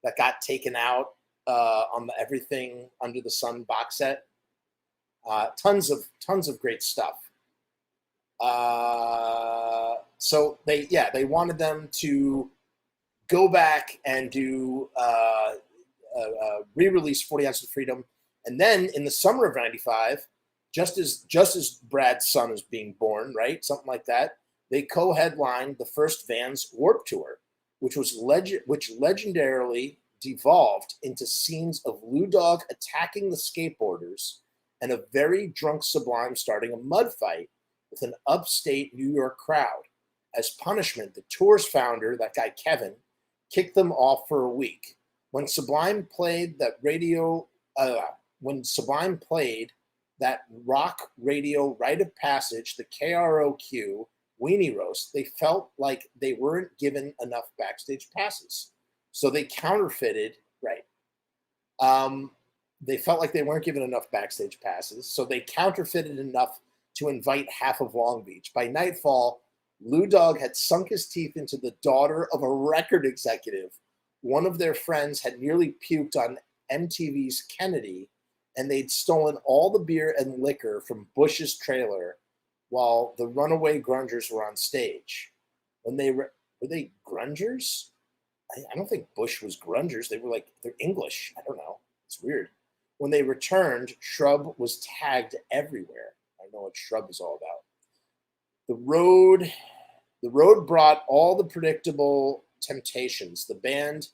that got taken out on the Everything Under the Sun box set. Tons of great stuff. So they wanted them to go back and do re-release 40 Ounces of Freedom, and then in the summer of '95, just as Brad's son is being born, right, something like that, they co-headlined the first Vans Warped Tour, which legendarily devolved into scenes of Lou Dog attacking the skateboarders and a very drunk Sublime starting a mud fight with an upstate New York crowd. As punishment, the tour's founder, that guy Kevin, kicked them off for a week. When Sublime played that rock radio rite of passage, the KROQ Weenie Roast, they felt like they weren't given enough backstage passes. So they counterfeited, right. They felt like they weren't given enough backstage passes, so they counterfeited enough to invite half of Long Beach. By nightfall, Lou Dog had sunk his teeth into the daughter of a record executive. One of their friends had nearly puked on MTV's Kennedy, and they'd stolen all the beer and liquor from Bush's trailer while the runaway grungers were on stage. Were they grungers? I don't think Bush was grungers. They're English. I don't know. It's weird. When they returned, Shrub was tagged everywhere. I know what Shrub is all about. The road brought all the predictable temptations. The band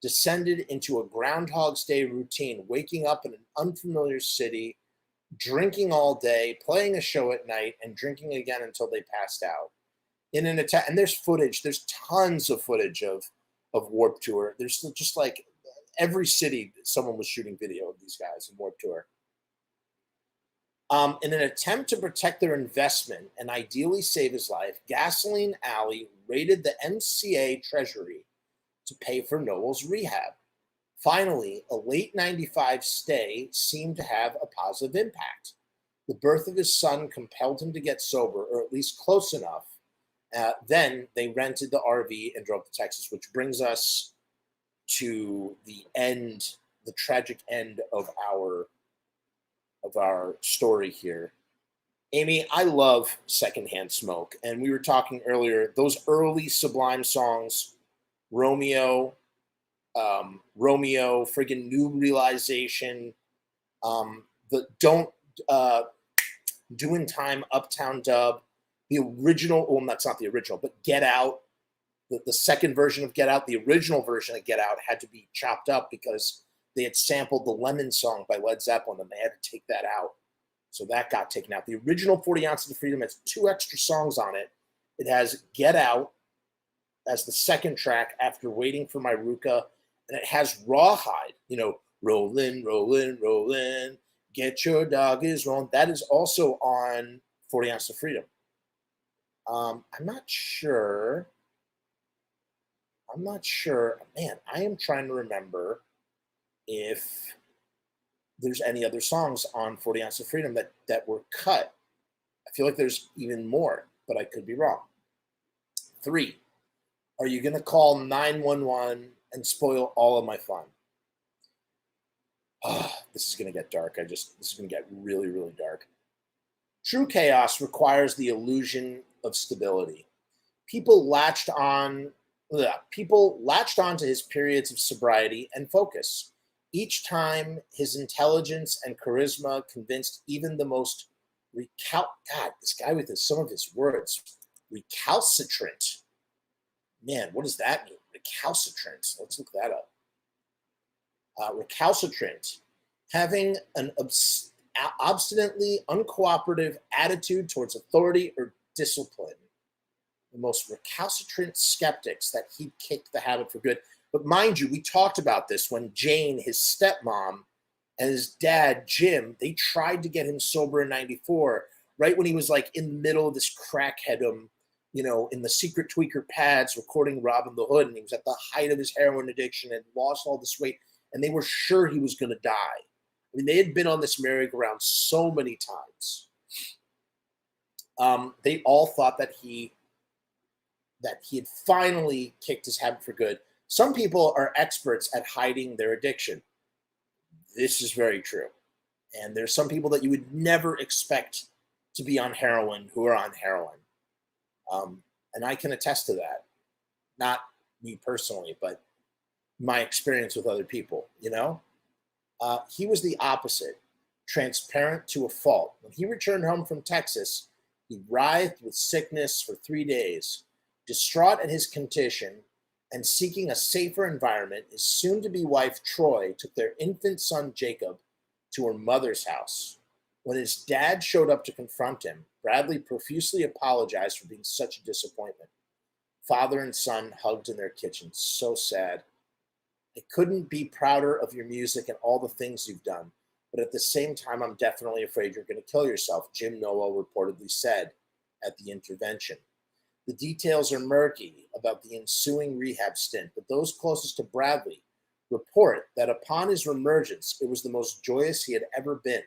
descended into a Groundhog's Day routine, waking up in an unfamiliar city, drinking all day, playing a show at night, and drinking again until they passed out. In an attack, and there's tons of footage of Warped Tour. There's just like every city, someone was shooting video of these guys in Warped Tour. In an attempt to protect their investment and ideally save his life, Gasoline Alley raided the MCA treasury to pay for Nowell's rehab. Finally, a late '95 stay seemed to have a positive impact. The birth of his son compelled him to get sober, or at least close enough. Then they rented the RV and drove to Texas, which brings us to the tragic end of our story here. Amy, I love Secondhand Smoke, and we were talking earlier, those early Sublime songs, Romeo, friggin' New Realization, Doin Time, Uptown Dub, the original, well, that's not the original, but Get Out, the second version of Get Out, the original version of Get Out had to be chopped up because they had sampled the Lemon song by Led Zeppelin and they had to take that out. So that got taken out. The original 40 Ounces of Freedom has 2 extra songs on it. It has Get Out as the second track after Waiting for My Ruka. And it has Rawhide, rollin', rollin', rollin', get your dog is rolling. That is also on 40 Ounces of Freedom. I'm not sure. Man, I am trying to remember if there's any other songs on 40 Ounces of Freedom that were cut. I feel like there's even more, but I could be wrong. 3, are you going to call 911 and spoil all of my fun? Oh, this is going to get dark. This is going to get really, really dark. True chaos requires the illusion of stability. People latched on to his periods of sobriety and focus. Each time his intelligence and charisma convinced even the most this guy with some of his words, recalcitrant. Man, what does that mean? Recalcitrant. Let's look that up. Recalcitrant, having an obstinately uncooperative attitude towards authority or discipline. The most recalcitrant skeptics that he'd kick the habit for good. But mind you, we talked about this when Jane, his stepmom, and his dad, Jim, they tried to get him sober in 94, right when he was like in the middle of this crackheadum, in the Secret Tweaker pads recording Robin the Hood, and he was at the height of his heroin addiction and lost all this weight, and they were sure he was going to die. I mean, they had been on this merry-go-round so many times. They all thought that he had finally kicked his habit for good. Some people are experts at hiding their addiction. This is very true. And there's some people that you would never expect to be on heroin who are on heroin. And I can attest to that. Not me personally, but my experience with other people, He was the opposite, transparent to a fault. When he returned home from Texas, he writhed with sickness for 3 days. Distraught at his condition and seeking a safer environment, his soon-to-be wife, Troy, took their infant son, Jacob, to her mother's house. When his dad showed up to confront him, Bradley profusely apologized for being such a disappointment. Father and son hugged in their kitchen. So sad. I couldn't be prouder of your music and all the things you've done, but at the same time, I'm definitely afraid you're going to kill yourself, Jim Nowell reportedly said at the intervention. The details are murky about the ensuing rehab stint, but those closest to Bradley report that upon his reemergence, it was the most joyous he had ever been.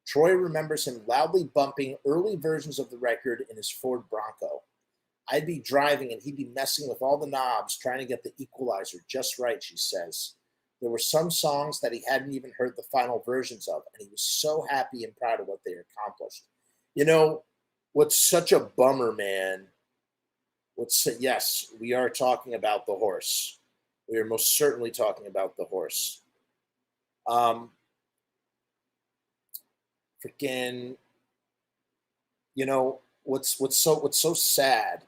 Troy remembers him loudly bumping early versions of the record in his Ford Bronco. I'd be driving and he'd be messing with all the knobs, trying to get the equalizer just right, she says. There were some songs that he hadn't even heard the final versions of, and he was so happy and proud of what they accomplished. What's such a bummer, man? Yes, we are talking about the horse. We are most certainly talking about the horse. Freaking, what's so sad?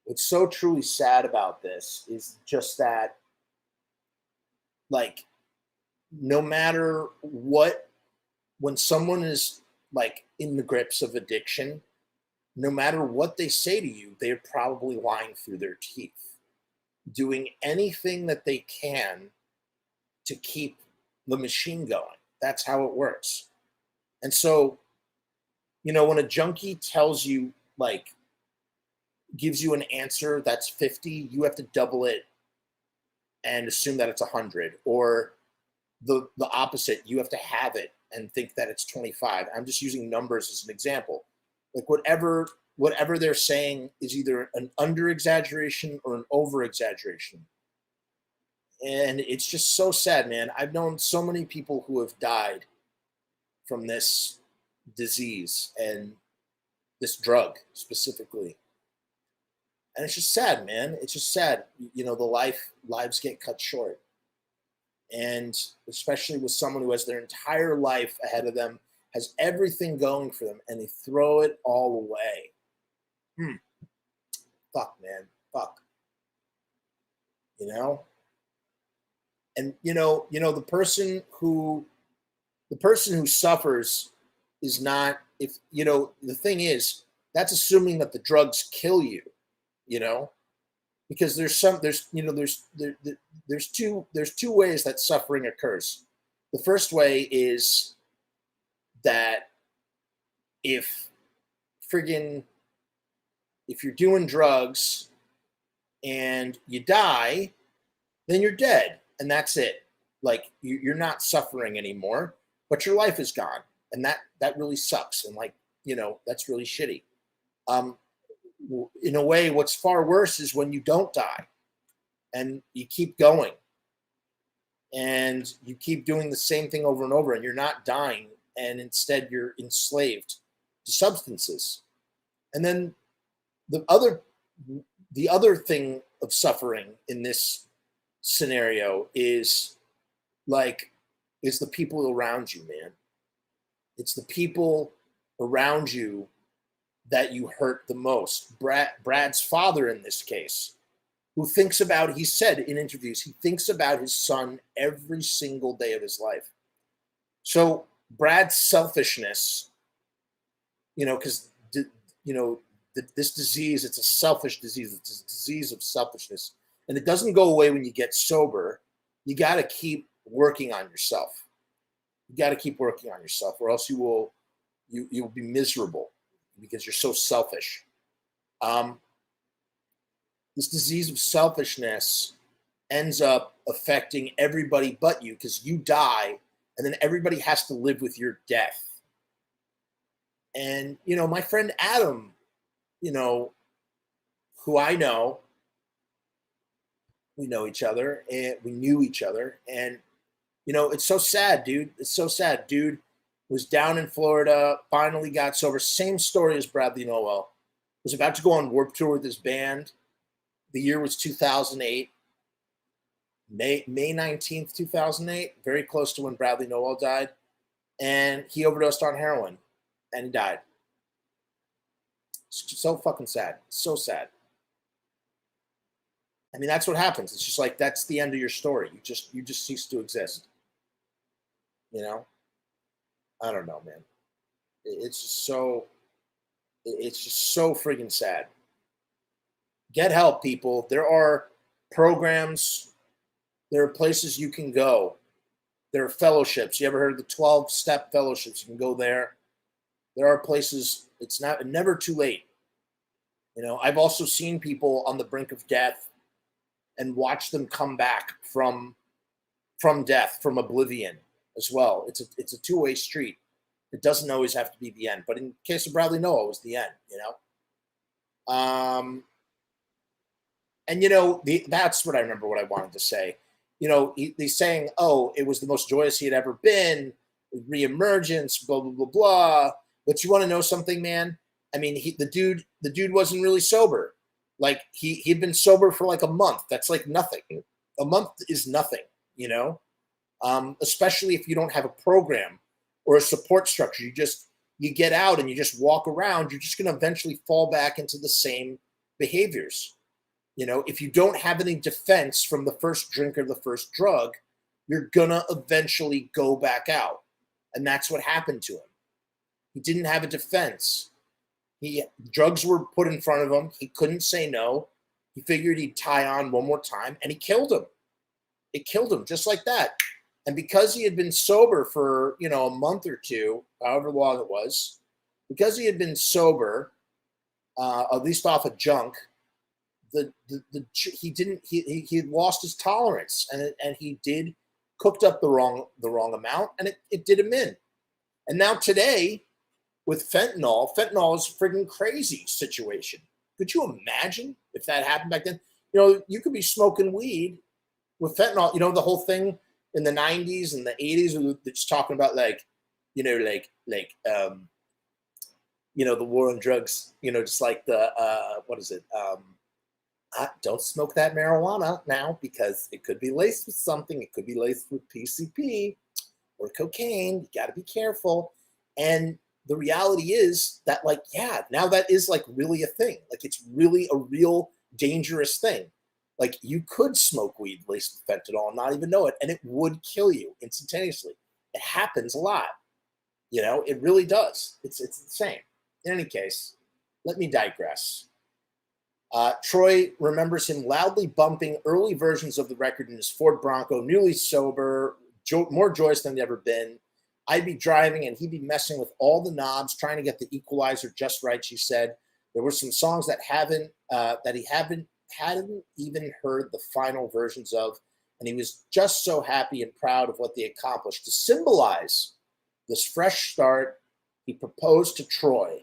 What's so truly sad about this is just that, like, no matter what, when someone is like in the grips of addiction, no matter what they say to you, they're probably lying through their teeth, doing anything that they can to keep the machine going. That's how it works. And so, when a junkie tells you, like, gives you an answer that's 50, you have to double it and assume that it's 100. Or the opposite, you have to have it and think that it's 25. I'm just using numbers as an example. Like, whatever they're saying is either an under-exaggeration or an over-exaggeration. And it's just so sad, man. I've known so many people who have died from this disease and this drug specifically. And it's just sad, man. It's just sad. The lives get cut short. And especially with someone who has their entire life ahead of them, has everything going for them, and they throw it all away. Fuck, man. Fuck. And the person who suffers is not, if, you know, the thing is, that's assuming that the drugs kill you, you know, because there's two ways that suffering occurs. The first way is that if friggin' if you're doing drugs and you die, then you're dead and that's it. Like you're not suffering anymore, but your life is gone, and that really sucks. And like, you know, that's really shitty. In a way, what's far worse is when you don't die and you keep going and you keep doing the same thing over and over, and you're not dying, and instead you're enslaved to substances. And then the other thing of suffering in this scenario is the people around you, man. It's the people around you that you hurt the most. Brad's father in this case, who thinks about, he said in interviews, he thinks about his son every single day of his life. So Brad's selfishness, you know, because, you know, this disease, it's a selfish disease. It's a disease of selfishness. And it doesn't go away when you get sober. You got to keep working on yourself. You got to keep working on yourself, or else you'll be miserable because you're so selfish. This disease of selfishness ends up affecting everybody but you, because you die, and then everybody has to live with your death. And, you know, my friend Adam, you know, who I know, we know each other, and we knew each other. And, you know, it's so sad, dude. It's so sad. Dude was down in Florida, finally got sober. Same story as Bradley Nowell. Was about to go on Warped Tour with his band. The year was 2008. May 19th, 2008. Very close to when Bradley Nowell died. And he overdosed on heroin. And he died. It's so fucking sad. So sad. I mean, that's what happens. It's just like, that's the end of your story. You just cease to exist. You know? I don't know, man. It's just so friggin' sad. Get help, people. There are programs. There are places you can go. There are fellowships. You ever heard of the 12-step fellowships? You can go there. There are places. It's never too late. You know, I've also seen people on the brink of death and watch them come back from death, from oblivion as well. It's a two-way street. It doesn't always have to be the end. But in the case of Bradley Nowell, it was the end, you know? And, you know, that's what I remember what I wanted to say. You know, he's saying, oh, it was the most joyous he had ever been, reemergence, blah, blah, blah, blah. But you want to know something, man? I mean, the dude wasn't really sober. Like, he'd been sober for like a month. That's like nothing. A month is nothing, you know? Especially if you don't have a program or a support structure. You get out and you just walk around, you're just going to eventually fall back into the same behaviors. You know, if you don't have any defense from the first drink or the first drug, you're going to eventually go back out. And that's what happened to him. He didn't have a defense. Drugs were put in front of him. He couldn't say no. He figured he'd tie on one more time, and he killed him. It killed him just like that. And because he had been sober for, you know, a month or two, however long it was, because he had been sober, at least off of junk, he had lost his tolerance, and he cooked up the wrong amount, and it did him in. And now today, with fentanyl is a friggin' crazy situation. Could you imagine if that happened back then? You know, you could be smoking weed with fentanyl. You know, the whole thing in the 90s and the 80s, we were just talking about like, you know, you know, the war on drugs, you know, just like the, what is it? Don't smoke that marijuana now because it could be laced with something. It could be laced with PCP or cocaine. You got to be careful. And the reality is that, like, yeah, now that is like really a thing. Like, it's really a real dangerous thing. Like, you could smoke weed laced with fentanyl and not even know it, and it would kill you instantaneously. It happens a lot, You know, it really does. It's insane. In any case, let me digress. Troy remembers him loudly bumping early versions of the record in his Ford Bronco, newly sober, more joyous than he'd ever been. I'd be driving and he'd be messing with all the knobs, trying to get the equalizer just right, she said. There were some songs that he hadn't even heard the final versions of, and he was just so happy and proud of what they accomplished. To symbolize this fresh start, he proposed to Troy.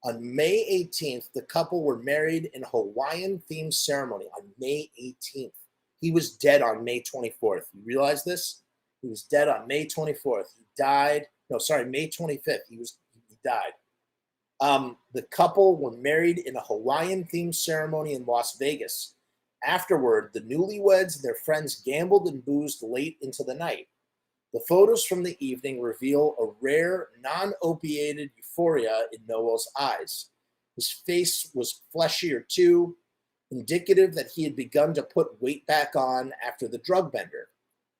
On May 18th, the couple were married in a Hawaiian-themed ceremony on May 18th. He was dead on May 24th. You realize this? He was dead on May 24th. He died. No, sorry, May 25th. He died. The couple were married in a Hawaiian-themed ceremony in Las Vegas. Afterward, the newlyweds and their friends gambled and boozed late into the night. The photos from the evening reveal a rare, non-opiated euphoria in Nowell's eyes. His face was fleshier too, indicative that he had begun to put weight back on after the drug bender.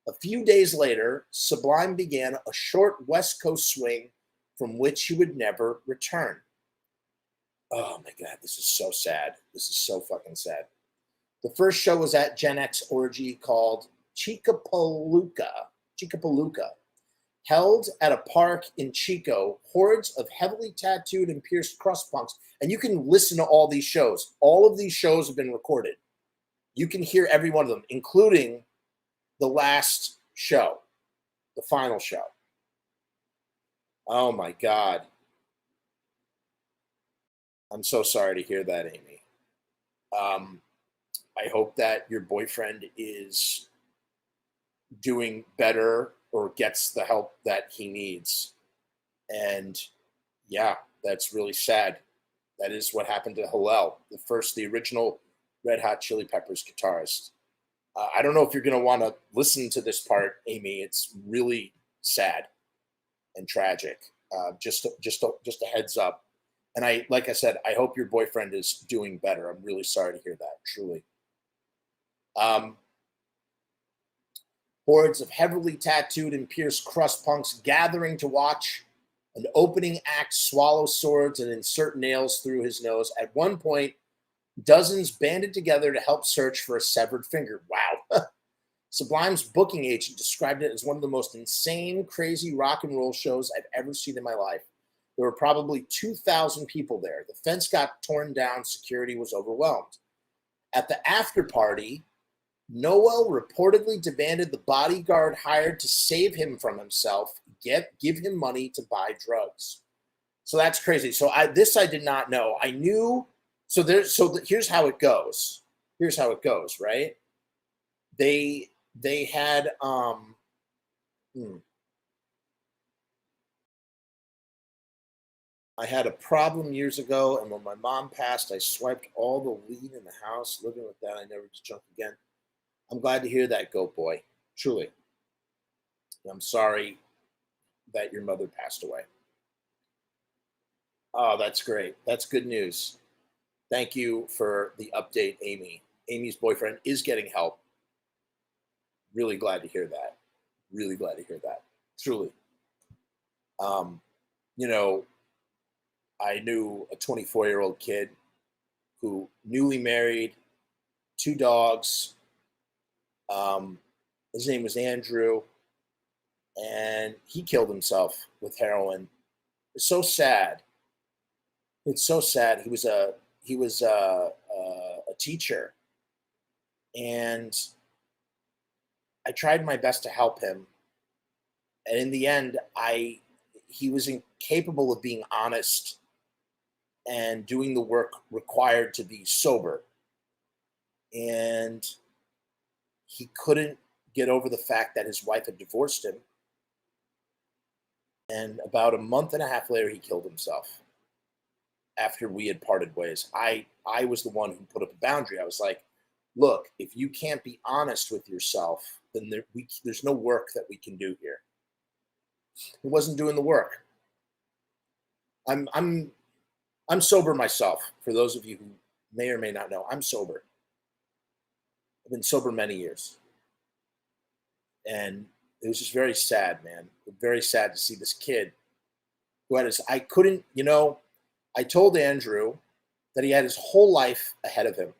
A few days later, Sublime began a short West Coast swing from which he would never return. Oh my God, this is so sad. This is so fucking sad. The first show was at Gen X orgy called Chicapalooka, held at a park in Chico. Hordes of heavily tattooed and pierced crust punks. And you can listen to all these shows. All of these shows have been recorded. You can hear every one of them, including the last show, the final show. Oh my God. I'm so sorry to hear that, Amy. I hope that your boyfriend is doing better or gets the help that he needs. And yeah, that's really sad. That is what happened to Hillel, the original Red Hot Chili Peppers guitarist. I don't know if you're going to want to listen to this part, Amy. It's really sad and tragic. Just a heads up. And like I said, I hope your boyfriend is doing better. I'm really sorry to hear that, truly. Hordes of heavily tattooed and pierced crust punks gathering to watch an opening act swallow swords and insert nails through his nose. At one point, dozens banded together to help search for a severed finger. Wow. Sublime's booking agent described it as one of the most insane, crazy rock and roll shows I've ever seen in my life. There were probably 2,000 people there. The fence got torn down. Security was overwhelmed. At the after party, Nowell reportedly demanded the bodyguard hired to save him from himself give him money to buy drugs. So that's crazy. So I did not know. I knew. Here's how it goes. Here's how it goes. Right? They had I had a problem years ago, and when my mom passed, I swiped all the weed in the house. Living with that, I never did junk again. I'm glad to hear that, Goat Boy. Truly. I'm sorry that your mother passed away. Oh, that's great. That's good news. Thank you for the update, Amy. Amy's boyfriend is getting help. Really glad to hear that. Really glad to hear that. Truly. I knew a 24-year-old kid who newly married, 2 dogs. His name was Andrew, and he killed himself with heroin. It's so sad. It's so sad. He was a teacher, and I tried my best to help him. And in the end, he was incapable of being honest and doing the work required to be sober. And he couldn't get over the fact that his wife had divorced him. And about a month and a half later, he killed himself after we had parted ways. I was the one who put up a boundary. I was like, look, if you can't be honest with yourself, then there's no work that we can do here. He wasn't doing the work. I'm sober myself. For those of you who may or may not know, I'm sober. I've been sober many years. And it was just very sad, man. Very sad to see this kid who had his, I couldn't, I told Andrew that he had his whole life ahead of him.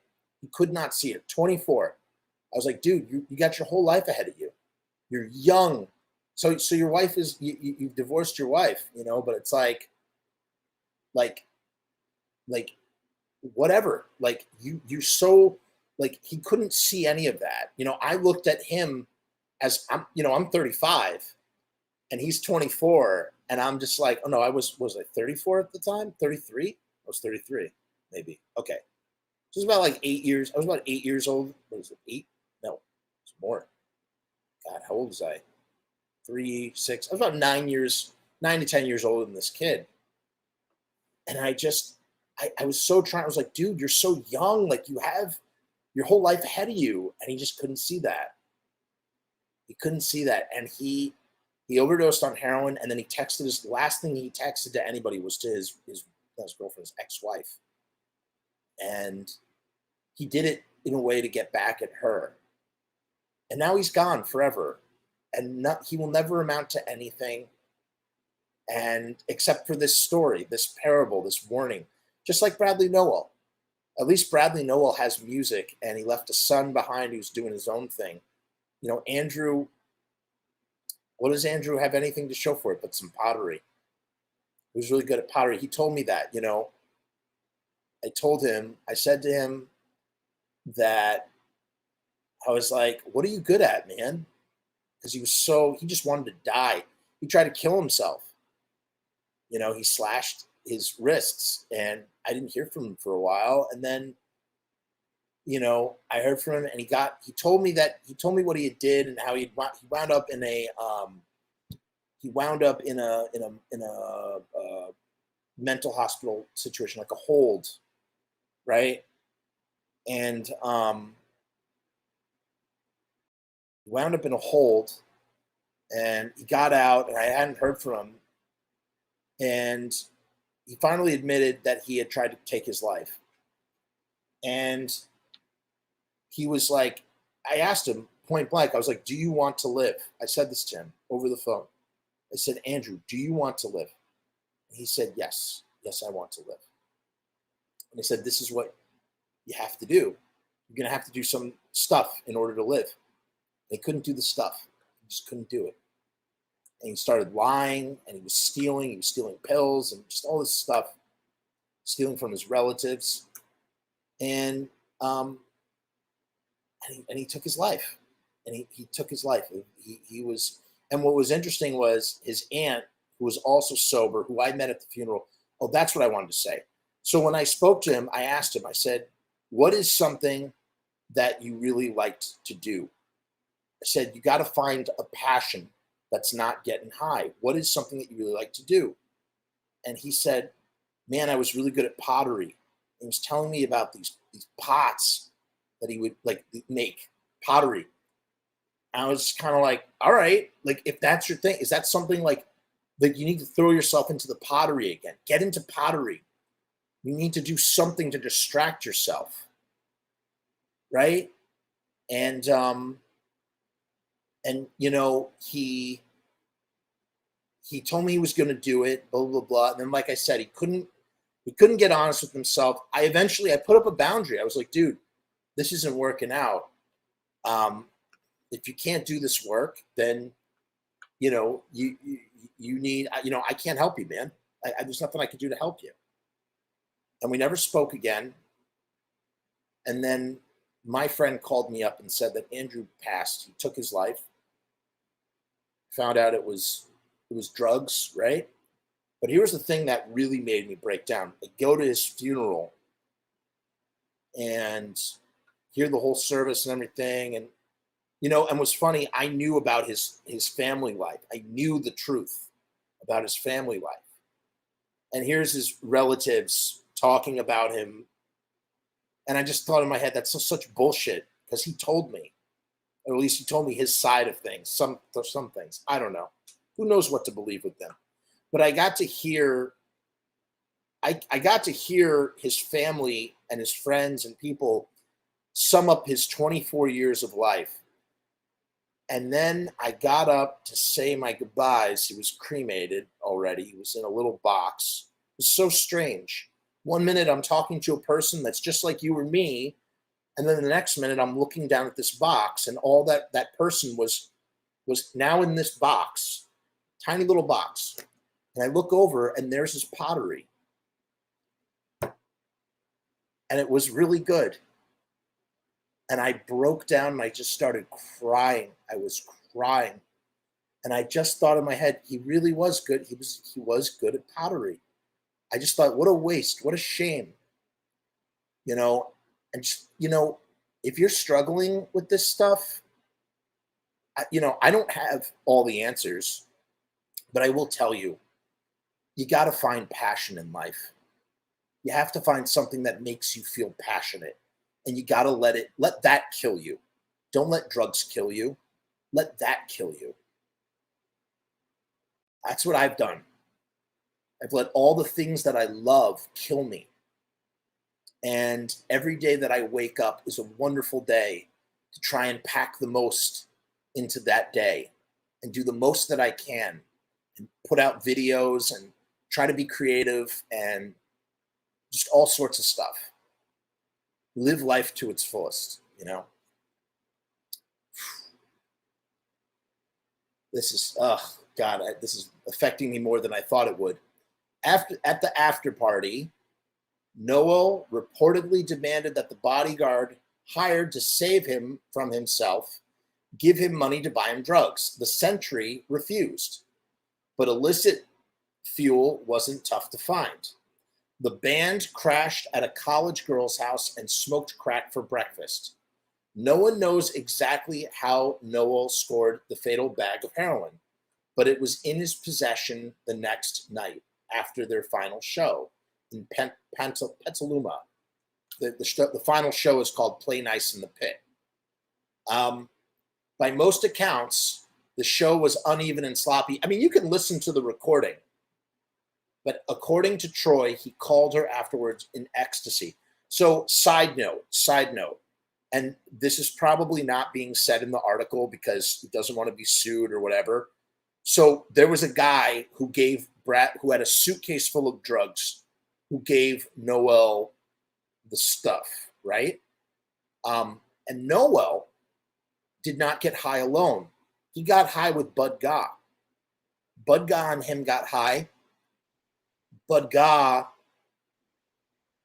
He could not see it. 24. I was like, dude, you got your whole life ahead of you. You're young. So your wife is, you've divorced your wife, but it's like whatever. Like you're so, like, he couldn't see any of that. I looked at him as I'm 35 and he's 24. And I'm just like, oh no, I was I 34 at the time? 33? I was 33, maybe. Okay. So it was about like 8 years. I was about 8 years old. What was it? 8? No, it's more. God, how old was I? 3, 6. I was about 9 to 10 years older than this kid. And I was so trying. I was like, dude, you're so young. Like, you have your whole life ahead of you. And he just couldn't see that. He couldn't see that. And he overdosed on heroin. And then he texted, his last thing he texted to anybody was to his girlfriend's ex-wife. And he did it in a way to get back at her. And now he's gone forever. And he will never amount to anything. And except for this story, this parable, this warning, just like Bradley Nowell. At least Bradley Nowell has music, and he left a son behind who's doing his own thing. Andrew, what does Andrew have anything to show for it but some pottery? He was really good at pottery. He told me that, I said to him that I was like, what are you good at, man? Because he just wanted to die. He tried to kill himself. He slashed his wrists, and I didn't hear from him for a while. And then, I heard from him, and he told me what he did and how he wound up in a mental hospital situation, like a hold, right? And he wound up in a hold, and he got out, and I hadn't heard from him. And he finally admitted that he had tried to take his life. And he was like, I asked him point blank, I was like, do you want to live? I said this to him over the phone. I said, Andrew, do you want to live? And he said, yes. Yes, I want to live. And I said, this is what you have to do. You're going to have to do some stuff in order to live. They couldn't do the stuff. He just couldn't do it. And he started lying, and he was stealing pills and just all this stuff, stealing from his relatives. And he took his life. And he took his life. He was, and what was interesting was his aunt, who was also sober, who I met at the funeral. Oh, that's what I wanted to say. So when I spoke to him, I asked him, I said, what is something that you really liked to do? I said, you got to find a passion that's not getting high. What is something that you really like to do? And he said, man, I was really good at pottery. He was telling me about these pots that he would like make pottery. I was kind of like, all right, like, if that's your thing, is that something like you need to throw yourself into the pottery again? Get into pottery. You need to do something to distract yourself. Right? And he told me he was going to do it, blah, blah, blah. And then, like I said, he couldn't get honest with himself. I put up a boundary. I was like, dude, this isn't working out. If you can't do this work, then, you need, I can't help you, man. There's nothing I can do to help you. And we never spoke again. And then my friend called me up and said that Andrew passed. He took his life. Found out it was drugs, right? But here's the thing that really made me break down. I go to his funeral and hear the whole service and everything. And, and what's funny, I knew about his family life. I knew the truth about his family life. And here's his relatives talking about him. And I just thought in my head, that's such bullshit, because he told me, or at least he told me his side of things, some things. I don't know. Who knows what to believe with them? But I got to hear his family and his friends and people sum up his 24 years of life And then I got up to say my goodbyes. He was cremated already. He was in a little box. It was so strange. One minute I'm talking to a person that's just like you or me, and then the next minute I'm looking down at this box, and all that person was now in this box, tiny little box. And I look over, and there's this pottery, and it was really good. And I broke down and I just started crying. I was crying. And I just thought in my head, he really was good. He was good at pottery. I just thought, what a waste, what a shame. You know, and just, if you're struggling with this stuff, I don't have all the answers, but I will tell you, you got to find passion in life. You have to find something that makes you feel passionate. And you got to let that kill you. Don't let drugs kill you. Let that kill you. That's what I've done. I've let all the things that I love kill me. And every day that I wake up is a wonderful day to try and pack the most into that day and do the most that I can and put out videos and try to be creative and just all sorts of stuff. Live life to its fullest, This is, oh God, this is affecting me more than I thought it would. At the after party, Nowell reportedly demanded that the bodyguard hired to save him from himself give him money to buy him drugs. The sentry refused, but illicit fuel wasn't tough to find. The band crashed at a college girl's house and smoked crack for breakfast. No one knows exactly how Nowell scored the fatal bag of heroin, but it was in his possession the next night after their final show in Petaluma. The final show is called Play Nice in the Pit. By most accounts, the show was uneven and sloppy. I mean, you can listen to the recording. But according to Troy, he called her afterwards in ecstasy. So side note, and this is probably not being said in the article because he doesn't want to be sued or whatever. So there was a guy who had a suitcase full of drugs, who gave Nowell the stuff, right? And Nowell did not get high alone. He got high with Bud Gaugh. Bud Gaugh and him got high. Bud Gaugh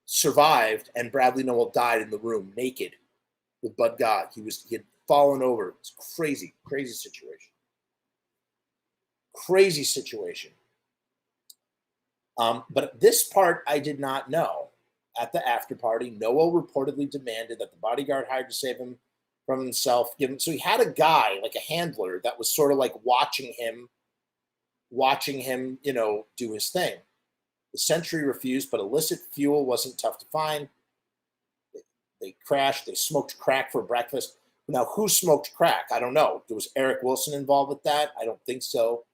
survived, and Bradley Nowell died in the room naked with Bud Gaugh. He had fallen over. It's crazy, crazy situation. Crazy situation. But this part I did not know. At the after party, Nowell reportedly demanded that the bodyguard hired to save him from himself. So he had a guy, like a handler, that was sort of like watching him, do his thing. The sentry refused, but illicit fuel wasn't tough to find. They crashed. They smoked crack for breakfast. Now, who smoked crack? I don't know. Was Eric Wilson involved with that? I don't think so.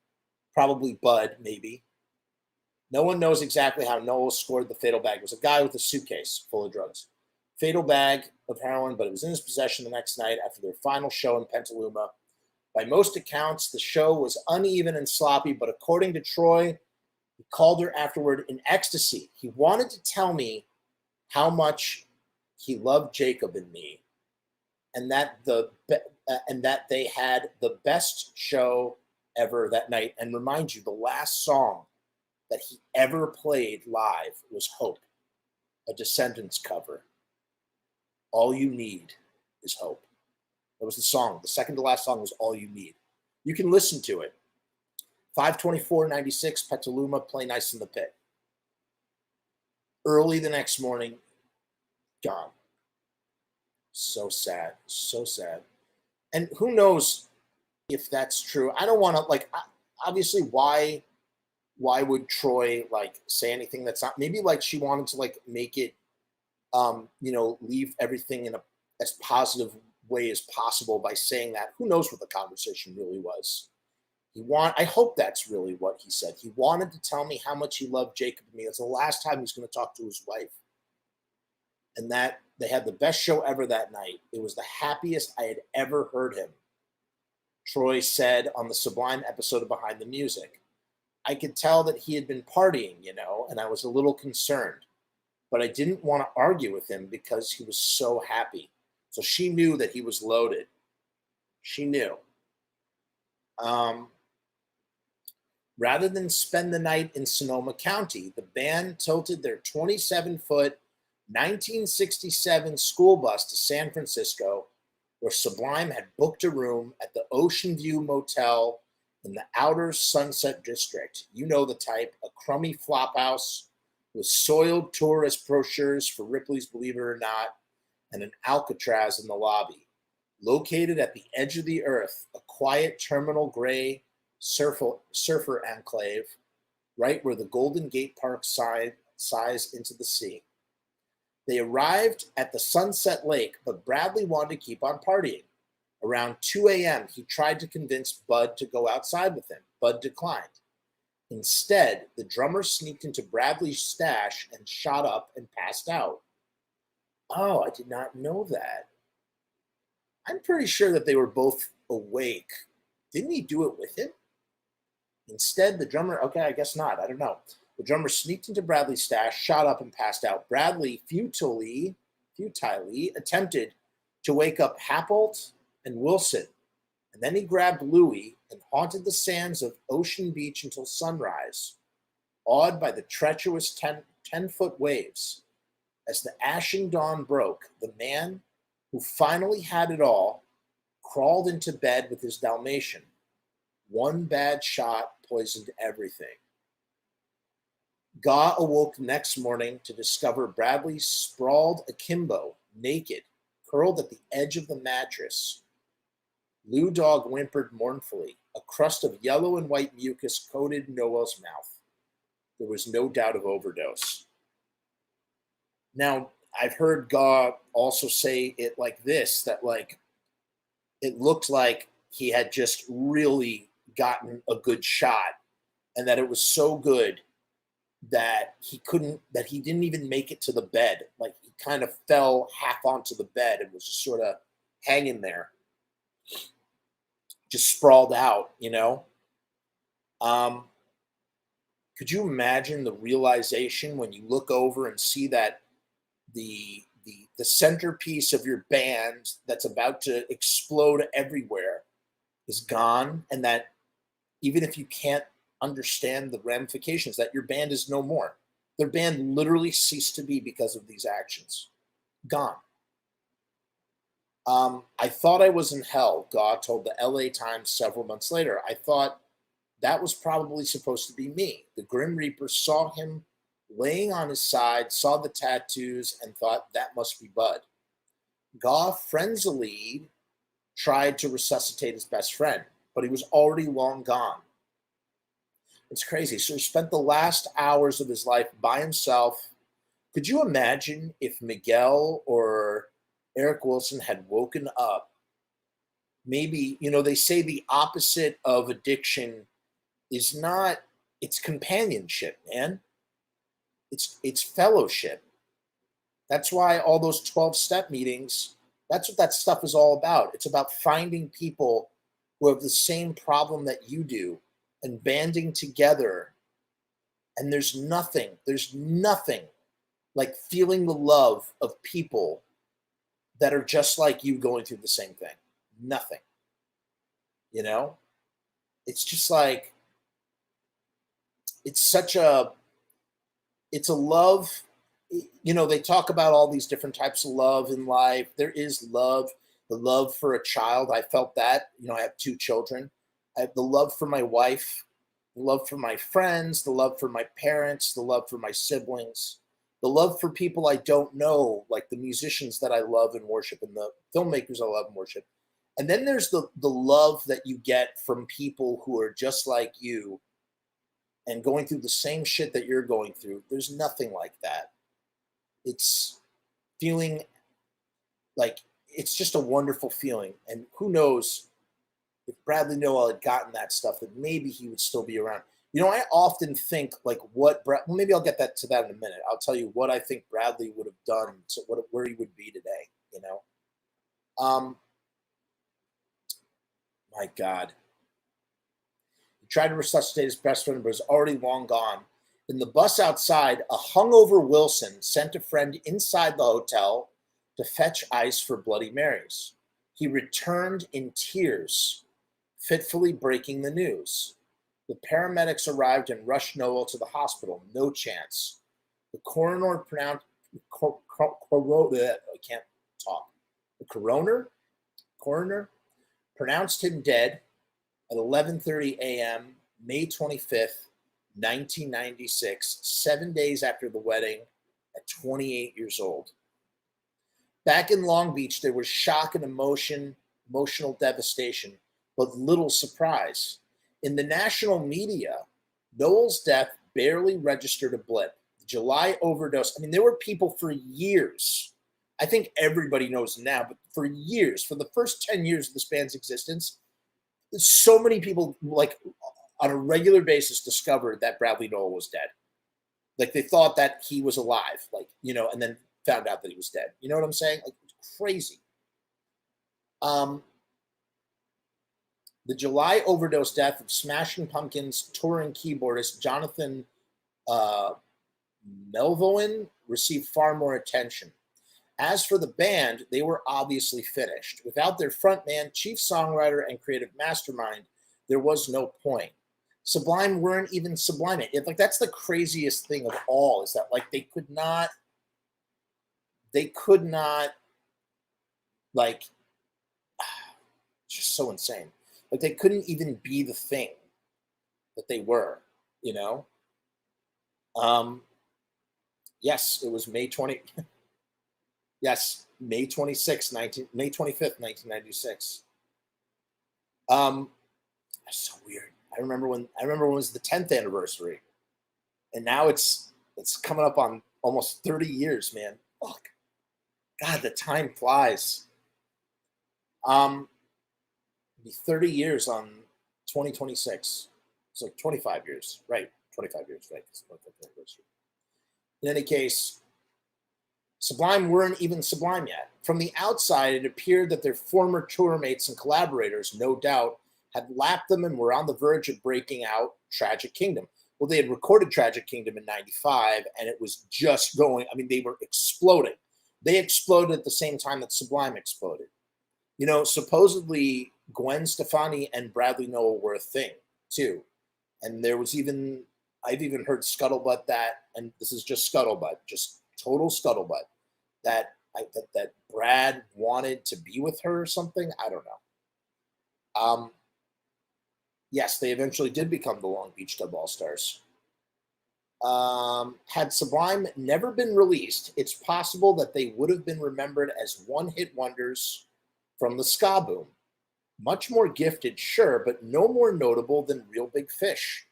Probably Bud, maybe. No one knows exactly how Nowell scored the fatal bag. It was a guy with a suitcase full of drugs. Fatal bag of heroin, but it was in his possession the next night after their final show in Petaluma. By most accounts, the show was uneven and sloppy, but according to Troy, he called her afterward in ecstasy. He wanted to tell me how much he loved Jacob and me, and that they had the best show ever that night. And remind you, the last song that he ever played live was Hope, a Descendants cover. All You Need is Hope. That was the song. The second to last song was All You Need. You can listen to it. 5/24/96, Petaluma, Play Nice in the Pit. Early the next morning, gone. So sad, so sad. And who knows if that's true. I don't want to, obviously, why would Troy, say anything that's not, maybe, she wanted to, make it, leave everything in as positive way as possible by saying that. Who knows what the conversation really was. I hope that's really what he said. He wanted to tell me how much he loved Jacob and me. It's the last time he was going to talk to his wife. And that they had the best show ever that night. It was the happiest I had ever heard him. Troy said on the Sublime episode of Behind the Music. I could tell that he had been partying, and I was a little concerned, but I didn't want to argue with him because he was so happy. So she knew that he was loaded. She knew. Rather than spend the night in Sonoma County, the band tilted their 27-foot 1967 school bus to San Francisco, where Sublime had booked a room at the Ocean View Motel in the outer Sunset District. You know the type, a crummy flophouse with soiled tourist brochures for Ripley's Believe It or Not and an Alcatraz in the lobby. Located at the edge of the earth, a quiet terminal gray surfer enclave, right where the Golden Gate Park sighs into the sea. They arrived at the Sunset Lake, but Bradley wanted to keep on partying. Around 2 a.m., he tried to convince Bud to go outside with him. Bud declined. Instead, the drummer sneaked into Bradley's stash and shot up and passed out. Oh, I did not know that. I'm pretty sure that they were both awake. Didn't he do it with him? Instead, the drummer, okay, I guess not. I don't know. The drummer sneaked into Bradley's stash, shot up, and passed out. Bradley futilely attempted to wake up Happold and Wilson, and then he grabbed Louie and haunted the sands of Ocean Beach until sunrise, awed by the treacherous 10-foot waves. As the ashing dawn broke, the man who finally had it all crawled into bed with his Dalmatian. One bad shot poisoned everything. Gaugh awoke next morning to discover Bradley sprawled akimbo, naked, curled at the edge of the mattress. Lou Dog whimpered mournfully. A crust of yellow and white mucus coated Nowell's mouth. There was no doubt of overdose. Now, I've heard Gaugh also say it like this, that it looked like he had just really gotten a good shot, and that it was so good that he didn't even make it to the bed. Like, he kind of fell half onto the bed and was just sort of hanging there, just sprawled out, Could you imagine the realization when you look over and see that the centerpiece of your band that's about to explode everywhere is gone, and that even if you can't understand the ramifications, that your band is no more. Their band literally ceased to be because of these actions. Gone. I thought I was in hell, Gaugh told the LA Times several months later. I thought that was probably supposed to be me. The Grim Reaper saw him laying on his side, saw the tattoos, and thought that must be Bud. Gaugh frenziedly tried to resuscitate his best friend, but he was already long gone. It's crazy. So he spent the last hours of his life by himself. Could you imagine if Miguel or Eric Wilson had woken up? Maybe, they say the opposite of addiction is not, it's companionship, man. It's fellowship. That's why all those 12-step meetings, that's what that stuff is all about. It's about finding people who have the same problem that you do and banding together. And there's nothing like feeling the love of people that are just like you going through the same thing. Nothing. It's just like, it's a love. They talk about all these different types of love in life. There is love, the love for a child. I felt that. I have 2 children. I have the love for my wife, the love for my friends, the love for my parents, the love for my siblings, the love for people I don't know, like the musicians that I love and worship and the filmmakers I love and worship. And then there's the love that you get from people who are just like you and going through the same shit that you're going through. There's nothing like that. It's feeling like it's just a wonderful feeling. And who knows if Bradley Nowell had gotten that stuff, that maybe he would still be around. I often think like maybe I'll get to that in a minute. I'll tell you what I think Bradley would have done, where he would be today, My God. He tried to resuscitate his best friend, but was already long gone. In the bus outside, a hungover Wilson sent a friend inside the hotel to fetch ice for Bloody Marys. He returned in tears, fitfully breaking the news. The paramedics arrived and rushed Nowell to the hospital. No chance. The coroner pronounced, I can't talk. The coroner pronounced him dead at 11:30 a.m., May 25th, 1996, 7 days after the wedding, at 28 years old. Back in Long Beach, there was shock and emotional devastation, but little surprise. In the national media, Nowell's death barely registered a blip. The July overdose, I mean, there were people for years. I think everybody knows now, but for years, for the first 10 years of this band's existence, so many people, like, on a regular basis discovered that Bradley Nowell was dead. Like, they thought that he was alive, like, you know, and then found out that he was dead. You know what I'm saying? Like, it's crazy. The July overdose death of Smashing Pumpkins touring keyboardist Jonathan Melvoin received far more attention. As for the band, they were obviously finished. Without their frontman, chief songwriter, and creative mastermind, there was no point. Sublime weren't even Sublime. Like, that's the craziest thing of all, is that, like, they could not, like, just so insane. Like, they couldn't even be the thing that they were, you know? Yes, it was May 25th, 1996. That's so weird. I remember when it was the 10th anniversary, and now it's coming up on almost 30 years, man. Fuck. God, the time flies. Be 30 years on 2026. It's like 25 years, right? 25 years, right? In any case, Sublime weren't even Sublime yet. From the outside, it appeared that their former tour mates and collaborators, no doubt, had lapped them and were on the verge of breaking out Tragic Kingdom. Well, they had recorded Tragic Kingdom in 95, and it was just going, I mean, they were exploding. They exploded at the same time that Sublime exploded. You know, supposedly Gwen Stefani and Bradley Nowell were a thing, too. And there was I've even heard scuttlebutt that, and this is just scuttlebutt, just total scuttlebutt, that Brad wanted to be with her or something. I don't know. Yes, they eventually did become the Long Beach Dub All-Stars. Had Sublime never been released, it's possible that they would have been remembered as one-hit wonders from the ska boom. Much more gifted, sure, but no more notable than Real Big Fish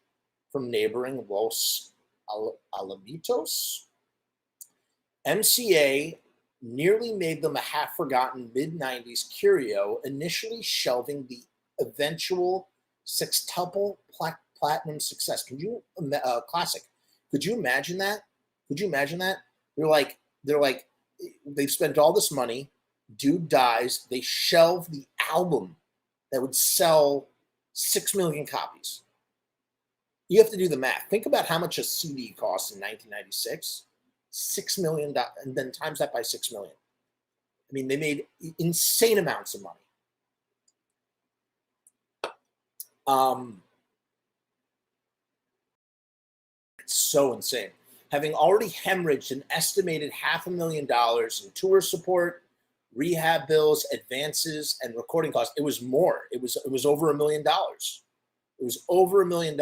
from neighboring Los Alamitos. MCA nearly made them a half-forgotten mid-90s curio, initially shelving the eventual sextuple platinum success. Classic. Could you imagine that? They've spent all this money. Dude dies. They shelve the album that would sell 6 million copies. You have to do the math. Think about how much a CD cost in 1996. $6 million, and then times that by 6 million. I mean, they made insane amounts of money. It's so insane. Having already hemorrhaged an estimated $500,000 in tour support, rehab bills, advances, and recording costs, it was more. It was over $1 million. It was over $1 million.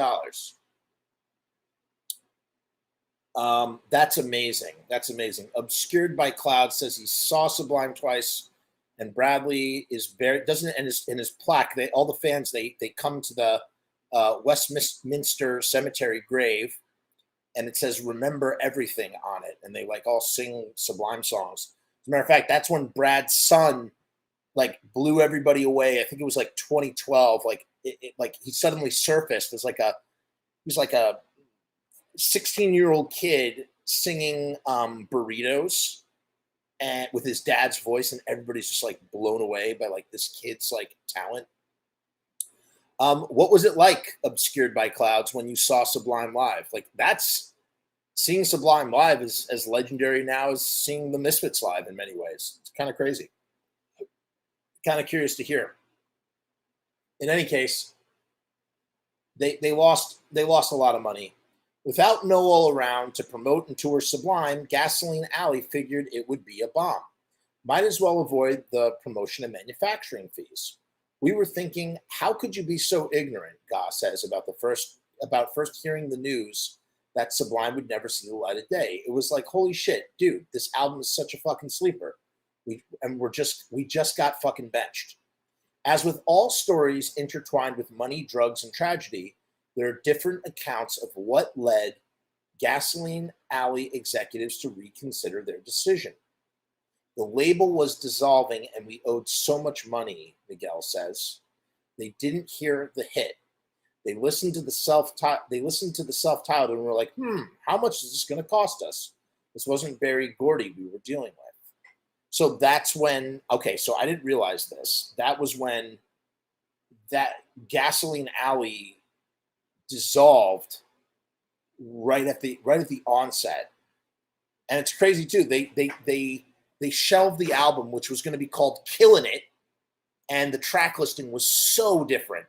That's amazing. That's amazing. Obscured by Cloud says he saw Sublime twice, and Bradley is buried. Doesn't in his plaque? All the fans they come to the Westminster Cemetery grave, and it says "Remember Everything" on it, and they like all sing Sublime songs. As a matter of fact, that's when Brad's son like blew everybody away. I think it was like 2012. Like like he suddenly surfaced as he's like a 16-year-old kid singing Burritos and with his dad's voice, and everybody's just like blown away by like this kid's like talent. What was it like, Obscured by Clouds, when you saw Sublime live? Like, that's seeing Sublime live is as legendary now as seeing the Misfits live in many ways. It's kind of crazy. Kind of curious to hear. In any case, they lost a lot of money. Without Nowell around to promote and tour Sublime, Gasoline Alley figured it would be a bomb. Might as well avoid the promotion and manufacturing fees. We were thinking, how could you be so ignorant, Gaugh says, about first hearing the news that Sublime would never see the light of day. It was like, holy shit, dude, this album is such a fucking sleeper. We just got fucking benched. As with all stories intertwined with money, drugs, and tragedy, there are different accounts of what led Gasoline Alley executives to reconsider their decision. The label was dissolving and we owed so much money, Miguel says. They didn't hear the hit. They listened to the self-titled and were like, how much is this going to cost us? This wasn't Berry Gordy we were dealing with. So that's when, okay, so I didn't realize this. That was when that Gasoline Alley dissolved right at the onset. And it's crazy too. They shelved the album, which was going to be called Killin' It, and the track listing was so different.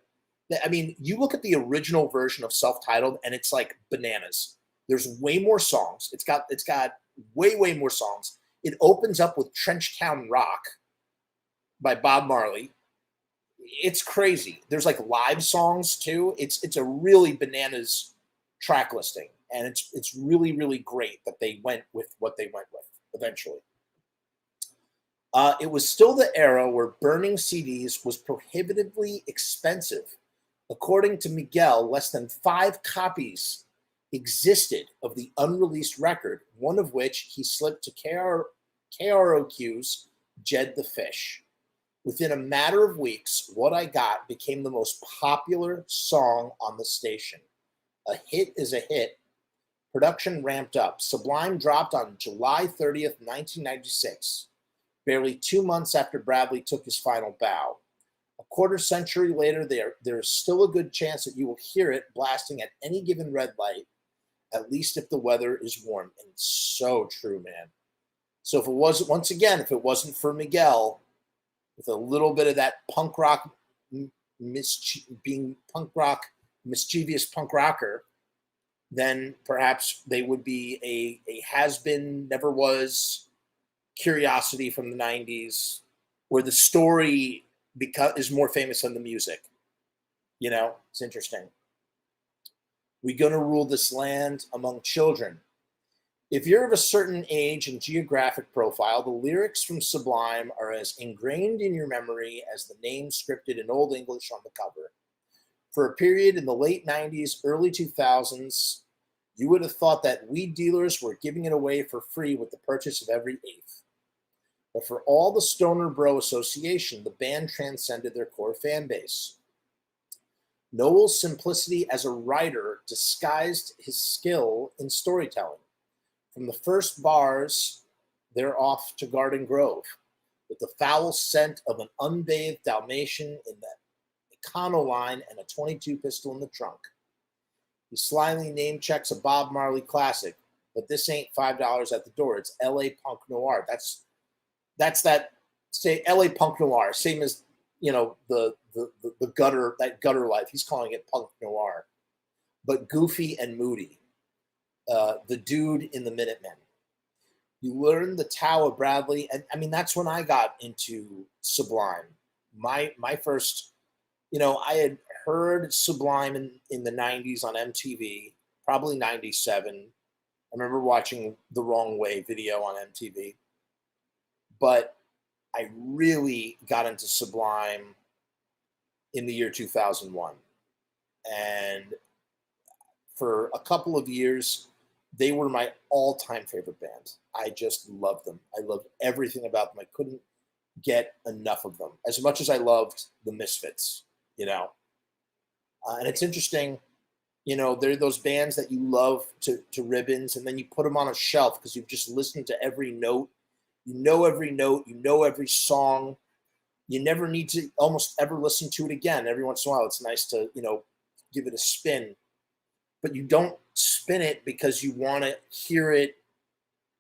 I mean, you look at the original version of Self-Titled, and it's like bananas. There's way more songs. It's got way more songs. It opens up with Trench Town Rock by Bob Marley. It's crazy. There's like live songs too. It's a really bananas track listing, and it's really, really great that they went with what they went with eventually. It was still the era where burning CDs was prohibitively expensive. According to Miguel, less than 5 copies existed of the unreleased record, one of which he slipped to KROQ's Jed the Fish. Within a matter of weeks, What I Got became the most popular song on the station. A hit is a hit. Production ramped up. Sublime dropped on July 30th, 1996. Barely 2 months after Bradley took his final bow. A quarter century later, there's still a good chance that you will hear it blasting at any given red light, at least if the weather is warm. And it's so true, man. So if it wasn't for Miguel, with a little bit of that punk rock, mischievous punk rocker, then perhaps they would be a has-been, never was curiosity from the 90s, where the story is more famous than the music. You know, it's interesting. We're going to rule this land among children. If you're of a certain age and geographic profile, the lyrics from Sublime are as ingrained in your memory as the name scripted in Old English on the cover. For a period in the late 90s, early 2000s, you would have thought that weed dealers were giving it away for free with the purchase of every eighth. But for all the Stoner Bro association, the band transcended their core fan base. Nowell's simplicity as a writer disguised his skill in storytelling. From the first bars, they're off to Garden Grove, with the foul scent of an unbathed Dalmatian in the Econo line and a 22 pistol in the trunk. He slyly name checks a Bob Marley classic, but this ain't $5 at the door. It's L.A. punk noir. That's that, say, L.A. punk noir, same as, you know, the gutter, that gutter life. He's calling it punk noir, but goofy and moody. The dude in the Minutemen. You learn the Tao of Bradley, and I mean that's when I got into Sublime. My first, you know, I had heard Sublime in the 90s on MTV, probably 97. I remember watching The Wrong Way video on MTV. But I really got into Sublime in the year 2001. And for a couple of years, they were my all-time favorite band. I just loved them. I loved everything about them. I couldn't get enough of them. As much as I loved the Misfits, you know. And it's interesting, you know, they're those bands that you love to ribbons, and then you put them on a shelf because you've just listened to every note. You know every note. You know every song. You never need to almost ever listen to it again. Every once in a while, it's nice to, give it a spin. But you don't spin it because you want to hear it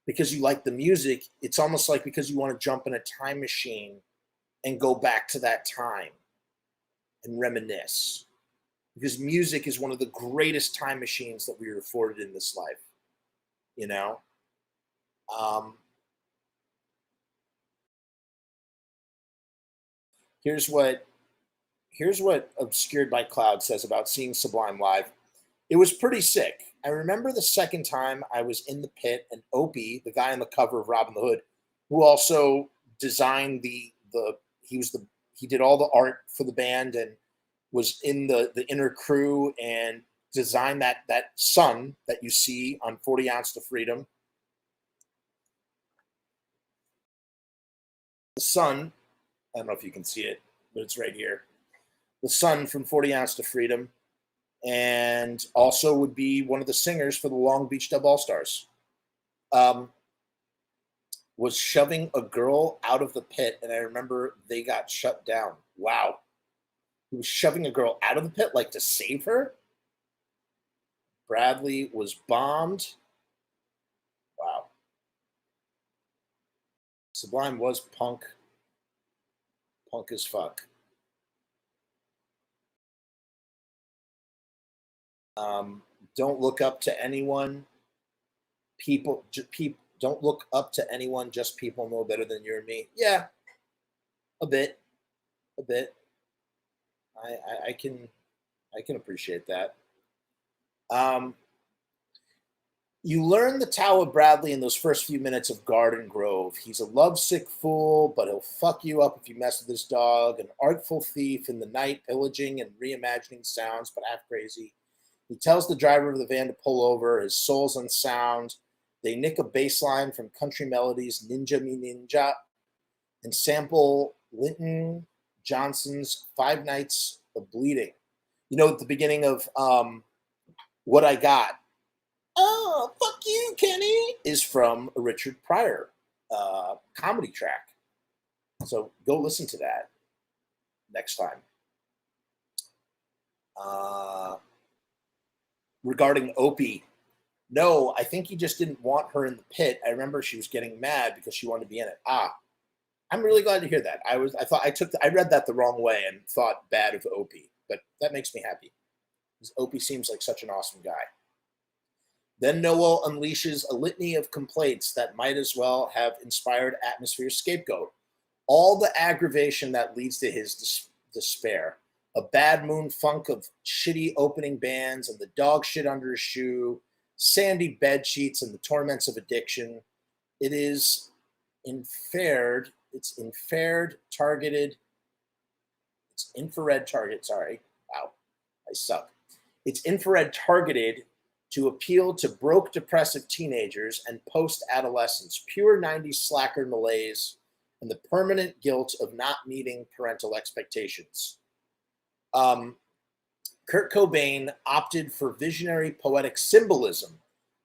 because you like the music. It's almost like because you want to jump in a time machine and go back to that time and reminisce. Because music is one of the greatest time machines that we are afforded in this life. Here's what Obscured by Cloud says about seeing Sublime live. It was pretty sick. I remember the second time I was in the pit, and Opie, the guy on the cover of Robin the Hood, who also designed he did all the art for the band and was in the inner crew and designed that sun that you see on 40 Ounce to Freedom. The sun, I don't know if you can see it, but it's right here. The sun from 40 Ounce to Freedom, and also would be one of the singers for the Long Beach Dub All-Stars. Was shoving a girl out of the pit, and I remember they got shut down. Wow. He was shoving a girl out of the pit, like to save her? Bradley was bombed. Wow. Sublime was punk as fuck. Don't look up to anyone. Don't look up to anyone. Just people know better than you and me. Yeah, a bit. I can appreciate that. You learn the Tao of Bradley in those first few minutes of Garden Grove. He's a lovesick fool, but he'll fuck you up if you mess with his dog. An artful thief in the night, pillaging and reimagining sounds, but half crazy. He tells the driver of the van to pull over. His soul's unsound. They nick a bass line from Country Melodies' Ninja Me Ninja and sample Linton Johnson's 5 Nights of Bleeding. At the beginning of What I Got, oh, fuck you, Kenny, is from a Richard Pryor comedy track. So go listen to that next time. Regarding Opie, no, I think he just didn't want her in the pit. I remember she was getting mad because she wanted to be in it. I'm really glad to hear that. I read that the wrong way and thought bad of Opie, but that makes me happy because Opie seems like such an awesome guy. Then Nowell unleashes a litany of complaints that might as well have inspired Atmosphere's Scapegoat. All the aggravation that leads to his despair. A bad moon funk of shitty opening bands and the dog shit under his shoe, sandy bed sheets and the torments of addiction. It is infrared target, sorry. Wow, I suck. It's infrared targeted to appeal to broke, depressive teenagers and post-adolescents, pure 90s slacker malaise, and the permanent guilt of not meeting parental expectations. Kurt Cobain opted for visionary poetic symbolism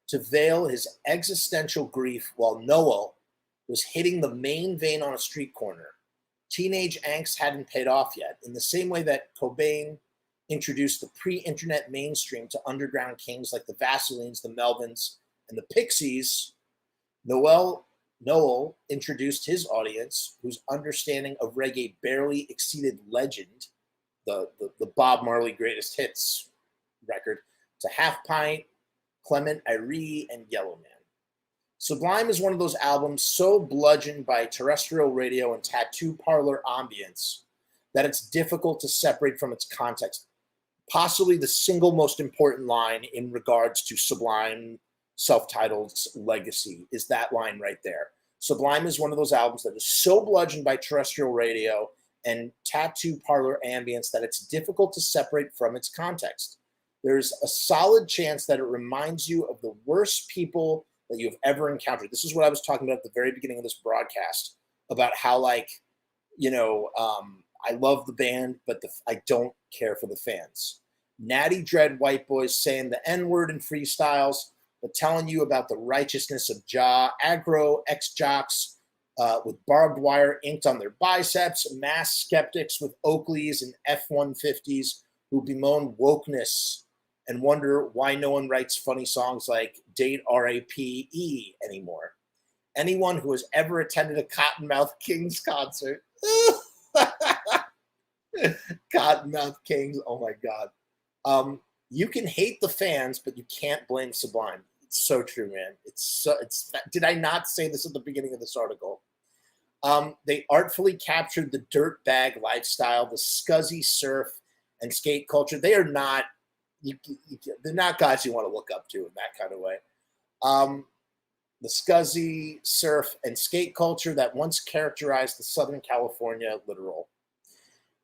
to veil his existential grief while Nowell was hitting the main vein on a street corner. Teenage angst hadn't paid off yet, in the same way that Cobain introduced the pre-internet mainstream to underground kings like the Vaselines, the Melvins, and the Pixies. Nowell introduced his audience, whose understanding of reggae barely exceeded Legend, the Bob Marley Greatest Hits record, to Half Pint, Clement Irie, and Yellowman. Sublime is one of those albums so bludgeoned by terrestrial radio and tattoo parlor ambience that it's difficult to separate from its context. Possibly the single most important line in regards to Sublime self-titled's legacy is that line right there. Sublime is one of those albums that is so bludgeoned by terrestrial radio and tattoo parlor ambience that it's difficult to separate from its context. There's a solid chance that it reminds you of the worst people that you've ever encountered. This is what I was talking about at the very beginning of this broadcast about how, I love the band, but I don't care for the fans. Natty dread white boys saying the N-word in freestyles, but telling you about the righteousness of Jah, aggro, ex-jocks, with barbed wire inked on their biceps, mass skeptics with Oakleys and F-150s who bemoan wokeness and wonder why no one writes funny songs like Date R.A.P.E. anymore. Anyone who has ever attended a Cottonmouth Kings concert. Cottonmouth Kings, oh my God. You can hate the fans, but you can't blame Sublime. It's so true, man. Did I not say this at the beginning of this article? They artfully captured the dirtbag lifestyle, the scuzzy surf and skate culture. They are not, they're not guys you want to look up to in that kind of way. The scuzzy surf and skate culture that once characterized the Southern California littoral.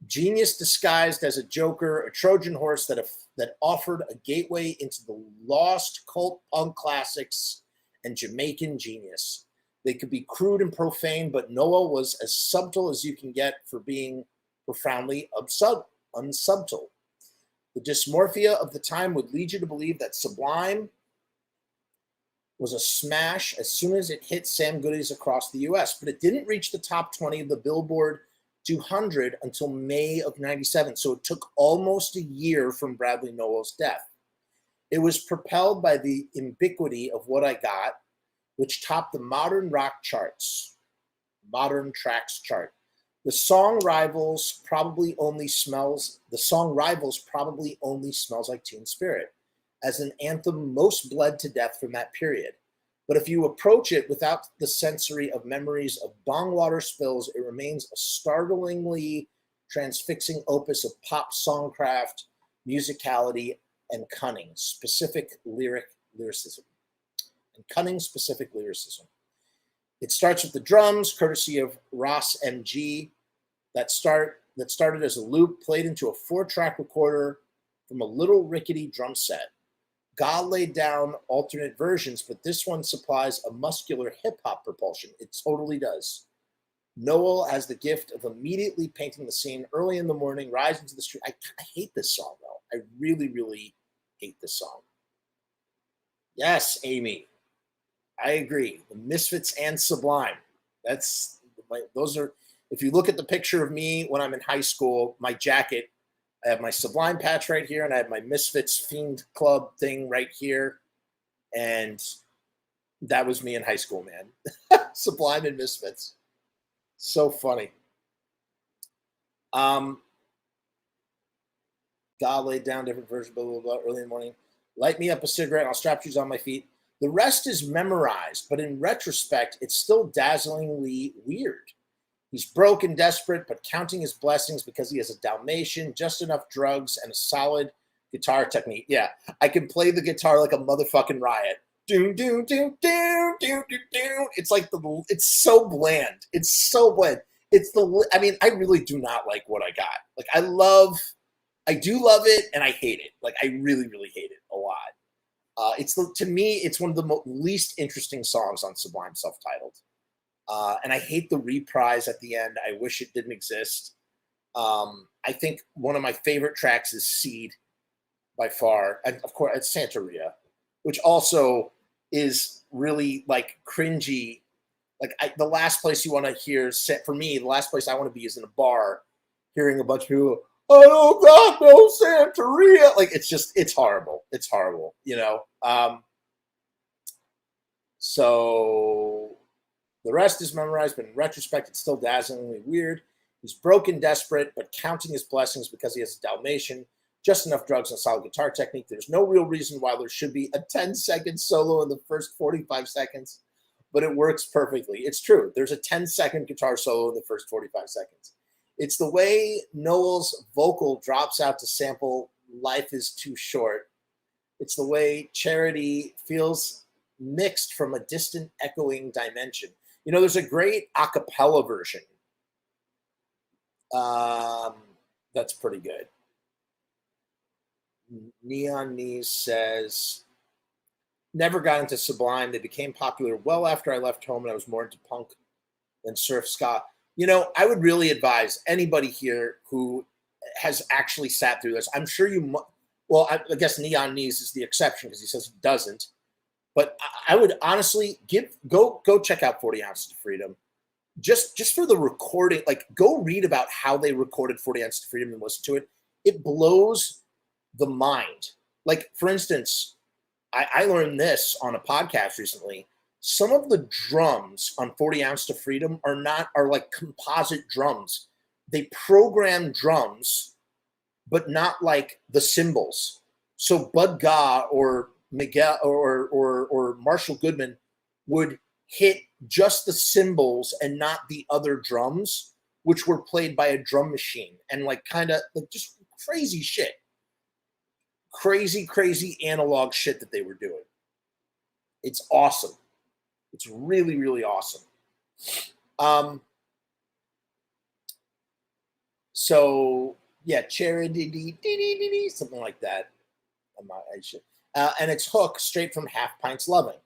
Genius disguised as a joker, a Trojan horse that offered a gateway into the lost cult punk classics and Jamaican genius. They could be crude and profane, but Nowell was as subtle as you can get for being profoundly unsubtle. The dysmorphia of the time would lead you to believe that Sublime was a smash as soon as it hit Sam Goody's across the US, but it didn't reach the top 20 of the Billboard 200 until May of 97. So it took almost a year from Bradley Nowell's death. It was propelled by the ubiquity of What I Got, which topped the modern rock charts, modern tracks chart. The song Rivals probably only smells like Teen Spirit, as an anthem most bled to death from that period. But if you approach it without the sensory of memories of bong water spills, it remains a startlingly transfixing opus of pop songcraft, musicality, and cunning, specific lyricism. It starts with the drums, courtesy of Ross MG, that started as a loop played into a 4-track recorder from a little rickety drum set. Gaugh laid down alternate versions, but this one supplies a muscular hip-hop propulsion. It totally does. Nowell has the gift of immediately painting the scene early in the morning, rising to the street. I hate this song, though. I really, really hate this song. Yes, Amy. I agree. The Misfits and Sublime. Those are, if you look at the picture of me when I'm in high school, my jacket, I have my Sublime patch right here, and I have my Misfits Fiend Club thing right here. And that was me in high school, man. Sublime and Misfits. So funny. Gaugh laid down different versions, blah, blah, blah, early in the morning. Light me up a cigarette, I'll strap shoes on my feet. The rest is memorized, but in retrospect, it's still dazzlingly weird. He's broke and desperate, but counting his blessings because he has a Dalmatian, just enough drugs, and a solid guitar technique. Yeah, I can play the guitar like a motherfucking riot. Doom, doom, doom, doom, doom, doom, doom. It's like it's so bland. It's so bland. I really do not like What I Got. Like, I do love it, and I hate it. Like, I really, really hate it a lot. To me, it's one of the least interesting songs on Sublime self-titled. And I hate the reprise at the end. I wish it didn't exist. I think one of my favorite tracks is Seed by far. And of course, it's Santeria, which also is really like cringy. Like the last place you want to hear, for me, the last place I want to be is in a bar hearing a bunch of people, oh God, no Santeria. Like, it's horrible. It's horrible, you know? So the rest is memorized, but in retrospect, it's still dazzlingly weird. He's broken, desperate, but counting his blessings because he has a Dalmatian, just enough drugs and solid guitar technique. There's no real reason why there should be a 10-second solo in the first 45 seconds, but it works perfectly. It's true. There's a 10-second guitar solo in the first 45 seconds. It's the way Nowell's vocal drops out to sample Life is Too Short. It's the way Charity feels mixed from a distant echoing dimension. You know, there's a great a cappella version. That's pretty good. Neon Knees says, never got into Sublime. They became popular well after I left home, and I was more into punk than surf ska. You know, I would really advise anybody here who has actually sat through this. I'm sure I guess Neon Knees is the exception because he says he doesn't. But I would honestly go check out 40 Ounces of Freedom. just for the recording, like go read about how they recorded 40 Ounces to Freedom and listen to it. It blows the mind. Like, for instance, I learned this on a podcast recently. Some of the drums on 40 Ounce to Freedom are like composite drums. They program drums, but not like the cymbals. So Bud Gaugh or Miguel or Marshall Goodman would hit just the cymbals and not the other drums, which were played by a drum machine, and like kind of like just crazy shit. Crazy analog shit that they were doing. It's awesome. It's really, really awesome. So yeah, charity, something like that. And it's Hook, straight from Half Pints Loving.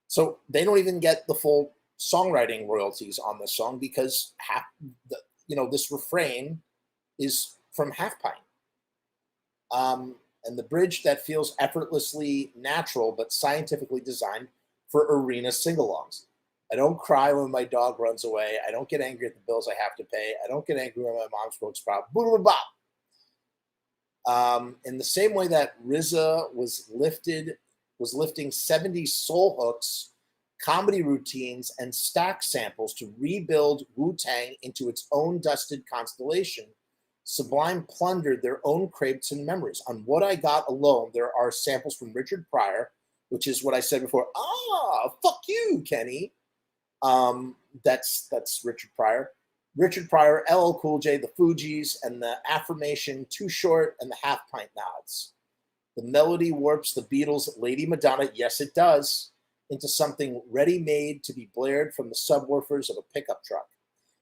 So they don't even get the full songwriting royalties on this song because this refrain is from Half Pint. And the bridge that feels effortlessly natural but scientifically designed for arena sing-alongs. I don't cry when my dog runs away. I don't get angry at the bills I have to pay. I don't get angry when my mom smokes pot. In the same way that RZA was lifting 70s soul hooks, comedy routines, and stack samples to rebuild Wu-Tang into its own dusted constellation, Sublime plundered their own crates and memories. On What I Got alone, there are samples from Richard Pryor, which is what I said before. Fuck you, Kenny. That's Richard Pryor. Richard Pryor, LL Cool J, the Fugees, and the Affirmation, Too Short, and the Half Pint Nods. The melody warps the Beatles' Lady Madonna, yes it does, into something ready-made to be blared from the subwoofers of a pickup truck.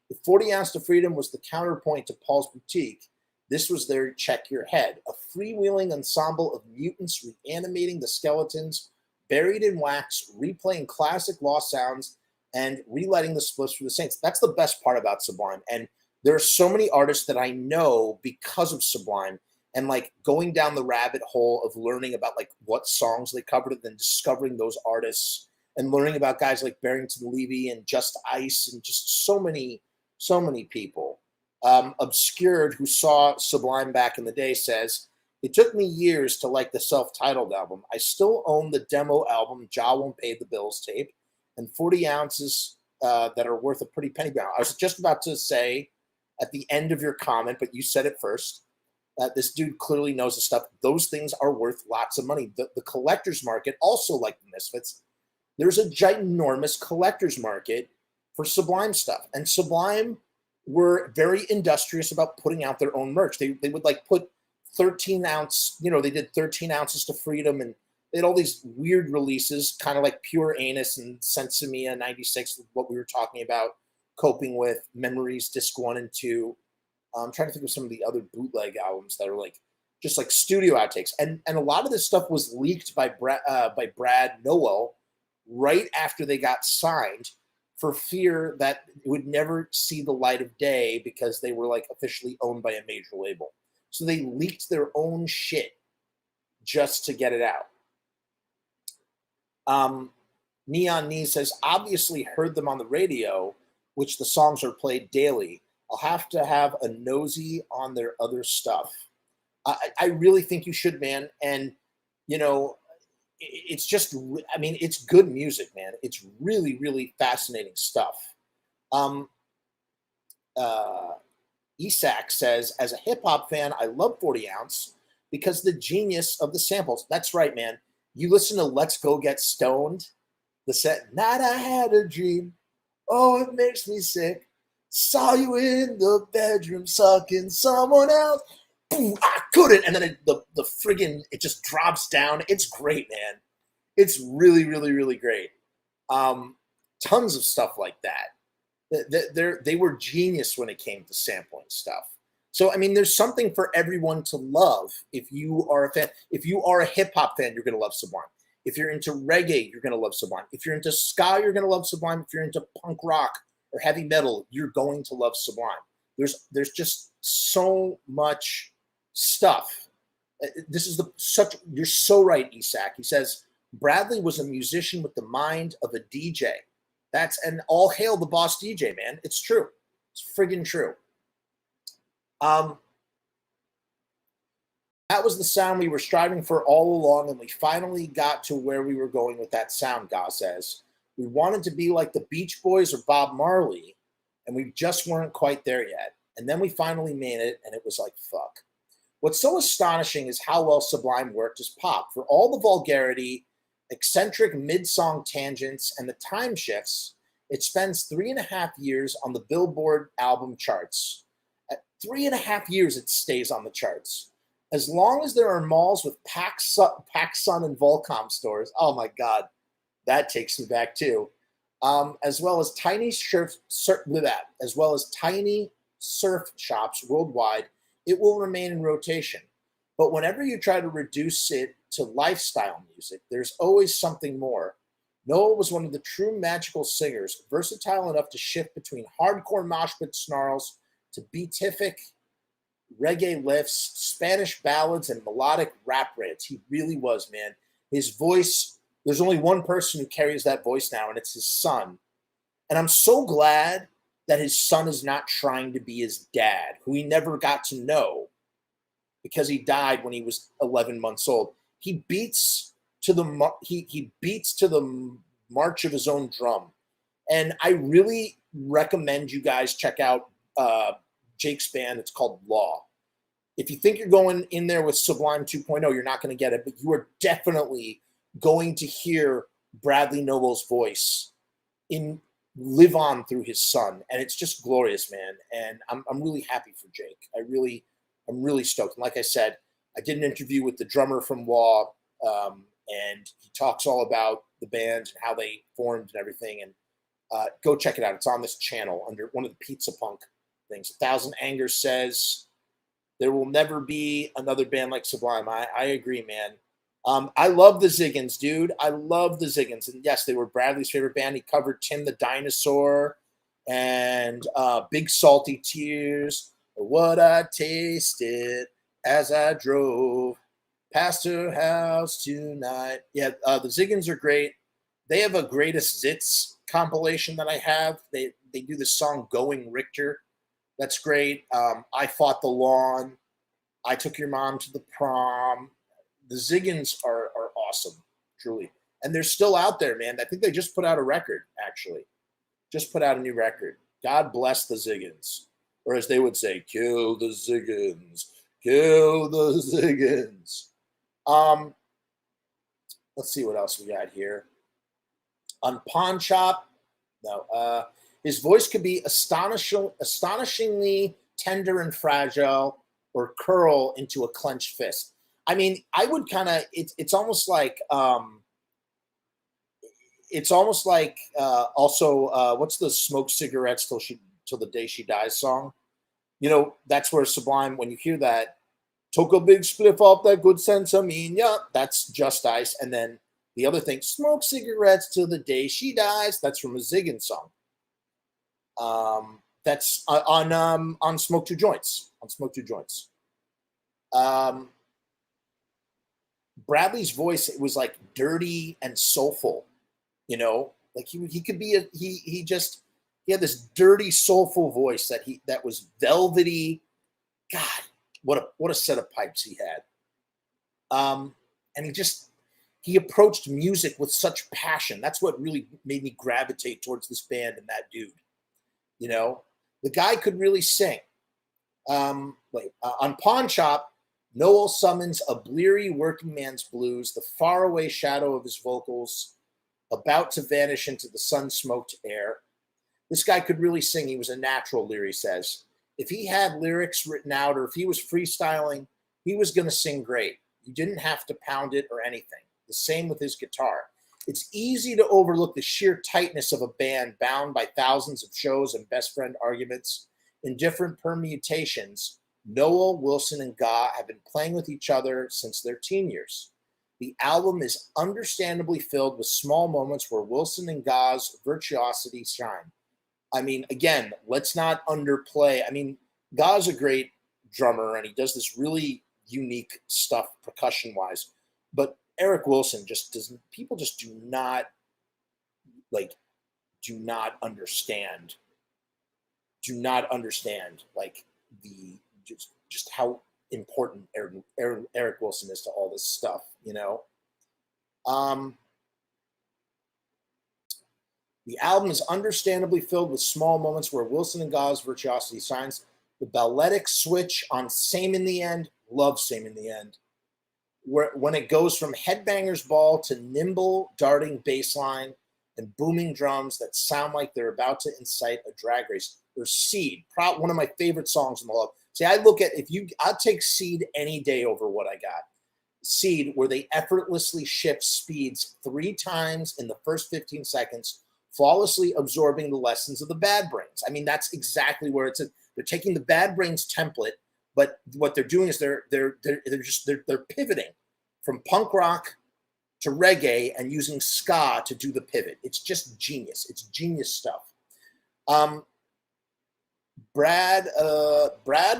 If 40 Ounce to Freedom was the counterpoint to Paul's Boutique, this was their Check Your Head, a freewheeling ensemble of mutants reanimating the skeletons, buried in wax, replaying classic lost sounds, and relighting the spliffs for the Saints. That's the best part about Sublime. And there are so many artists that I know because of Sublime, and like going down the rabbit hole of learning about like what songs they covered and then discovering those artists and learning about guys like Barrington Levy and Just Ice and just so many people. Obscured, who saw Sublime back in the day, says, "It took me years to like the self-titled album. I still own the demo album, Jah Won't Pay the Bills tape, and 40 ounces that are worth a pretty penny. I was just about to say at the end of your comment, but you said it first. This dude clearly knows the stuff. Those things are worth lots of money. The collector's market, also like the Misfits, there's a ginormous collector's market for Sublime stuff. And Sublime were very industrious about putting out their own merch. They would like put 13 ounce, they did 13 Ounces to Freedom, and they had all these weird releases, kind of like Pure Anus and Sensimia 96, what we were talking about, Coping With, Memories, Disc 1 and 2. I'm trying to think of some of the other bootleg albums that are like just like studio outtakes, and a lot of this stuff was leaked by Brad Nowell right after they got signed, for fear that it would never see the light of day because they were like officially owned by a major label. So they leaked their own shit just to get it out. Neon Knee says, obviously heard them on the radio, which the songs are played daily. I'll have to have a nosy on their other stuff. I really think you should, man. And, it's just, it's good music, man. It's really, really fascinating stuff. Isak says, as a hip hop fan, I love 40 Ounce because the genius of the samples. That's right, man. You listen to Let's Go Get Stoned, the set, Night I Had a Dream. Oh, it makes me sick. Saw you in the bedroom sucking someone else. Boom, I couldn't. And then the friggin', it just drops down. It's great, man. It's really, really, really great. Tons of stuff like that. They were genius when it came to sampling stuff. So, there's something for everyone to love. If you are a fan, if you are a hip hop fan, you're going to love Sublime. If you're into reggae, you're going to love Sublime. If you're into ska, you're going to love Sublime. If you're into punk rock or heavy metal, you're going to love Sublime. There's just so much stuff. You're so right, Isak. He says, Bradley was a musician with the mind of a DJ. And all hail the boss DJ, man. It's true. It's friggin' true. That was the sound we were striving for all along, and we finally got to where we were going with that sound, Gaugh says. We wanted to be like the Beach Boys or Bob Marley, and we just weren't quite there yet. And then we finally made it, and it was like, fuck. What's so astonishing is how well Sublime worked as pop. For all the vulgarity, eccentric mid-song tangents, and the time shifts, it spends 3.5 years on the Billboard album charts. At 3.5 years, it stays on the charts. As long as there are malls with PacSun and Volcom stores, oh my God, that takes me back too. As well as tiny surf shops worldwide, it will remain in rotation. But whenever you try to reduce it to lifestyle music, there's always something more. Nowell was one of the true magical singers, versatile enough to shift between hardcore mosh pit snarls to beatific reggae lifts, Spanish ballads, and melodic rap rants. He really was, man. His voice, there's only one person who carries that voice now, and it's his son. And I'm so glad that his son is not trying to be his dad, who he never got to know because he died when he was 11 months old. He beats to the he beats to the march of his own drum. And I really recommend you guys check out Jake's band. It's called Law. If you think you're going in there with Sublime 2.0, you're not going to get it, but you are definitely going to hear Bradley Nowell's voice live on through his son, and it's just glorious, man. And I'm really happy for Jake. I'm really stoked. And like I said, I did an interview with the drummer from Law, and he talks all about the band and how they formed and everything. And go check it out. It's on this channel under one of the Pizza Punk things. 1,000 Anger says there will never be another band like Sublime. I agree, man. I love the Ziggins, dude. I love the Ziggins. And yes, they were Bradley's favorite band. He covered Tim the Dinosaur and Big Salty Tears. What I tasted as I drove past her house tonight. Yeah, the Ziggins are great. They have a Greatest Zits compilation that I have. They do this song Going Richter. That's great. I Fought the Lawn. I Took Your Mom to the Prom. The Ziggins are awesome, truly. And they're still out there, man. I think they just put out a record, actually. Just put out a new record. God bless the Ziggins. Or as they would say, kill the Ziggins. Kill the Ziggins. Let's see what else we got here. On Pawn Shop, no. His voice could be astonishingly tender and fragile, or curl into a clenched fist. I mean, I would kind of. It's almost like. Also, what's the Smoke Cigarettes till the day she dies song? You know, that's where Sublime, when you hear that, took a big spliff off that good sense of mean, yeah, that's Just Ice. And then the other thing, Smoke Cigarettes till the day she dies, that's from a Ziggin song. That's on Smoke Two Joints. On Smoke Two Joints. Bradley's voice, it was like dirty and soulful, you know, like he could be he had this dirty soulful voice that was velvety. God, what a set of pipes he had. And he approached music with such passion. That's what really made me gravitate towards this band and that dude. You know, the guy could really sing. On Pawn Shop, Nowell summons a bleary working man's blues, the faraway shadow of his vocals, about to vanish into the sun-smoked air. This guy could really sing. He was a natural, Leary says. If he had lyrics written out or if he was freestyling, he was going to sing great. You didn't have to pound it or anything. The same with his guitar. It's easy to overlook the sheer tightness of a band bound by thousands of shows and best friend arguments in different permutations. Nowell, Wilson, and Gaugh have been playing with each other since their teen years. The album is understandably filled with small moments where Wilson and Gaugh's virtuosity shine. I mean, again, let's not underplay. I mean, Gaugh's a great drummer, and he does this really unique stuff percussion-wise. But Eric Wilson just doesn't. People just do not do not understand like the just how important Eric Wilson is to all this stuff, you know. The album is understandably filled with small moments where Wilson and Gaugh's virtuosity shines. The balletic switch on Same in the End, love Same in the End, when it goes from Headbanger's Ball to nimble, darting bass line and booming drums that sound like they're about to incite a drag race. Or Seed, one of my favorite songs in the love. See, I look at, I'll take Seed any day over what I got. Seed, where they effortlessly shift speeds 3 times in the first 15 seconds, flawlessly absorbing the lessons of the Bad Brains. I mean, that's exactly where it's at. They're taking the Bad Brains template, but what they're doing is they're pivoting from punk rock to reggae and using ska to do the pivot. It's just genius. It's genius stuff. Brad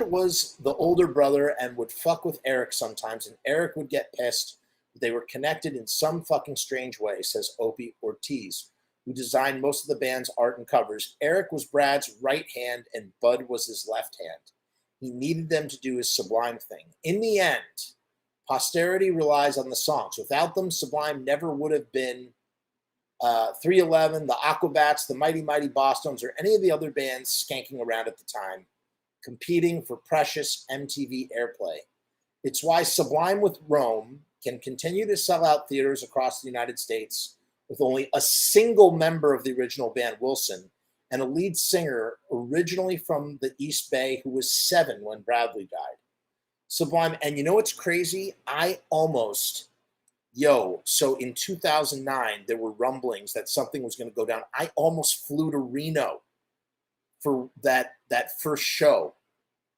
was the older brother and would fuck with Eric sometimes, and Eric would get pissed. They were connected in some fucking strange way, says Opie Ortiz, who designed most of the band's art and covers. Eric was Brad's right hand and Bud was his left hand. He needed them to do his Sublime thing. In the end, posterity relies on the songs. Without them, Sublime never would have been 311, the Aquabats, the Mighty Mighty Bosstones, or any of the other bands skanking around at the time, competing for precious MTV airplay. It's why Sublime with Rome can continue to sell out theaters across the United States with only a single member of the original band, Wilson, and a lead singer originally from the East Bay who was 7 when Bradley died. Sublime, and you know what's crazy? So in 2009, there were rumblings that something was going to go down. I almost flew to Reno for that first show,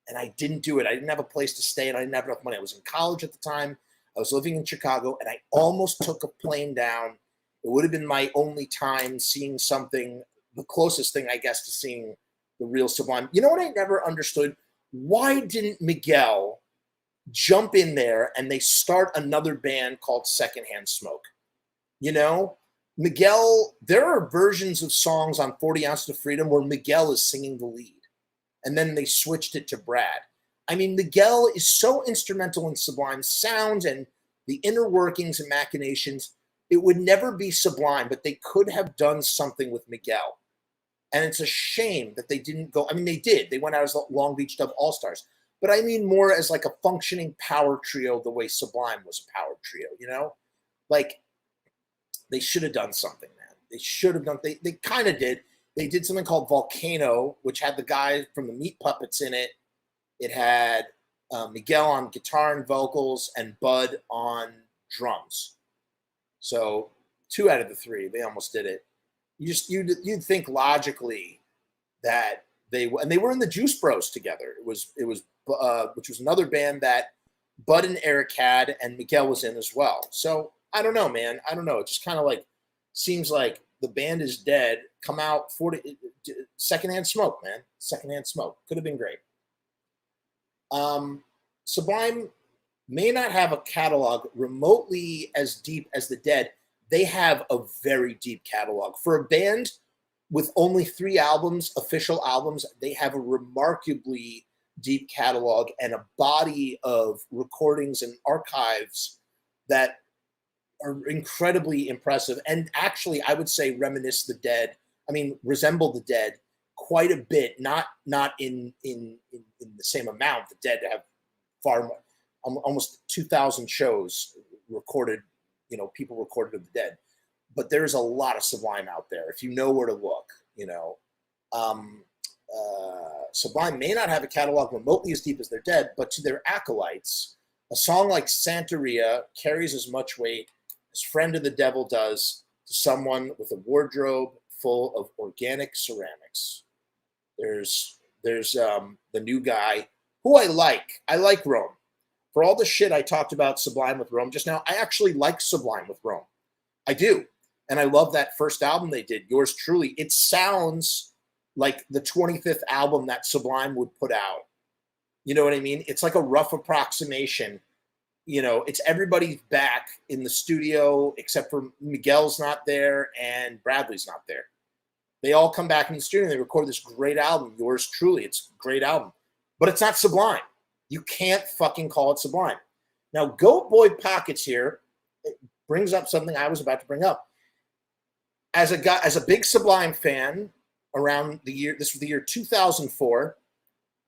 and I didn't do it. I didn't have a place to stay, and I didn't have enough money. I was in college at the time. I was living in Chicago, and I almost took a plane down. It would have been my only time seeing something, the closest thing, I guess, to seeing the real Sublime. You know what I never understood? Why didn't Miguel jump in there and they start another band called Secondhand Smoke? You know, Miguel, there are versions of songs on 40 Ounces of Freedom where Miguel is singing the lead, and then they switched it to Brad. I mean, Miguel is so instrumental in Sublime's sound and the inner workings and machinations. It would never be Sublime, but they could have done something with Miguel. And it's a shame that they didn't go. I mean, they did. They went out as Long Beach Dub All-Stars. But I mean more as like a functioning power trio the way Sublime was a power trio, you know? Like, they should have done something, man. They should have done, they kind of did. They did something called Volcano, which had the guy from the Meat Puppets in it. It had Miguel on guitar and vocals and Bud on drums. So 2 out of the 3, they almost did it. You'd think logically that they were in the Juice Bros together. It was which was another band that Bud and Eric had, and Miguel was in as well. So I don't know, man. I don't know. It just kind of like seems like the band is dead. Come out 40 Secondhand Smoke, man. Secondhand Smoke could have been great. Sublime may not have a catalog remotely as deep as the Dead. They have a very deep catalog. For a band with only 3 albums, official albums, they have a remarkably deep catalog and a body of recordings and archives that are incredibly impressive. And actually, I would say resemble the Dead quite a bit, not in the same amount. The Dead have far more, almost 2,000 shows recorded, you know, people recorded of the Dead. But there's a lot of Sublime out there if you know where to look, you know. Sublime may not have a catalog remotely as deep as their Dead, but to their acolytes, a song like Santeria carries as much weight as Friend of the Devil does to someone with a wardrobe full of organic ceramics. There's the new guy who I like. I like Rome. For all the shit I talked about Sublime with Rome just now, I actually like Sublime with Rome. I do. And I love that first album they did, Yours Truly. It sounds like the 25th album that Sublime would put out. You know what I mean? It's like a rough approximation. You know, it's everybody's back in the studio except for Miguel's not there and Bradley's not there. They all come back in the studio and they record this great album, Yours Truly. It's a great album, but it's not Sublime. You can't fucking call it Sublime. Now, Goat Boy Pockets here brings up something I was about to bring up. As a big Sublime fan, around the year, this was the year 2004.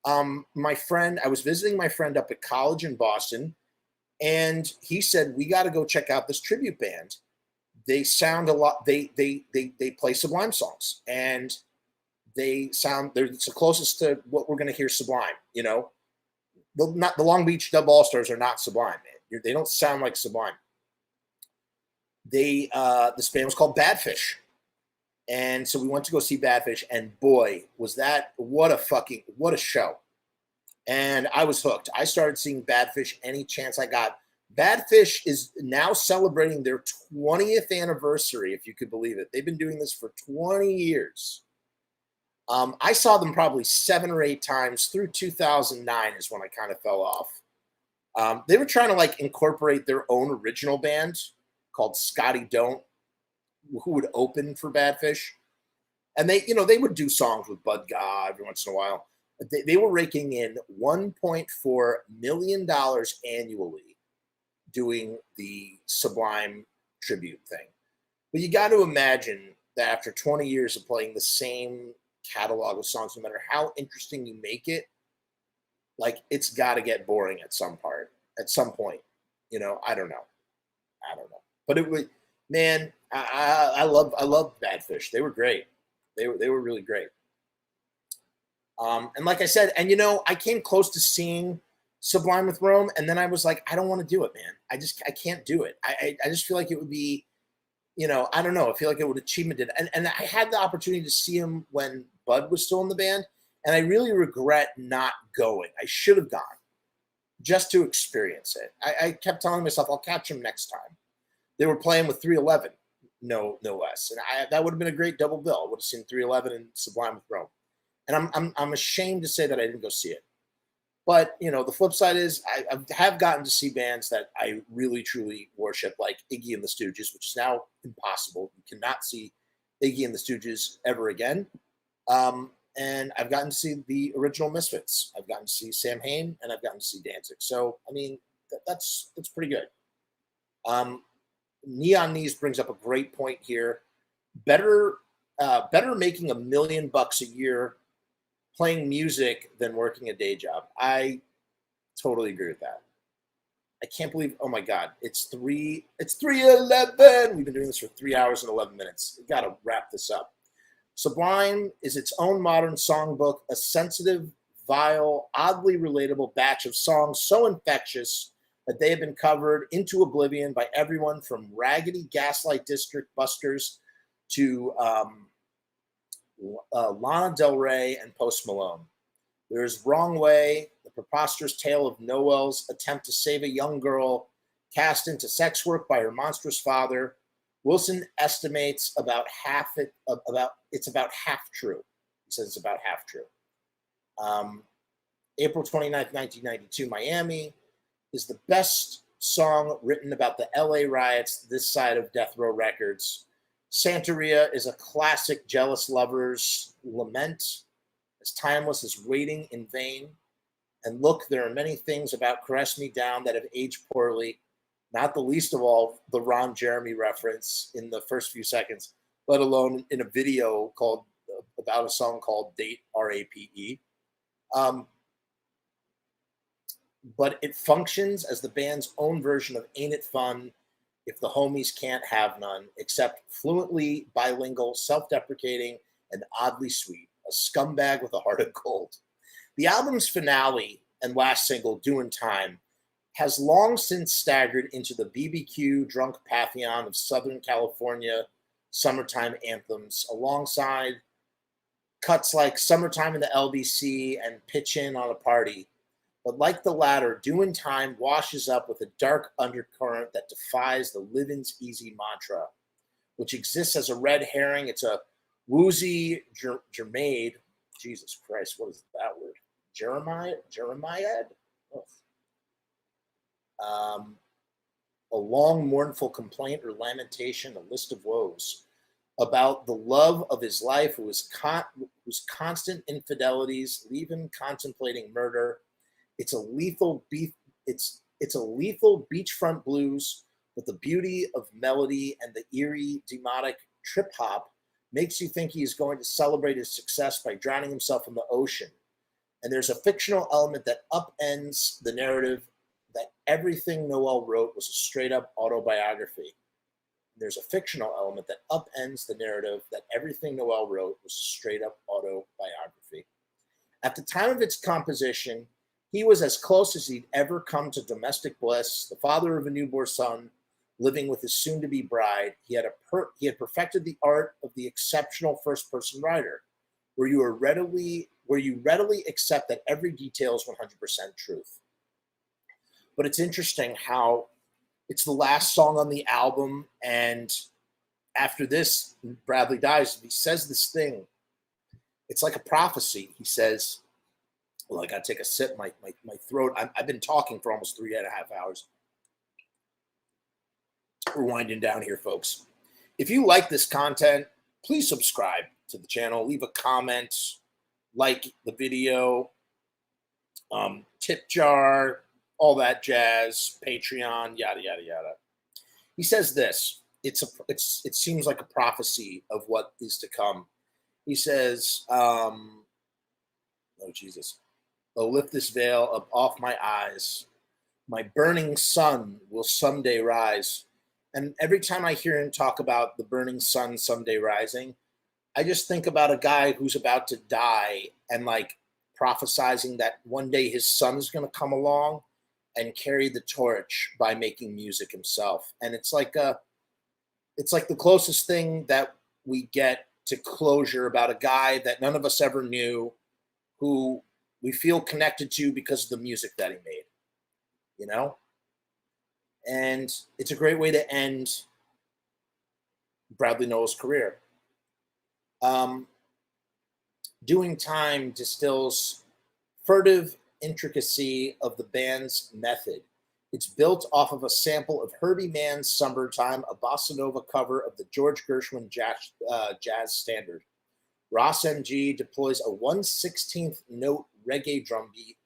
I was visiting my friend up at college in Boston, and he said, we got to go check out this tribute band. They sound a lot, they play Sublime songs, and it's the closest to what we're going to hear Sublime, you know. The Long Beach Dub All-Stars are not Sublime, man. They don't sound like Sublime. This band was called Badfish. And so we went to go see Badfish, and boy, what a show. And I was hooked. I started seeing Badfish any chance I got. Badfish is now celebrating their 20th anniversary, if you could believe it. They've been doing this for 20 years. I saw them probably 7 or 8 times. Through 2009 is when I kind of fell off. They were trying to like incorporate their own original band called Scotty Don't, who would open for Badfish. And they would do songs with Bud Gaugh every once in a while. They were raking in $1.4 million annually doing the Sublime tribute thing. But you got to imagine that after 20 years of playing the same catalog of songs, no matter how interesting you make it, like it's got to get boring at some point. You know, I don't know. But it was, man, I love Badfish. They were great. They were really great. And like I said, and I came close to seeing Sublime with Rome, and then I was like, I don't want to do it, man. I can't do it. I just feel like it would be, I don't know. I feel like it would achievement it. And I had the opportunity to see him when Bud was still in the band, and I really regret not going. I should have gone just to experience it. I kept telling myself, I'll catch him next time. They were playing with 311, no less, and that would have been a great double bill. I would have seen 311 and Sublime with Rome, and I'm ashamed to say that I didn't go see it. But the flip side is I have gotten to see bands that I really truly worship, like Iggy and the Stooges, which is now impossible. You cannot see Iggy and the Stooges ever again. And I've gotten to see the original Misfits. I've gotten to see Sam Hain, and I've gotten to see Danzig. So I mean, that's pretty good. Neon Knees brings up a great point here. Better making $1 million a year playing music than working a day job. I totally agree with that. I can't believe, oh my God, it's 3:11. We've been doing this for 3 hours and 11 minutes. We got to wrap this up. Sublime is its own modern songbook, a sensitive, vile, oddly relatable batch of songs so infectious that they have been covered into oblivion by everyone from raggedy Gaslight District busters to Lana Del Rey and Post Malone. There's Wrong Way, the preposterous tale of Nowell's attempt to save a young girl cast into sex work by her monstrous father. Wilson estimates it's about half true. He says it's about half true. April 29th, 1992, Miami is the best song written about the LA riots this side of Death Row Records. Santeria is a classic jealous lover's lament, as timeless as Waiting in Vain. And look, there are many things about Caress Me Down that have aged poorly, not the least of all the Ron Jeremy reference in the first few seconds, let alone in a video about a song called Date, R-A-P-E. But it functions as the band's own version of Ain't It Fun If the Homies Can't Have None, except fluently bilingual, self-deprecating, and oddly sweet, a scumbag with a heart of gold. The album's finale and last single, Doin Time, has long since staggered into the BBQ drunk pantheon of Southern California summertime anthems, alongside cuts like Summertime in the LBC and Pitch In on a Party. But like the latter, Doin Time washes up with a dark undercurrent that defies the living's easy mantra, which exists as a red herring. It's a woozy germade. Jesus Christ, what is that word? Jeremiad? A long mournful complaint or lamentation, a list of woes. about the love of his life, whose constant infidelities leave him contemplating murder. It's a lethal it's a lethal beachfront blues, but the beauty of melody and the eerie, demonic trip hop makes you think he is going to celebrate his success by drowning himself in the ocean. And there's a fictional element that upends the narrative that everything Nowell wrote was a straight up autobiography. There's a fictional element that upends the narrative that everything Nowell wrote was a straight up autobiography. At the time of its composition, he was as close as he'd ever come to domestic bliss, the father of a newborn son, living with his soon-to-be bride. He had perfected the art of the exceptional first-person writer, where you readily accept that every detail is 100% truth. But it's interesting how it's the last song on the album, and after this, Bradley dies. He says this thing. It's like a prophecy. He says, well, I got to take a sip. My throat, I've been talking for almost 3.5 hours. We're winding down here, folks. If you like this content, please subscribe to the channel. Leave a comment, like the video, tip jar, all that jazz, Patreon, yada, yada, yada. He says this. It seems like a prophecy of what is to come. He says, oh, Jesus. Oh, lift this veil up off my eyes. My burning sun will someday rise. And every time I hear him talk about the burning sun someday rising, I just think about a guy who's about to die and like prophesizing that one day his son is going to come along and carry the torch by making music himself. And it's like the closest thing that we get to closure about a guy that none of us ever knew, who we feel connected to because of the music that he made, you know? And it's a great way to end Bradley Nowell's career. Doin Time distills furtive intricacy of the band's method. It's built off of a sample of Herbie Mann's Summertime, a bossa nova cover of the George Gershwin jazz standard. Ross MG deploys a 1/16th note reggae drum beat,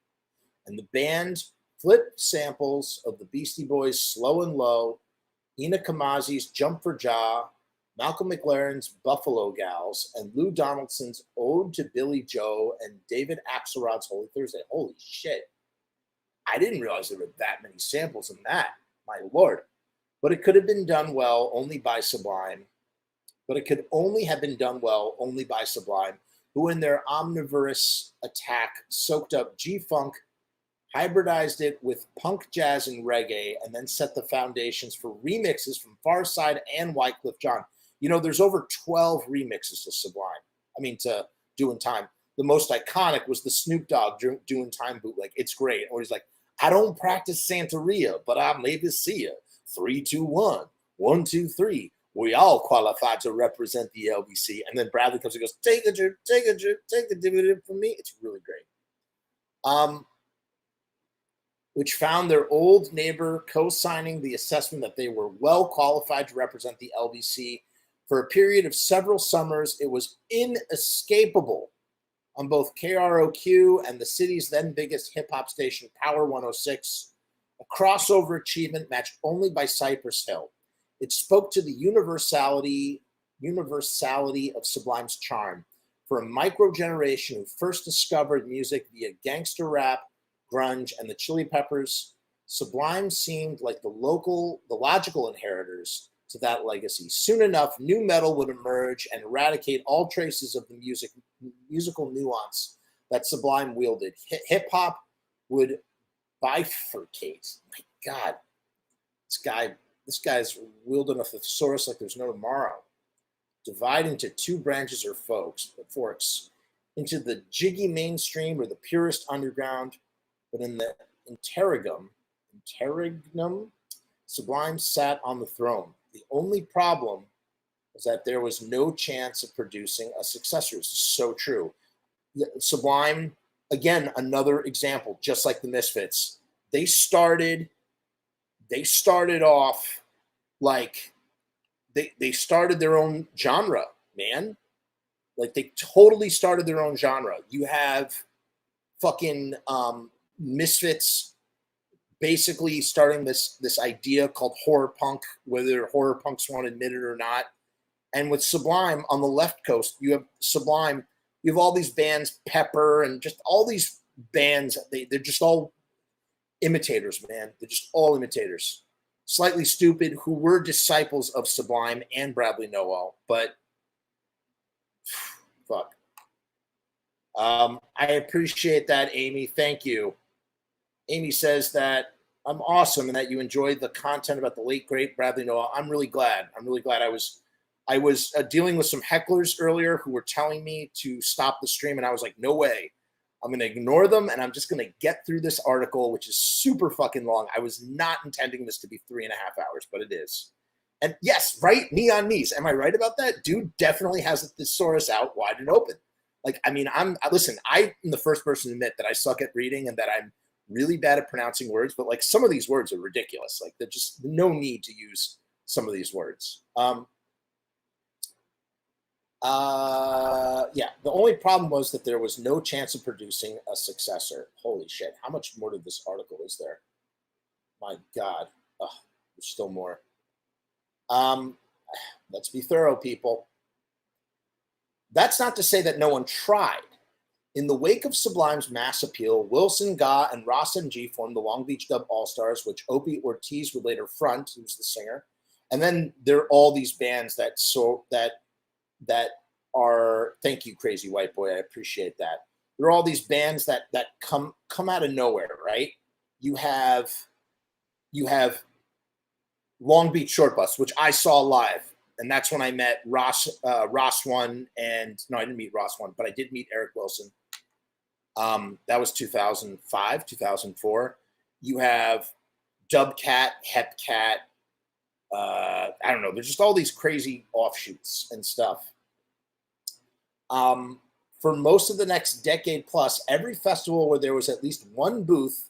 and the band flip samples of the Beastie Boys' Slow and Low, Ina Kamazi's Jump for Jah, Malcolm McLaren's Buffalo Gals, and Lou Donaldson's Ode to Billy Joe, and David Axelrod's Holy Thursday. Holy shit. I didn't realize there were that many samples in that. My Lord. But it could have been done well only by Sublime. But it could only have been done well only by Sublime, who in their omnivorous attack soaked up G-Funk, hybridized it with punk, jazz, and reggae, and then set the foundations for remixes from Pharcyde and Wyclef Jean. You know, there's over 12 remixes to Sublime. I mean, to Doin Time. The most iconic was the Snoop Dogg Doin Time bootleg. It's great. Or he's like, I don't practice Santeria, but I maybe see you. 3, 2, 1. 1, 2, 3. We all qualify to represent the LBC. And then Bradley comes and goes, take a drip, take a drip, take a dividend from me. It's really great. Which found their old neighbor co-signing the assessment that they were well qualified to represent the LBC. For a period of several summers, it was inescapable on both KROQ and the city's then biggest hip-hop station, Power 106, a crossover achievement matched only by Cypress Hill. It spoke to the universality of Sublime's charm. For a micro-generation who first discovered music via gangster rap, grunge, and the Chili Peppers, Sublime seemed like the logical inheritors to that legacy. Soon enough, new metal would emerge and eradicate all traces of the musical nuance that Sublime wielded. Hip-hop would bifurcate. My God, this guy's wielding a thesaurus like there's no tomorrow. Divide into two branches or forks, into the jiggy mainstream or the purest underground. But in the interregnum, Sublime sat on the throne. The only problem was that there was no chance of producing a successor. This is so true. Sublime, again, another example, just like the Misfits. They started off like they started their own genre, man. Like they totally started their own genre. You have fucking Misfits basically starting this idea called horror punk, whether horror punks want to admit it or not. And with Sublime on the left coast, you have Sublime, you have all these bands, Pepper, and just all these bands. They're just all imitators, man. They're just all imitators. Slightly Stupid, who were disciples of Sublime and Bradley Nowell, but fuck. I appreciate that, Amy. Thank you. Amy says that I'm awesome and that you enjoyed the content about the late great Bradley Nowell. I'm really glad. I'm really glad. I was dealing with some hecklers earlier who were telling me to stop the stream, and I was like, no way. I'm going to ignore them, and I'm just going to get through this article, which is super fucking long. I was not intending this to be 3.5 hours, but it is. And yes, right, knee on knees. Am I right about that? Dude definitely has a thesaurus out wide and open. Like, I mean, listen, I'm the first person to admit that I suck at reading and that I'm really bad at pronouncing words, but like some of these words are ridiculous. Like there's just no need to use some of these words. Yeah, the only problem was that there was no chance of producing a successor. Holy shit. How much more to this article is there? My God. Ugh, there's still more. Let's be thorough, people. That's not to say that no one tried. In the wake of Sublime's mass appeal, Wilson, Gaugh, and Ross MG formed the Long Beach Dub All-Stars, which Opie Ortiz would later front, he was the singer. And then there are all these bands that are, thank you, Crazy White Boy, I appreciate that. There are all these bands that come out of nowhere, right? You have Long Beach Short Bus, which I saw live. And that's when I met Ross One, and no, I didn't meet Ross One, but I did meet Eric Wilson. That was 2005, 2004. You have Dubcat, Hepcat. I don't know. There's just all these crazy offshoots and stuff. For most of the next decade plus, every festival where there was at least one booth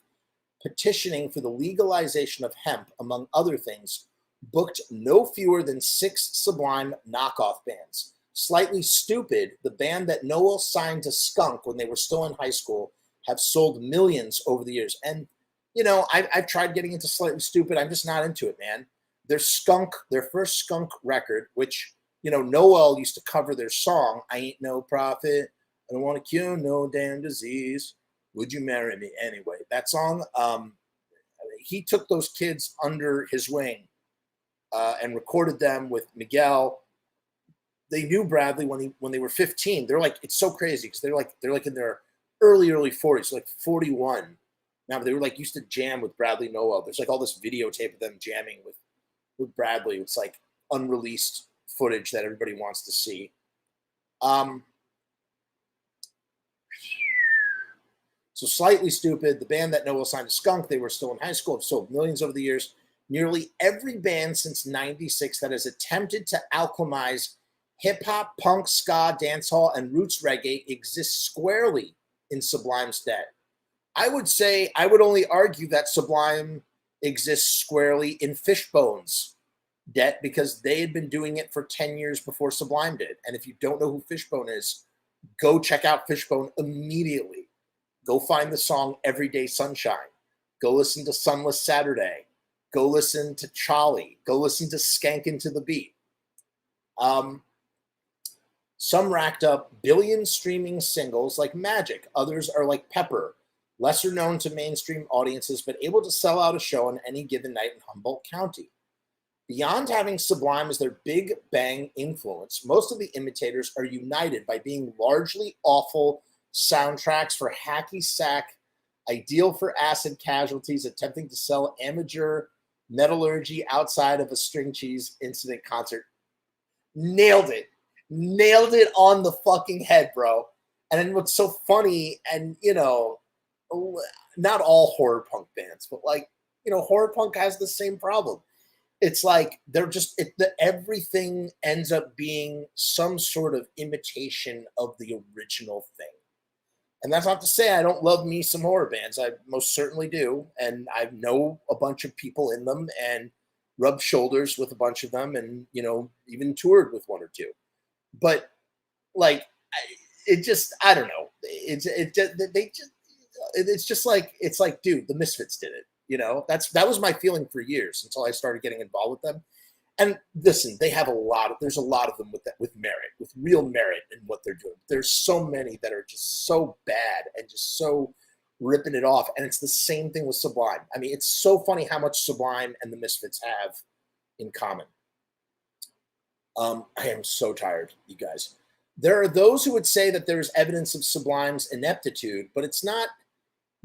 petitioning for the legalization of hemp, among other things, booked no fewer than 6 Sublime knockoff bands. Slightly Stupid, the band that Nowell signed to Skunk when they were still in high school, have sold millions over the years. And, you know, I've tried getting into Slightly Stupid. I'm just not into it, man. Their first Skunk record, which, you know, Nowell used to cover their song, I Ain't No Prophet, I Don't Want to Cure No Damn Disease, Would You Marry Me Anyway? That song, he took those kids under his wing and recorded them with Miguel. They knew Bradley when they were 15. They're like, it's so crazy because they're like in their early 40s, like 41. Now they were like used to jam with Bradley Nowell. There's like all this videotape of them jamming with Bradley. It's like unreleased footage that everybody wants to see. So Slightly Stupid, the band that Nowell signed to Skunk, they were still in high school, have sold millions over the years. Nearly every band since '96 that has attempted to alchemize hip-hop, punk, ska, dancehall, and roots reggae exists squarely in Sublime's debt. I would only argue that Sublime exists squarely in Fishbone's debt because they had been doing it for 10 years before Sublime did. And if you don't know who Fishbone is, go check out Fishbone immediately. Go find the song Everyday Sunshine. Go listen to Sunless Saturday. Go listen to Charlie. Go listen to Skankin' to the Beat. Some racked up billion streaming singles like Magic. Others are like Pepper, lesser known to mainstream audiences, but able to sell out a show on any given night in Humboldt County. Beyond having Sublime as their big bang influence, most of the imitators are united by being largely awful soundtracks for hacky sack, ideal for acid casualties attempting to sell amateur metallurgy outside of a string cheese incident concert. Nailed it on the fucking head, bro. And then what's so funny, and you know, not all horror punk bands, but like, you know, horror punk has the same problem. It's like they're just everything ends up being some sort of imitation of the original thing. And that's not to say I don't love me some horror bands. I most certainly do. And I know a bunch of people in them. And rubbed shoulders with a bunch of them, and even toured with one or two. But like, it just, I don't know. It's just like, dude, the Misfits did it. That was my feeling for years until I started getting involved with them. And listen, they have there's a lot of them with merit, with real merit in what they're doing. There's so many that are just so bad and just so ripping it off. And it's the same thing with Sublime. I mean, it's so funny how much Sublime and the Misfits have in common. I am so tired, you guys. There are those who would say that there's evidence of Sublime's ineptitude, but it's not.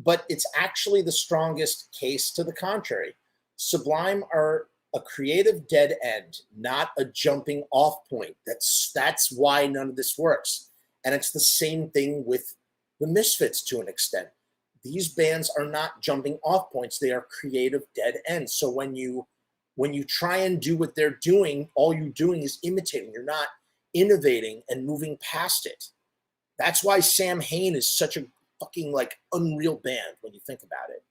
But it's actually the strongest case to the contrary. Sublime are a creative dead end, not a jumping off point. That's why none of this works. And it's the same thing with the Misfits to an extent. These bands are not jumping off points. They are creative dead ends. So when you try and do what they're doing, all you're doing is imitating. You're not innovating and moving past it. That's why Sam Hain is such a fucking unreal band when you think about it.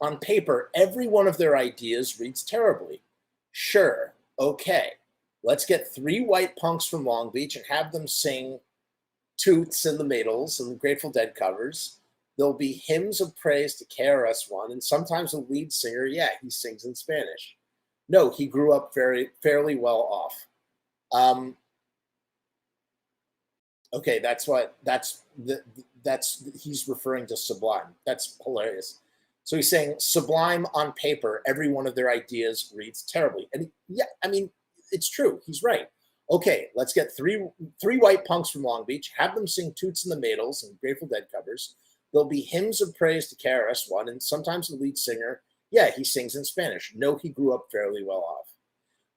On paper, every one of their ideas reads terribly. Sure, okay. Let's get 3 white punks from Long Beach and have them sing Toots and the Maytals and the Grateful Dead covers. There'll be hymns of praise to KRS-One, and sometimes the lead singer, he sings in Spanish. No, he grew up fairly well off. Okay, he's referring to Sublime. That's hilarious. So he's saying Sublime on paper, every one of their ideas reads terribly. And it's true. He's right. Okay, let's get three white punks from Long Beach, have them sing Toots and the Maytals and Grateful Dead covers. There'll be hymns of praise to KRS-One, and sometimes the lead singer, he sings in Spanish. No, he grew up fairly well off.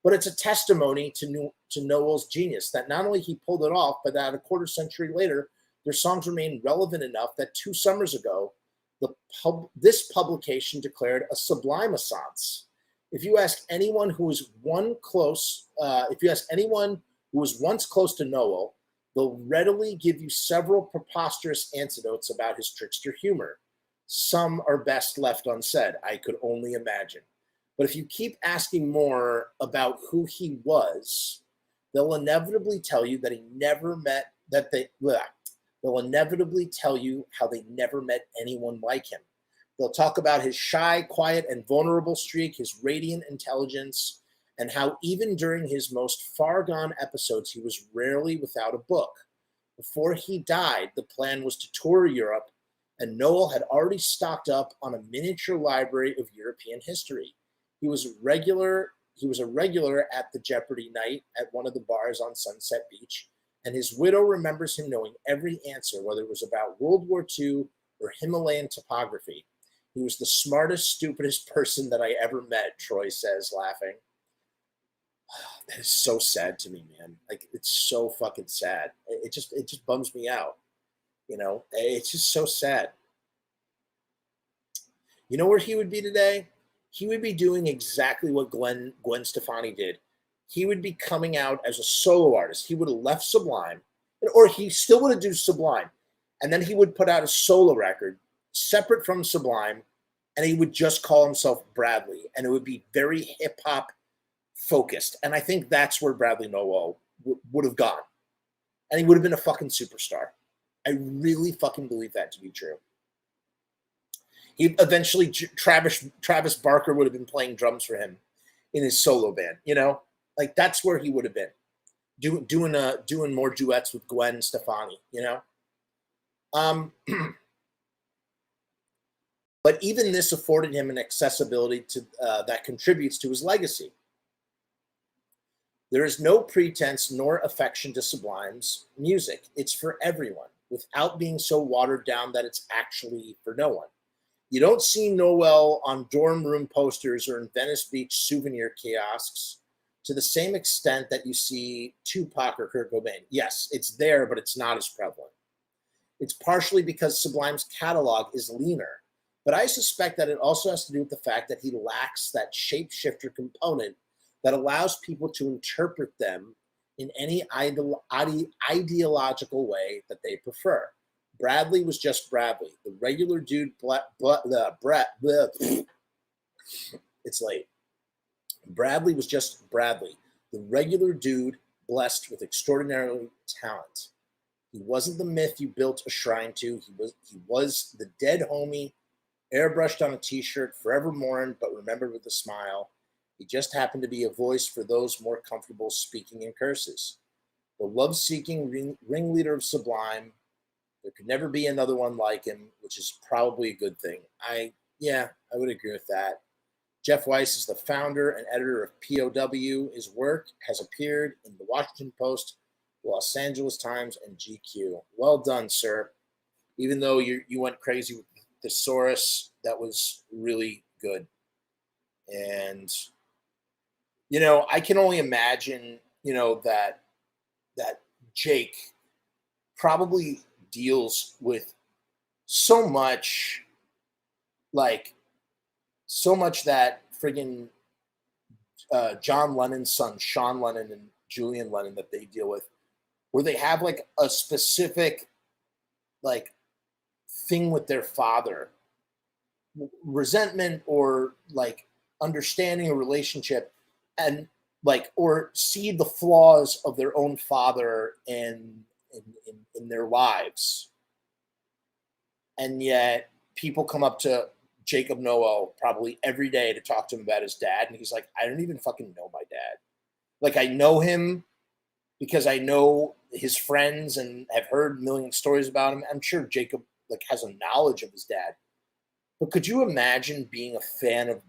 But it's a testimony to Nowell's genius that not only he pulled it off, but that a quarter century later, their songs remain relevant enough that 2 summers ago, this publication declared a Sublime assance. If you ask anyone who was once close to Nowell, they'll readily give you several preposterous anecdotes about his trickster humor. Some are best left unsaid, I could only imagine. But if you keep asking more about who he was, they'll inevitably tell you that they'll inevitably tell you how they never met anyone like him. They'll talk about his shy, quiet, and vulnerable streak, his radiant intelligence, and how even during his most far-gone episodes, he was rarely without a book. Before he died, the plan was to tour Europe, and Nowell had already stocked up on a miniature library of European history. He was a regular at the Jeopardy night at one of the bars on Sunset Beach, and his widow remembers him knowing every answer, whether it was about World War II or Himalayan topography. He was the smartest, stupidest person that I ever met, Troy says, laughing. That is so sad to me, man. It's so fucking sad. It just bums me out. It's just so sad. You know where he would be today? He would be doing exactly what Gwen Stefani did. He would be coming out as a solo artist. He would have left Sublime, or he still would have done Sublime, and then he would put out a solo record separate from Sublime, and he would just call himself Bradley, and it would be very hip-hop focused. And I think that's where Bradley Nowell would have gone, and he would have been a fucking superstar. I really fucking believe that to be true. He eventually, Travis Barker would have been playing drums for him in his solo band. That's where he would have been, doing more duets with Gwen Stefani. But even this afforded him an accessibility to that contributes to his legacy. There is no pretense nor affection to Sublime's music. It's for everyone, without being so watered down that it's actually for no one. You don't see Nowell on dorm room posters or in Venice Beach souvenir kiosks to the same extent that you see Tupac or Kurt Cobain. Yes, it's there, but it's not as prevalent. It's partially because Sublime's catalog is leaner, but I suspect that it also has to do with the fact that he lacks that shapeshifter component that allows people to interpret them in any ideological way that they prefer. Bradley was just Bradley, the regular dude. It's late. Bradley was just Bradley, the regular dude blessed with extraordinary talent. He wasn't the myth you built a shrine to. He was the dead homie, airbrushed on a t-shirt, forever mourned, but remembered with a smile. He just happened to be a voice for those more comfortable speaking in curses. The love-seeking ringleader of Sublime. There could never be another one like him, which is probably a good thing. I would agree with that. Jeff Weiss is the founder and editor of POW. His work has appeared in the Washington Post, Los Angeles Times, and GQ. Well done, sir. Even though you went crazy with the thesaurus, that was really good. And, I can only imagine, that Jake probably deals with so much that friggin' John Lennon's son, Sean Lennon, and Julian Lennon that they deal with, where they have like a specific thing with their father, resentment or understanding a relationship, and or see the flaws of their own father in their lives. And yet people come up to Jacob Nowell probably every day to talk to him about his dad. And he's like, I don't even fucking know my dad. I know him because I know his friends and have heard a million stories about him. I'm sure Jacob has a knowledge of his dad. But could you imagine being a fan of,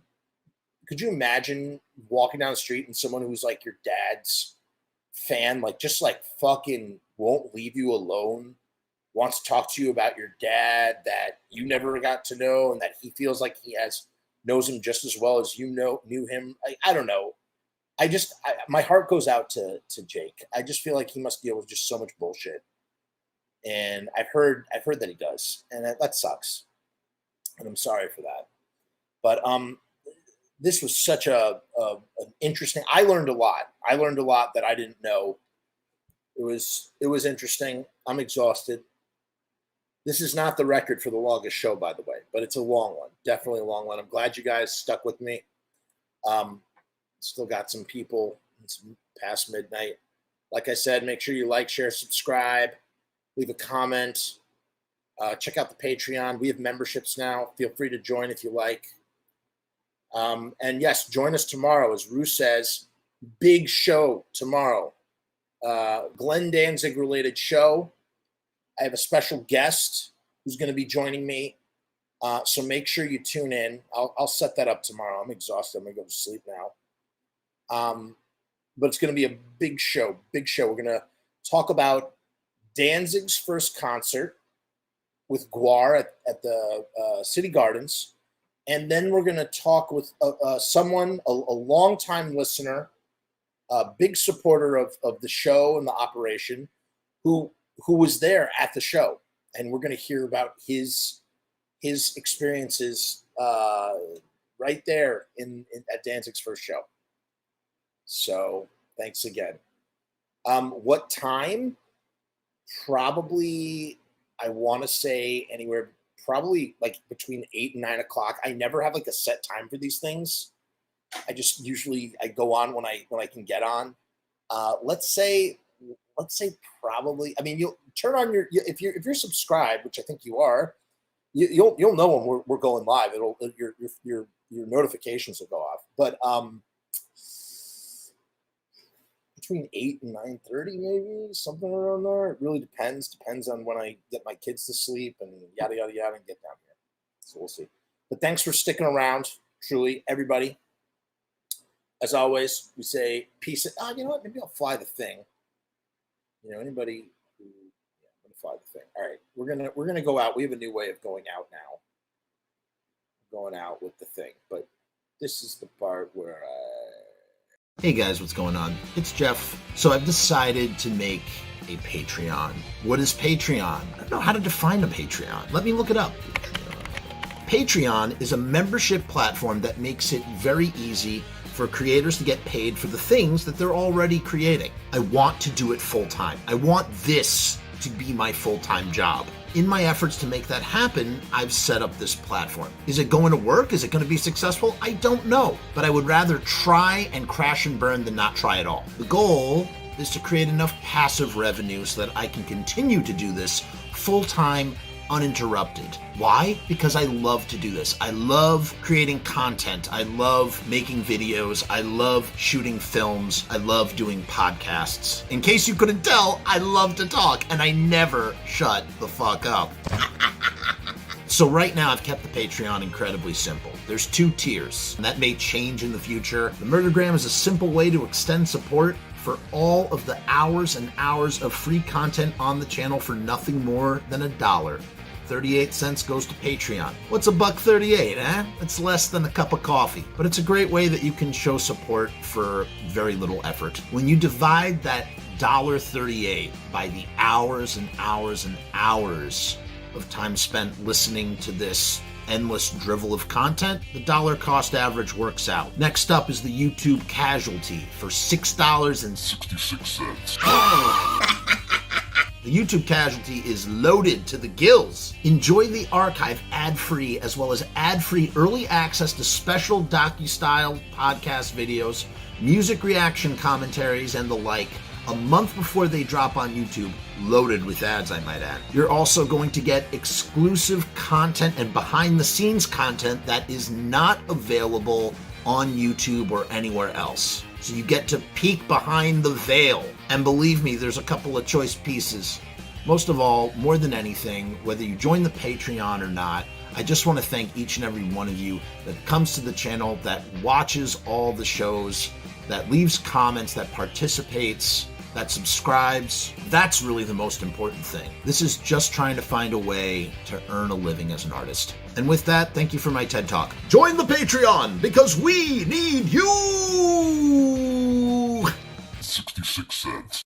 could you imagine walking down the street and someone who's your dad's fan, just fucking won't leave you alone, wants to talk to you about your dad that you never got to know, and that he feels like he knows him just as well as knew him. I don't know. My heart goes out to Jake. I just feel like he must deal with just so much bullshit. And I've heard that he does, and that sucks. And I'm sorry for that. But this was such an interesting. I learned a lot. That I didn't know. It was interesting. I'm exhausted. This is not the record for the longest show, by the way, but it's a long one. Definitely a long one. I'm glad you guys stuck with me. Still got some people. It's past midnight. Like I said, make sure you like, share, subscribe, leave a comment. Check out the Patreon. We have memberships now. Feel free to join if you like. And yes, join us tomorrow. As Rue says, big show tomorrow. Glenn Danzig related show. I have a special guest who's going to be joining me. So make sure you tune in. I'll set that up tomorrow. I'm exhausted. I'm going to go to sleep now. But it's going to be a big show. Big show. We're going to talk about Danzig's first concert with Gaugh at the City Gardens. And then we're going to talk with someone, a longtime listener, a big supporter of the show and the operation, who was there at the show. And we're going to hear about his experiences right there at Danzig's first show. So thanks again. What time? Probably, I want to say anywhere, probably between 8 and 9 o'clock. I never have a set time for these things. I just usually go on when I can get on. Let's say probably. I mean, you'll turn on if you're subscribed, which I think you are. You'll know when we're going live. Your notifications will go off. But between 8 and 9:30, maybe something around there. It really depends. Depends on when I get my kids to sleep and yada yada yada and get down here. So we'll see. But thanks for sticking around, truly, everybody. As always, we say peace. You know what? Maybe I'll fly the thing. Anybody who, I'm gonna fly the thing. All right, we're gonna go out. We have a new way of going out now. Going out with the thing, but this is the part where Hey guys, what's going on? It's Jeff. So I've decided to make a Patreon. What is Patreon? I don't know how to define a Patreon. Let me look it up. Patreon is a membership platform that makes it very easy for creators to get paid for the things that they're already creating. I want to do it full time. I want this to be my full-time job. in my efforts to make that happen, I've set up this platform. Is it going to work? Is it going to be successful? I don't know, but I would rather try and crash and burn than not try at all. The goal is to create enough passive revenue so that I can continue to do this full-time, uninterrupted. Why? Because I love to do this. I love creating content. I love making videos. I love shooting films. I love doing podcasts. In case you couldn't tell, I love to talk and I never shut the fuck up. So right now I've kept the Patreon incredibly simple. There's 2 tiers, and that may change in the future. The Murdergram is a simple way to extend support for all of the hours and hours of free content on the channel for nothing more than $1. 38 cents goes to Patreon. What's $1.38, eh? It's less than a cup of coffee, but it's a great way that you can show support for very little effort. When you divide that $1.38 by the hours and hours and hours of time spent listening to this endless drivel of content, the dollar cost average works out. Next up is the YouTube Casualty for $6.66. The YouTube Casualty is loaded to the gills. Enjoy the archive ad-free, as well as ad-free early access to special docu-style podcast videos, music reaction commentaries, and the like, a month before they drop on YouTube, loaded with ads, I might add. You're also going to get exclusive content and behind-the-scenes content that is not available on YouTube or anywhere else. So you get to peek behind the veil. And believe me, there's a couple of choice pieces. Most of all, more than anything, whether you join the Patreon or not, I just want to thank each and every one of you that comes to the channel, that watches all the shows, that leaves comments, that participates, that subscribes. That's really the most important thing. This is just trying to find a way to earn a living as an artist. And with that, thank you for my TED Talk. Join the Patreon, because we need you! 66 cents.